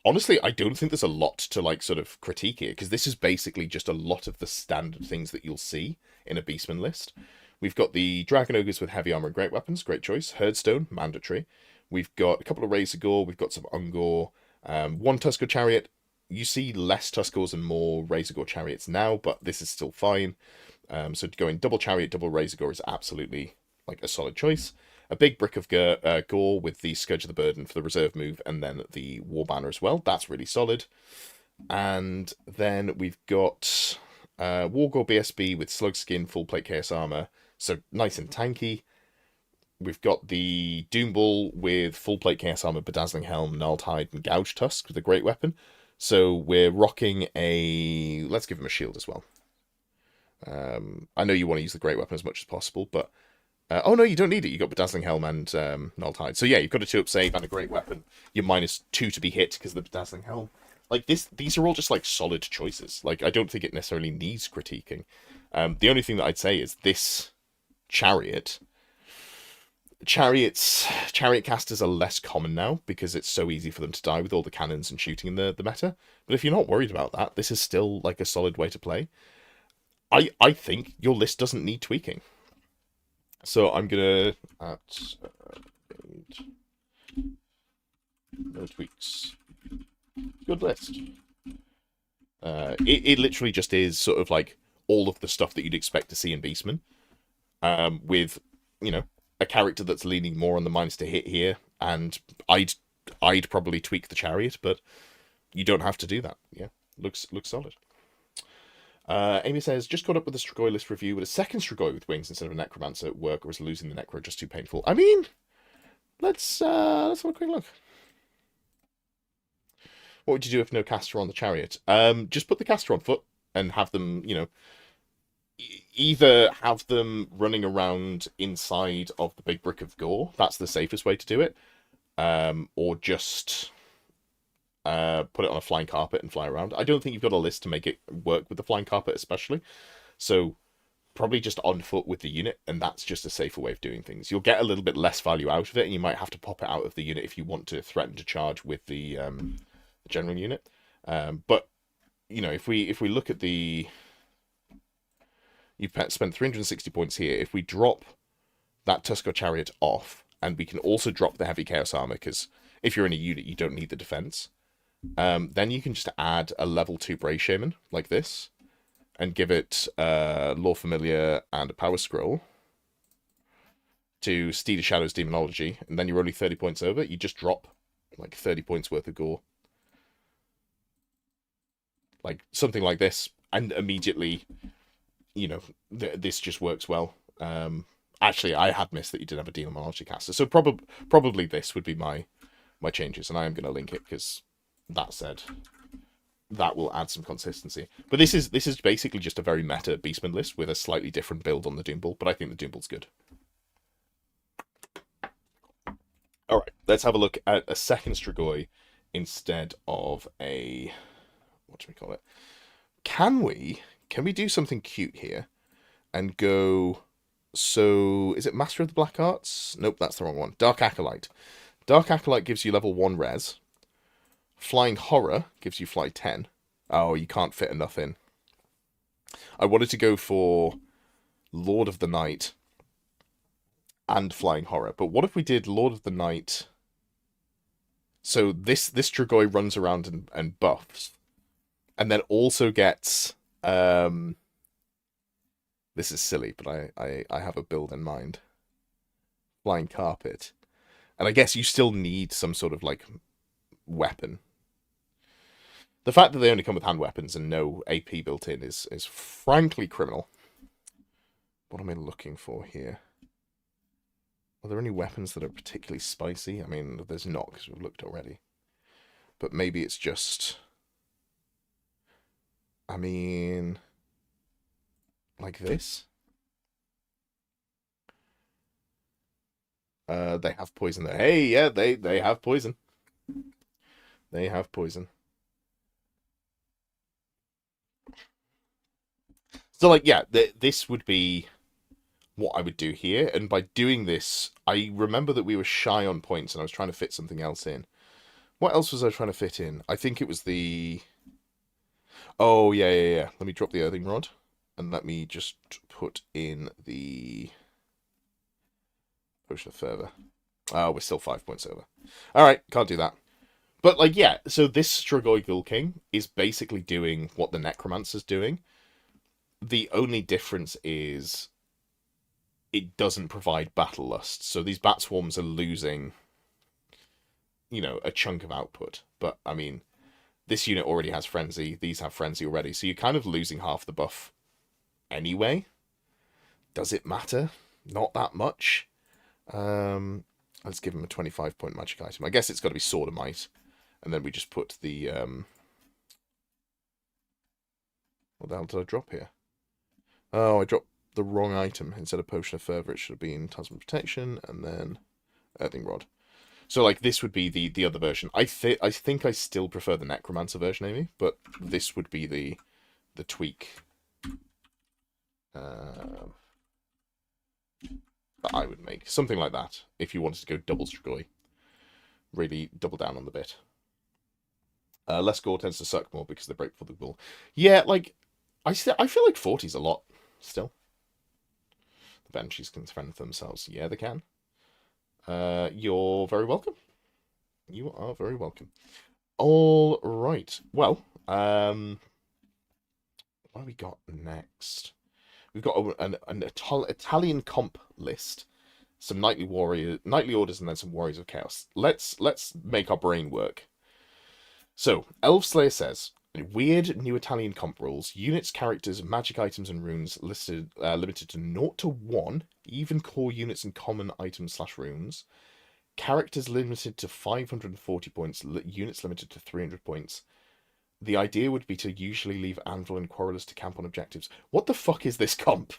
Honestly, I don't think there's a lot to, like, sort of critique here, because this is basically just a lot of the standard things that you'll see in a Beastman list. We've got the Dragon Ogres with heavy armor and great weapons, great choice. Herdstone, mandatory. We've got a couple of Razor Gore, we've got some Ungor, one Tusker Chariot. You see less Tuskers and more Razor Gore Chariots now, but this is still fine. So going double Chariot, double Razor Gore is absolutely, like, a solid choice. A big brick of Gore with the Scourge of the Burden for the reserve move, and then the War Banner as well. That's really solid. And then we've got War Gore BSB with Slug Skin, Full Plate Chaos Armor, so nice and tanky. We've got the Doom Bull with Full Plate Chaos Armor, Bedazzling Helm, Gnarled Hide, and Gouge Tusk with a great weapon. So we're rocking a... Let's give him a shield as well. I know you want to use the great weapon as much as possible, but... oh no, you don't need it. You've got Bedazzling Helm and Gnarled Hide. So yeah, you've got a 2-up save and a great weapon. You're -2 to be hit because of the Bedazzling Helm. Like, these are all just, like, solid choices. Like, I don't think it necessarily needs critiquing. The only thing that I'd say is this Chariot... Chariot casters are less common now because it's so easy for them to die with all the cannons and shooting in the meta. But if you're not worried about that, this is still, like, a solid way to play. I think your list doesn't need tweaking. So I'm gonna no tweaks. Good list. It literally just is sort of like all of the stuff that you'd expect to see in Beastmen, with, you know, a character that's leaning more on the minus to hit here, and I'd probably tweak the Chariot, but you don't have to do that. Yeah, looks solid. Amy says, just caught up with the Strigoi list review. With a second Strigoi with wings instead of a Necromancer at work, or is losing the Necro just too painful? I mean, let's have a quick look. What would you do if no caster on the Chariot? Just put the caster on foot and have them, you know, either have them running around inside of the big brick of Gore. That's the safest way to do it. Or just... put it on a flying carpet and fly around. I don't think you've got a list to make it work with the flying carpet, especially. So probably just on foot with the unit, and that's just a safer way of doing things. You'll get a little bit less value out of it, and you might have to pop it out of the unit if you want to threaten to charge with the general unit. But you know, if we look at the, you've spent 360 points here. If we drop that Tuskar Chariot off, and we can also drop the Heavy Chaos Armor, because if you're in a unit, you don't need the defense. Then you can just add a level 2 Brave Shaman, like this, and give it Lore Familiar and a Power Scroll to Steed of Shadows Demonology, and then you're only 30 points over. You just drop, like, 30 points worth of gore. Like, something like this, and immediately, you know, this just works well. Actually, I had missed that you didn't have a Demonology caster, so probably this would be my changes, and I am going to link it, because that said, that will add some consistency. But this is basically just a very meta Beastman list with a slightly different build on the Doom Bull, but I think the Doom Bull's good. Alright, let's have a look at a second Strigoi instead of a... what do we call it? Can we do something cute here and go... So, is it Master of the Black Arts? Nope, that's the wrong one. Dark Acolyte. Dark Acolyte gives you level 1 res. Flying Horror gives you fly 10. Oh, you can't fit enough in. I wanted to go for Lord of the Night and Flying Horror, but what if we did Lord of the Night? So this Strigoi runs around and buffs, and then also gets... This is silly, but I have a build in mind. Flying Carpet. And I guess you still need some sort of, like, weapon. The fact that they only come with hand weapons and no AP built in is frankly criminal. What am I looking for here? Are there any weapons that are particularly spicy? I mean, there's not, because we've looked already. But maybe it's just... I mean... like this? They have poison there. Hey, yeah, they have poison. They have poison. So, like, yeah, this would be what I would do here. And by doing this, I remember that we were shy on points and I was trying to fit something else in. What else was I trying to fit in? I think it was the... Oh, yeah. Let me drop the Earthing Rod. And let me just put in the Potion of Fervor. Oh, we're still 5 points over. Alright, can't do that. But, like, yeah, so this Strigoi Ghoul King is basically doing what the Necromancer's doing. The only difference is it doesn't provide Battle Lust. So these Bat Swarms are losing, you know, a chunk of output. But, I mean, this unit already has Frenzy. These have Frenzy already. So you're kind of losing half the buff anyway. Does it matter? Not that much. Let's give him a 25-point magic item. I guess it's got to be Sword of Might. And then we just put the... What the hell did I drop here? Oh, I dropped the wrong item. Instead of Potion of Fervor, it should have been Talisman Protection, and then Earthing Rod. So, like, this would be the other version. I think I still prefer the Necromancer version, maybe, but this would be the tweak that I would make. Something like that, if you wanted to go double Strigoi. Really double down on the bit. Less gore tends to suck more because they break for the bull. Yeah, like, I feel like 40's a lot, still. The Banshees can defend themselves. Yeah, they can. You're very welcome. You are very welcome. All right. Well, what have we got next? We've got an Italian comp list, some knightly orders, and then some warriors of chaos. Let's make our brain work. So, Elfslayer says, weird new Italian comp rules. Units, characters, magic items, and runes listed limited to 0 to 1, even core units and common items / runes. Characters limited to 540 points, units limited to 300 points. The idea would be to usually leave Anvil and Quarrelers to camp on objectives. What the fuck is this comp?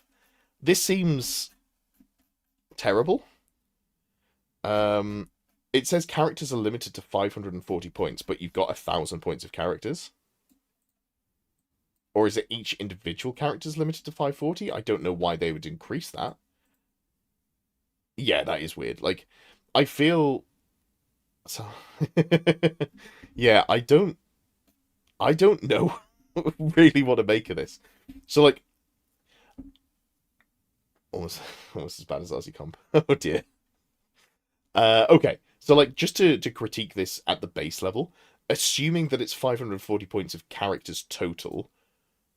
This seems terrible. It says characters are limited to 540 points, but you've got 1,000 points of characters. Or is it each individual character is limited to 540? I don't know why they would increase that. Yeah, that is weird. Like, I feel so. Yeah, I don't know really what to make of this. So like, almost almost as bad as Aussie comp. Oh dear. Okay. So like, just to critique this at the base level, assuming that it's 540 points of characters total,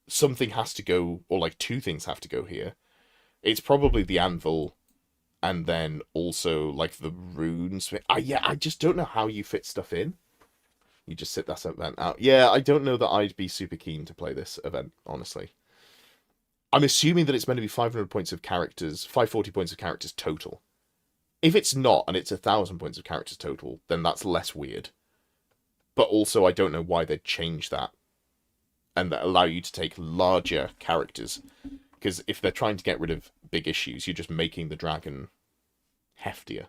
something has to go, or like two things have to go here. It's probably the anvil, and then also like the runes. Yeah, I just don't know how you fit stuff in. You just sit that event out. Yeah, I don't know that I'd be super keen to play this event, honestly. I'm assuming that it's meant to be 500 points of characters, 540 points of characters total. If it's not, and it's 1,000 points of characters total, then that's less weird. But also, I don't know why they'd change that and that allow you to take larger characters. Because if they're trying to get rid of big issues, you're just making the dragon heftier.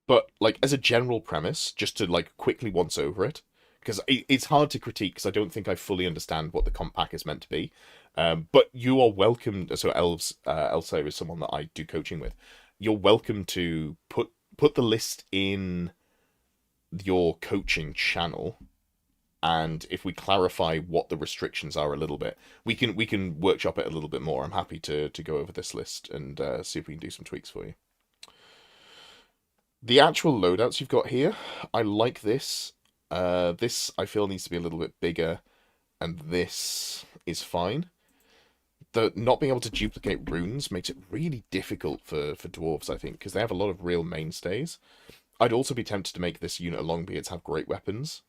But like, as a general premise, just to like quickly once over it, because it's hard to critique because I don't think I fully understand what the comp pack is meant to be. But you are welcome. So Elsa is someone that I do coaching with. You're welcome to put the list in your coaching channel, and if we clarify what the restrictions are a little bit, we can workshop it a little bit more. I'm happy to go over this list and see if we can do some tweaks for you. The actual loadouts you've got here, I like this. This I feel needs to be a little bit bigger, and this is fine. The not being able to duplicate runes makes it really difficult for dwarves, I think, because they have a lot of real mainstays. I'd also be tempted to make this unit of Longbeards have great weapons.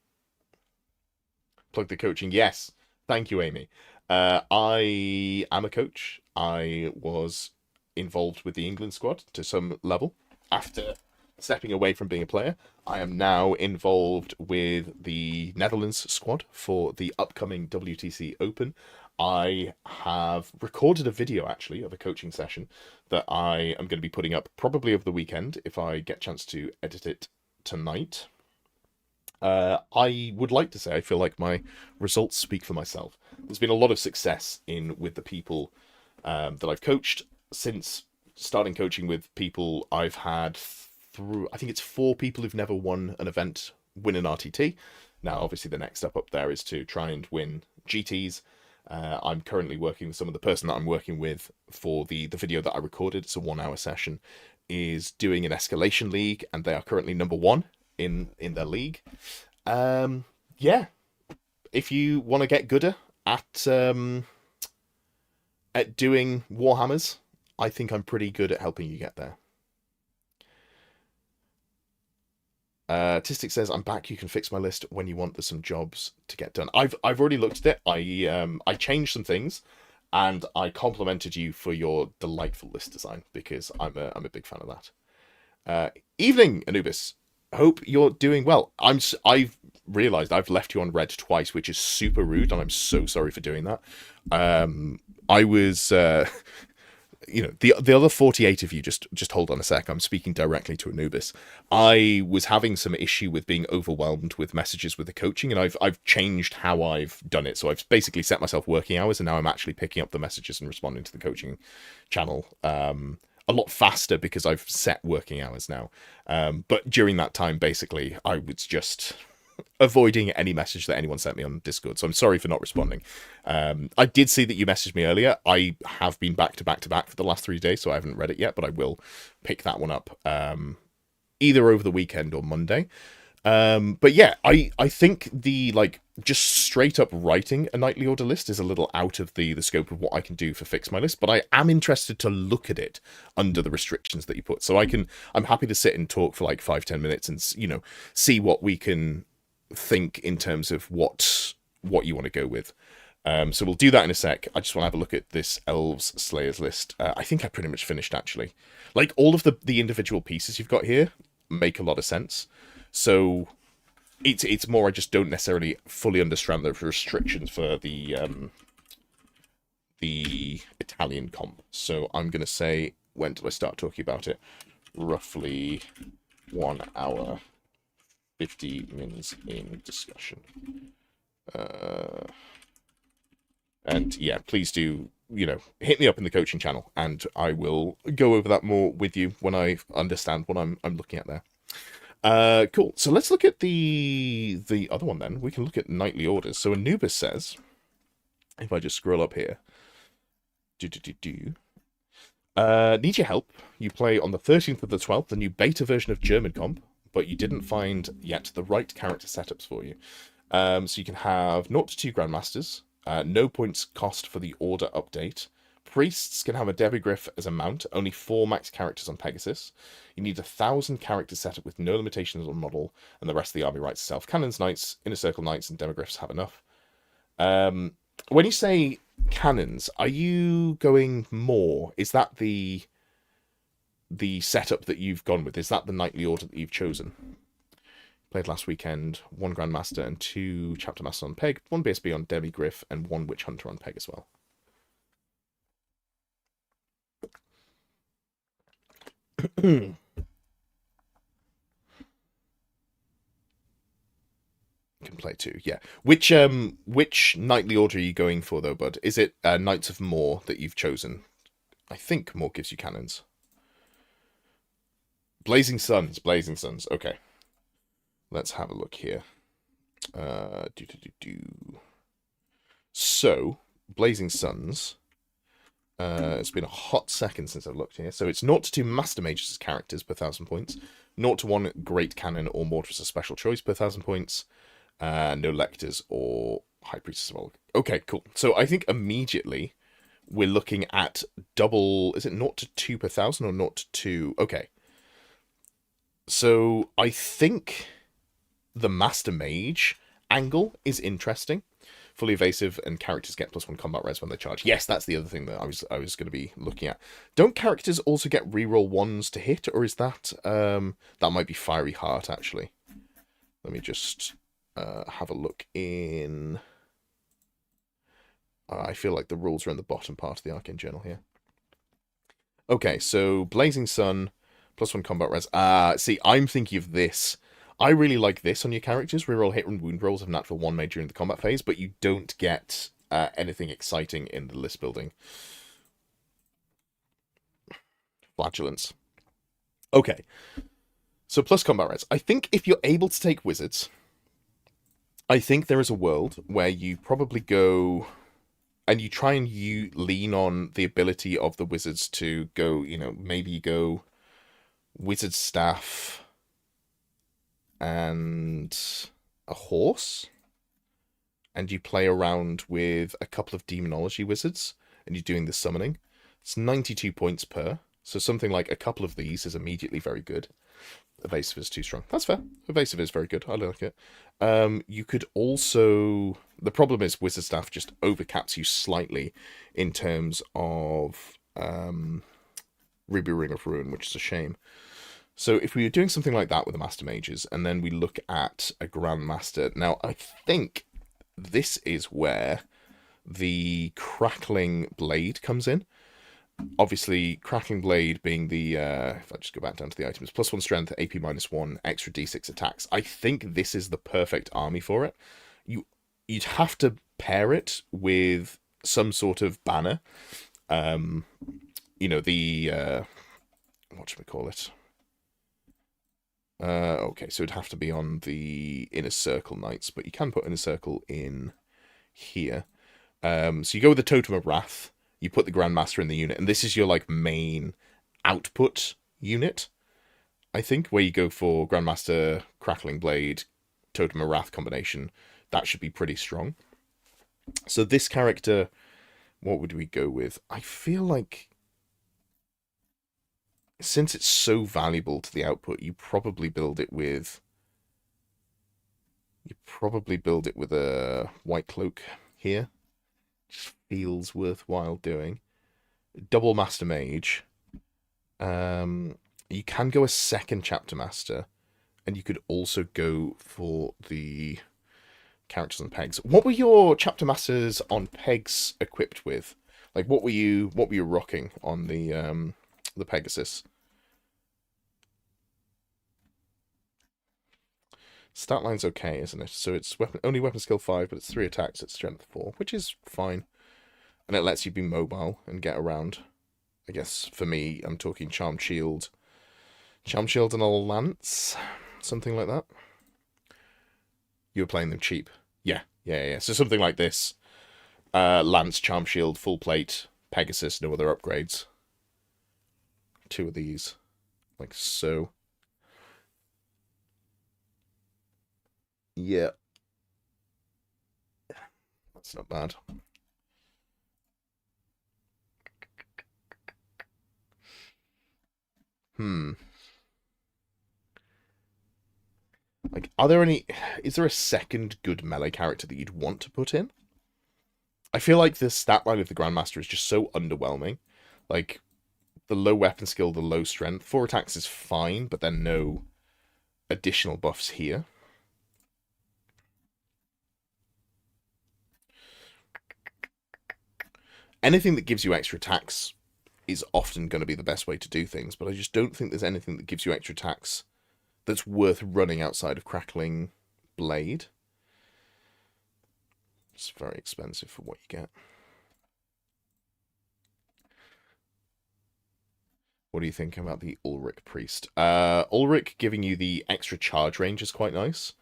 Plug the coaching. Yes. Thank you, Amy. I am a coach. I was involved with the England squad to some level. After stepping away from being a player, I am now involved with the Netherlands squad for the upcoming WTC Open. I have recorded a video, actually, of a coaching session that I am going to be putting up probably over the weekend if I get a chance to edit it tonight. I would like to say I feel like my results speak for myself. There's been a lot of success with the people that I've coached. Since starting coaching with people, I've had I think it's 4 people who've never won an event win an RTT. Now, obviously, the next step up there is to try and win GTs. I'm currently working with the person that I'm working with for the video that I recorded. It's a 1-hour session. Is doing an escalation league, and they are currently number 1 in their league. Yeah, if you want to get gooder at doing Warhammers, I think I'm pretty good at helping you get there. Tistic says, I'm back. You can fix my list when you want. There's some jobs to get done. I've already looked at it. I changed some things, and I complimented you for your delightful list design because I'm a big fan of that. Evening, Anubis. Hope you're doing well. I've realized I've left you on red twice, which is super rude, and I'm so sorry for doing that. I was the other 48 of you, just hold on a sec. I'm speaking directly to Anubis. I was having some issue with being overwhelmed with messages with the coaching, and I've changed how I've done it. So I've basically set myself working hours, and now I'm actually picking up the messages and responding to the coaching channel a lot faster because I've set working hours now. But during that time, basically, I was just avoiding any message that anyone sent me on Discord. So I'm sorry for not responding. I did see that you messaged me earlier. I have been back to back to back for the last 3 days, so I haven't read it yet, but I will pick that one up either over the weekend or Monday. But yeah, I think the just straight up writing a nightly order list is a little out of the scope of what I can do for Fix My List, but I am interested to look at it under the restrictions that you put. So I'm happy to sit and talk for like 5-10 minutes and see what we can think in terms of what you want to go with. So we'll do that in a sec. I just want to have a look at this Elves Slayers list. I think I pretty much finished, actually. Like, all of the individual pieces you've got here make a lot of sense. So it's more I just don't necessarily fully understand the restrictions for the Italian comp. So I'm going to say, when do I start talking about it? roughly 1 hour, 50 minutes in discussion. And yeah, please do, hit me up in the coaching channel, and I will go over that more with you when I understand what I'm looking at there. Cool. So let's look at the other one then. We can look at nightly orders. So Anubis says, if I just scroll up here, need your help. You play on the 13th of the 12th, the new beta version of German Comp, but you didn't find yet the right character setups for you. So you can have 0 to 2 Grandmasters, no points cost for the order update. Priests can have a Debigriff as a mount, only 4 max characters on Pegasus. You need 1,000 character setup with no limitations on model, and the rest of the army writes itself. Cannons, Knights, Inner Circle Knights, and Demigriffs have enough. When you say cannons, are you going more? Is that the setup that you've gone with? Is that the nightly order that you've chosen? Played last weekend, 1 Grandmaster and 2 Chapter Masters on Peg, 1 BSB on Demigriff, and 1 Witch Hunter on Peg as well. You can play 2, yeah. Which nightly order are you going for though, bud? Is it Knights of More that you've chosen? I think More gives you cannons. Blazing Suns. Okay. Let's have a look here. So, Blazing Suns. It's been a hot second since I've looked here. So it's 0 to 2 Master Mages as characters per 1,000 points. 0 to 1 Great Cannon or Mortar as a special choice per 1,000 points. No Lectors or High Priestess of all. Okay, cool. So I think immediately we're looking at double... Is it 0 to 2 per 1,000 or 0 to 2? Okay. So I think the Master Mage angle is interesting. Fully evasive, and characters get +1 combat res when they charge. Yes, that's the other thing that I was going to be looking at. Don't characters also get reroll 1s to hit, or is that that might be Fiery Heart actually? Let me just have a look in. I feel like the rules are in the bottom part of the Arcane Journal here. Okay, so Blazing Sun, +1 combat res. See, I'm thinking of this. I really like this on your characters. Reroll hit and wound rolls of natural 1 made during the combat phase, but you don't get anything exciting in the list building. Flatulence. Okay. So plus combat res. I think if you're able to take wizards, I think there is a world where you probably go and you try and lean on the ability of the wizards to go, maybe you go wizard staff and a horse, and you play around with a couple of demonology wizards, and you're doing the summoning. It's 92 points per, so something like a couple of these is immediately very good. Evasive is too strong. That's fair. Evasive is very good. I like it. You could also... The problem is wizard staff just overcaps you slightly in terms of Ruby Ring of Ruin, which is a shame. So if we were doing something like that with the Master Mages, and then we look at a Grandmaster... Now, I think this is where the Crackling Blade comes in. Obviously, Crackling Blade being the... if I just go back down to the items, +1 strength, AP -1, extra d6 attacks. I think this is the perfect army for it. You'd have to pair it with some sort of banner. What should we call it? Okay, so it'd have to be on the Inner Circle Knights, but you can put Inner Circle in here. So you go with the Totem of Wrath, you put the Grandmaster in the unit, and this is your main output unit, I think, where you go for Grandmaster, Crackling Blade, Totem of Wrath combination. That should be pretty strong. So this character, what would we go with? I feel like, since it's so valuable to the output, you probably build it with a White Cloak here. Just feels worthwhile doing. Double Master Mage. You can go a second Chapter Master, and you could also go for the characters on pegs. What were your Chapter Masters on pegs equipped with? What were you rocking on the Pegasus? Stat line's okay, isn't it? So it's only weapon skill 5, but it's 3 attacks at strength 4, which is fine. And it lets you be mobile and get around. I guess for me, I'm talking Charmed Shield. Charmed Shield and a Lance? Something like that. You were playing them cheap. Yeah. So something like this. Lance, Charmed Shield, Full Plate, Pegasus, no other upgrades. 2 of these. Like so. Yeah. That's not bad. Like, is there a second good melee character that you'd want to put in? I feel like the stat line of the Grandmaster is just so underwhelming. Like, the low weapon skill, the low strength. 4 attacks is fine, but then no additional buffs here. Anything that gives you extra attacks is often going to be the best way to do things, but I just don't think there's anything that gives you extra attacks that's worth running outside of Crackling Blade. It's very expensive for what you get. What do you think about the Ulrich Priest? Ulrich giving you the extra charge range is quite nice.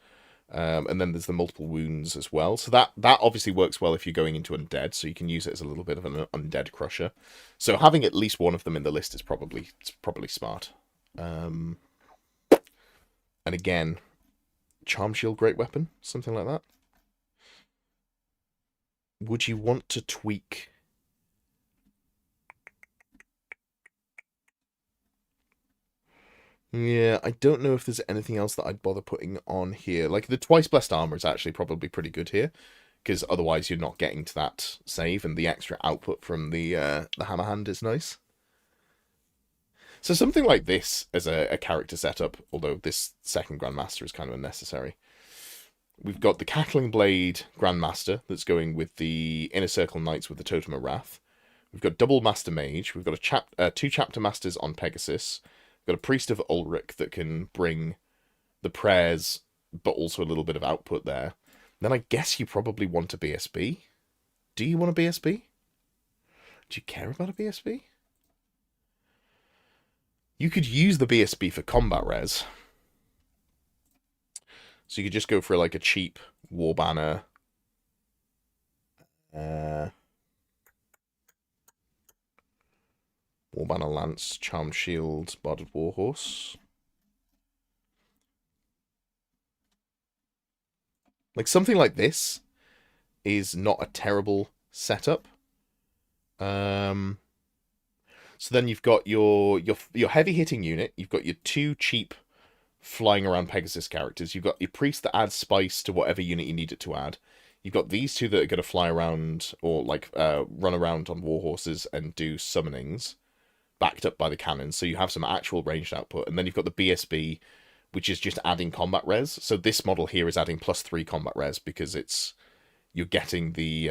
And then there's the multiple wounds as well. So that obviously works well if you're going into undead, so you can use it as a little bit of an undead crusher. So having at least one of them in the list is probably smart. And again, Charm Shield, great weapon, something like that. Would you want to tweak? Yeah, I don't know if there's anything else that I'd bother putting on here. Like, the Twice Blessed Armor is actually probably pretty good here, because otherwise you're not getting to that save, and the extra output from the Hammer Hand is nice. So something like this as a character setup, although this second Grandmaster is kind of unnecessary. We've got the Cackling Blade Grandmaster that's going with the Inner Circle Knights with the Totem of Wrath. We've got Double Master Mage. We've got 2 Chapter Masters on Pegasus. We've got a Priest of Ulrich that can bring the prayers, but also a little bit of output there. Then I guess you probably want a BSB. Do you want a BSB? Do you care about a BSB? You could use the BSB for combat res. So you could just go for like a cheap War Banner. War Banner Lance, Charmed Shield, Barded Warhorse. Like, something like this is not a terrible setup. So then you've got your heavy hitting unit. You've got your 2 cheap flying around Pegasus characters. You've got your priest that adds spice to whatever unit you need it to add. You've got these 2 that are going to fly around or like run around on warhorses and do summonings, backed up by the cannons. So you have some actual ranged output, and then you've got the BSB, which is just adding combat res. So this model here is adding +3 combat res because you're getting the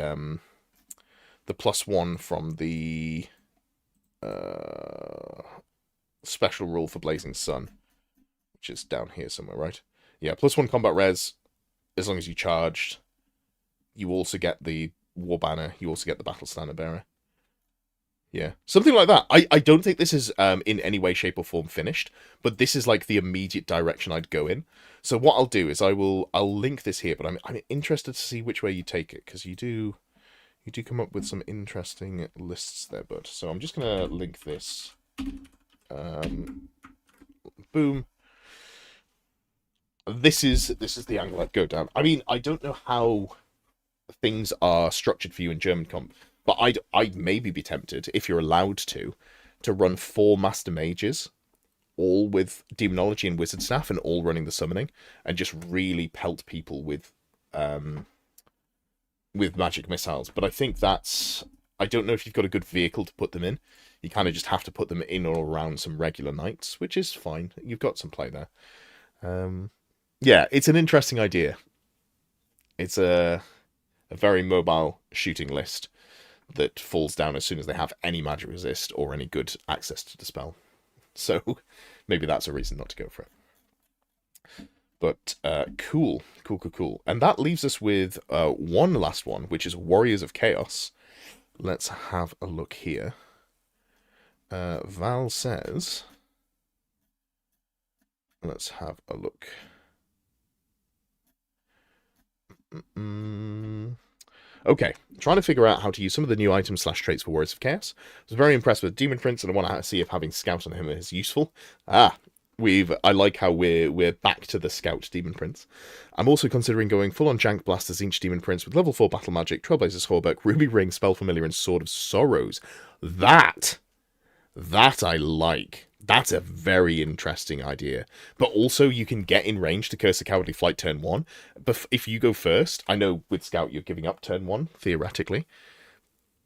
+1 from the special rule for Blazing Sun, which is down here somewhere, right? Yeah, +1 combat res as long as you charged. You also get the War Banner. You also get the Battle Standard Bearer. Yeah, something like that. I don't think this is in any way, shape, or form finished, but this is like the immediate direction I'd go in. So what I'll do is I'll link this here, but I'm interested to see which way you take it, because you do come up with some interesting lists there, bud. So I'm just gonna link this. Boom. This is the angle I'd go down. I mean, I don't know how things are structured for you in German comp, but I'd maybe be tempted, if you're allowed to run 4 Master Mages, all with Demonology and Wizard Staff, and all running the summoning, and just really pelt people with magic missiles. But I think I don't know if you've got a good vehicle to put them in. You kind of just have to put them in or around some regular knights, which is fine. You've got some play there. Yeah, it's an interesting idea. It's a very mobile shooting list that falls down as soon as they have any magic resist or any good access to dispel. So maybe that's a reason not to go for it. But cool, cool, cool, cool. And that leaves us with one last one, which is Warriors of Chaos. Let's have a look here. Val says... Let's have a look. Okay, trying to figure out how to use some of the new items slash traits for Warriors of Chaos. I was very impressed with Demon Prince, and I want to see if having Scout on him is useful. I like how we're back to the Scout Demon Prince. I'm also considering going full on Jank Blaster Zinch Demon Prince with level 4 Battle Magic, Trailblazer's Hauberk, Ruby Ring, Spell Familiar, and Sword of Sorrows. That I like. That's a very interesting idea. But also, you can get in range to Curse of Cowardly Flight turn 1. But if you go first, I know with Scout you're giving up turn 1, theoretically.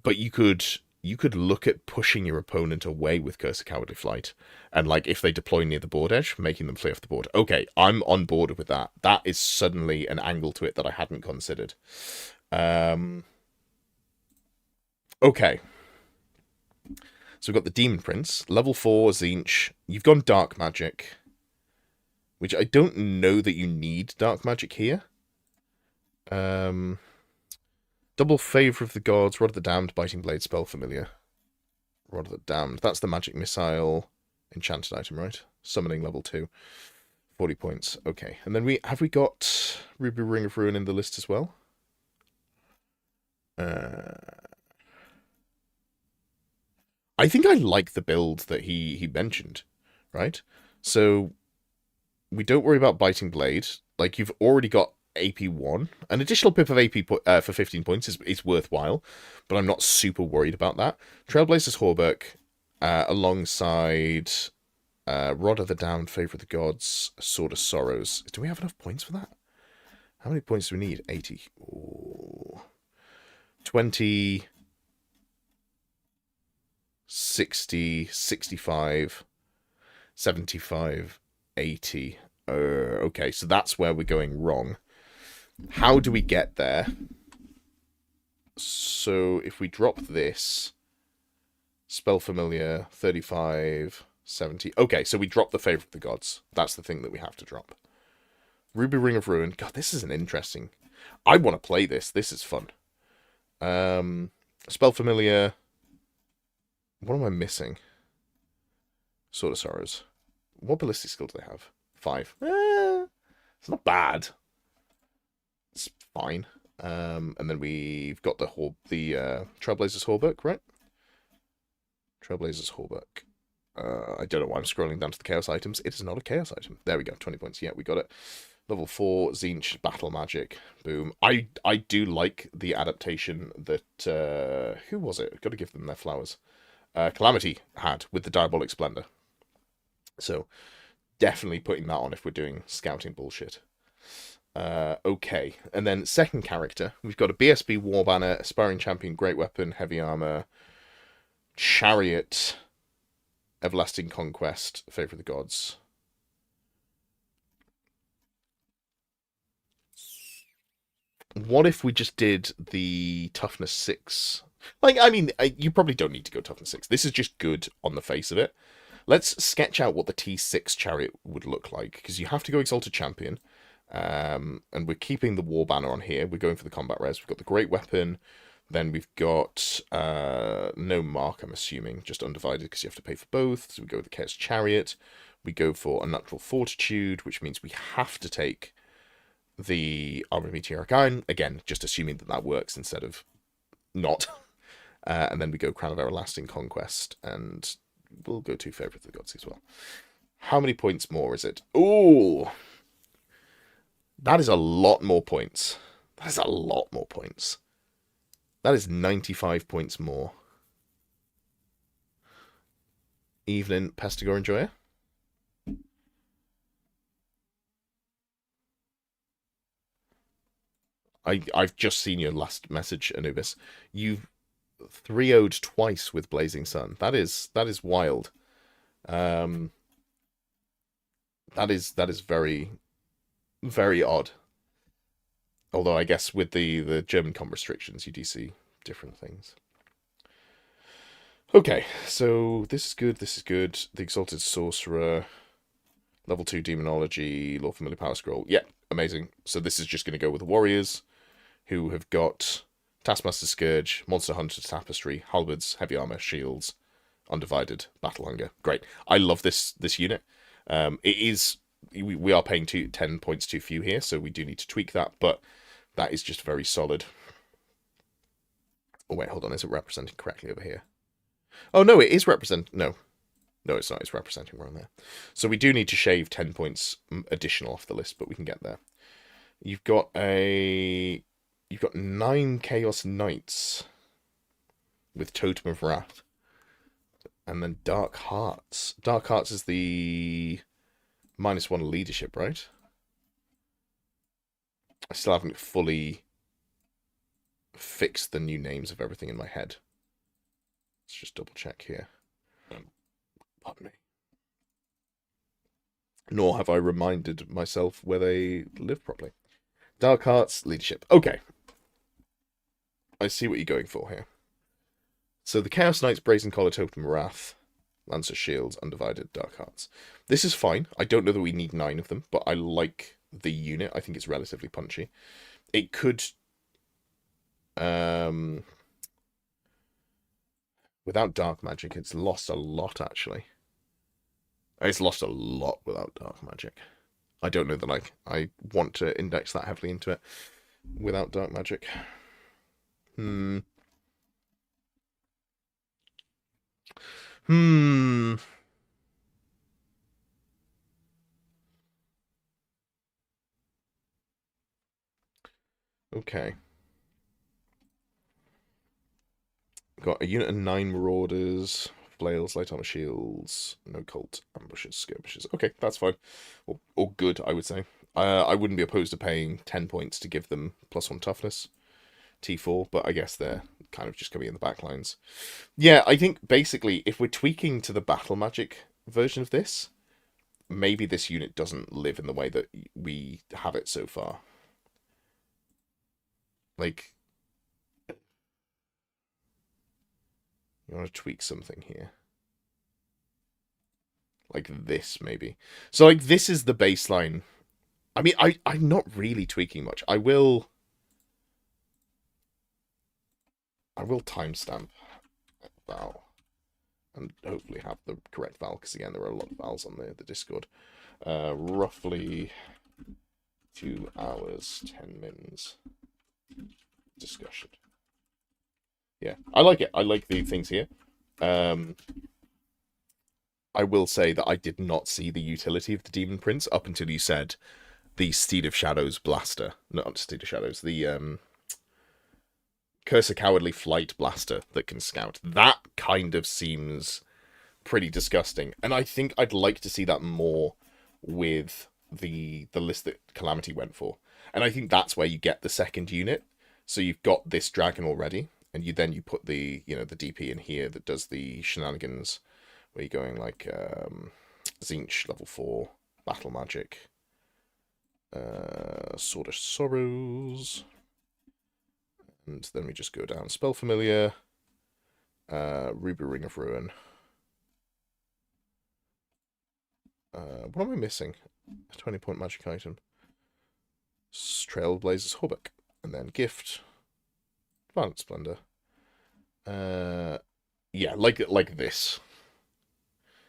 But you could look at pushing your opponent away with Curse of Cowardly Flight. And, like, if they deploy near the board edge, making them flee off the board. Okay, I'm on board with that. That is suddenly an angle to it that I hadn't considered. Okay. So we've got the Demon Prince, level 4 Zinch. You've gone Dark Magic, which I don't know that you need Dark Magic here. Double Favor of the Gods, Rod of the Damned, Biting Blade, Spell Familiar. Rod of the Damned. That's the Magic Missile enchanted item, right? Summoning level 2. 40 points. Okay. And then have we got Ruby Ring of Ruin in the list as well? I think I like the build that he mentioned, right? So we don't worry about Biting Blade. Like, you've already got AP1. An additional pip of AP for 15 points is worthwhile, but I'm not super worried about that. Trailblazer's Hauberk, alongside Rod of the Damned, Favor of the Gods, Sword of Sorrows. Do we have enough points for that? How many points do we need? 80. Ooh. 20... 60, 65, 75, 80. Okay, so that's where we're going wrong. How do we get there? So if we drop this, Spell Familiar, 35, 70. Okay, so we drop the Favor of the Gods. That's the thing that we have to drop. Ruby Ring of Ruin. God, this is an interesting... I want to play this. This is fun. Spell Familiar... What am I missing? Sword of Sorrows. What ballistic skill do they have? 5. It's not bad. It's fine. And then we've got the Trailblazer's Hauberk, right? Trailblazer's Hauberk. I don't know why I'm scrolling down to the Chaos items. It is not a Chaos item. There we go. 20 points. Yeah, we got it. Level 4, Zinch, Battle Magic. Boom. I do like the adaptation that... who was it? I've got to give them their flowers. Calamity had with the Diabolic Splendor. So, definitely putting that on if we're doing scouting bullshit. Okay, and then second character, we've got a BSB War Banner, Aspiring Champion, Great Weapon, Heavy Armor, Chariot, Everlasting Conquest, Favor of the Gods. What if we just did the Toughness 6? Like, I mean, you probably don't need to go Toughness 6. This is just good on the face of it. Let's sketch out what the T6 Chariot would look like, because you have to go Exalted Champion. And we're keeping the War Banner on here. We're going for the Combat Res. We've got the Great Weapon. Then we've got no mark, I'm assuming, just Undivided, because you have to pay for both. So we go with the Chaos Chariot. We go for Unnatural Fortitude, which means we have to take the Armor of Meteoric Iron. Again, just assuming that that works instead of not. And then we go Crown of Everlasting Conquest, and we'll go to Favourite of the Gods as well. How many points more is it? Ooh! That is a lot more points. That is a lot more points. That is 95 points more. Evening, Pestigor Enjoyer. I've just seen your last message, Anubis. You've 3-0'd twice with Blazing Sun. That is wild. That is very, very odd. Although I guess with the German com restrictions, you do see different things. Okay, so this is good. This is good. The Exalted Sorcerer. Level 2 Demonology, Lore Familiar Power Scroll. Yeah, amazing. So this is just going to go with the warriors, who have got Taskmaster Scourge, Monster Hunter Tapestry, Halberds, Heavy Armor, Shields, Undivided, Battle Hunger. Great. I love this unit. It is... We are paying 10 points too few here, so we do need to tweak that, but that is just very solid. Oh, wait, hold on. Is it representing correctly over here? Oh, no, it is represent... No, it's not. It's representing wrong there. So we do need to shave 10 points additional off the list, but we can get there. You've got 9 Chaos Knights with Totem of Wrath. And then Dark Hearts. Dark Hearts is the -1 leadership, right? I still haven't fully fixed the new names of everything in my head. Let's just double check here. Pardon me. Nor have I reminded myself where they live properly. Dark Hearts, leadership. Okay. I see what you're going for here. So the Chaos Knights, Brazen Collar, Totem of Wrath, Lancer Shields, Undivided, Dark Hearts. This is fine. I don't know that we need 9 of them, but I like the unit. I think it's relatively punchy. It could... without Dark Magic, it's lost a lot, actually. It's lost a lot without Dark Magic. I don't know that I want to index that heavily into it without Dark Magic. Okay. Got a unit of 9 Marauders, Flails, Light Armor Shields, no Cult, Ambushes, Skirmishes. Okay, that's fine. Or good, I would say. I wouldn't be opposed to paying 10 points to give them +1 toughness. T4, but I guess they're kind of just going to be in the backlines. Yeah, I think basically if we're tweaking to the battle magic version of this, maybe this unit doesn't live in the way that we have it so far. Like, you want to tweak something here. Like this, maybe. So, like, this is the baseline. I mean, I'm not really tweaking much. I will timestamp Val. And hopefully have the correct Val, because again, there are a lot of Vals on the Discord. Roughly 2 hours, 10 mins. Discussion. Yeah, I like it. I like the things here. I will say that I did not see the utility of the Demon Prince up until you said the Steed of Shadows blaster. Not Steed of Shadows, the Curse of Cowardly Flight blaster that can scout. That kind of seems pretty disgusting. And I think I'd like to see that more with the list that Calamity went for. And I think that's where you get the second unit. So you've got this dragon already, and you put the the DP in here that does the shenanigans, where you're going like Zinch level 4, battle magic, Sword of Sorrows, and then we just go down spell familiar, Ruby Ring of Ruin. What am I missing? A 20-point magic item. Trailblazer's Hobbuck. And then Gift. Violent Splendor. Yeah, like this.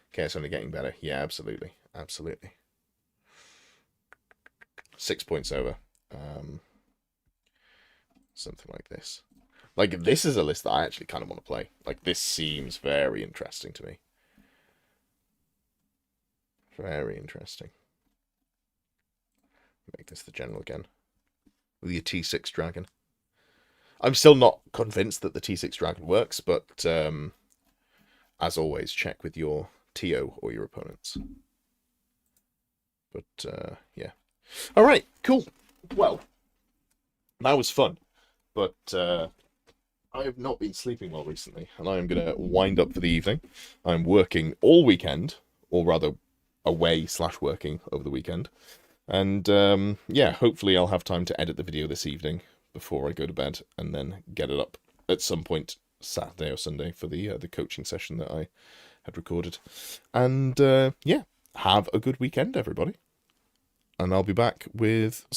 Okay, it's only getting better. Yeah, absolutely. Absolutely. 6 points over. Something like this. Like, this is a list that I actually kind of want to play. Like, this seems very interesting to me. Very interesting. Make this the general again. With your T6 dragon. I'm still not convinced that the T6 dragon works, but as always, check with your TO or your opponents. But yeah. All right, cool. Well, that was fun, but I have not been sleeping well recently, and I am going to wind up for the evening. I'm working all weekend, or rather away/working over the weekend. And yeah, hopefully I'll have time to edit the video this evening before I go to bed, and then get it up at some point Saturday or Sunday for the coaching session that I had recorded. And yeah, have a good weekend, everybody. And I'll be back with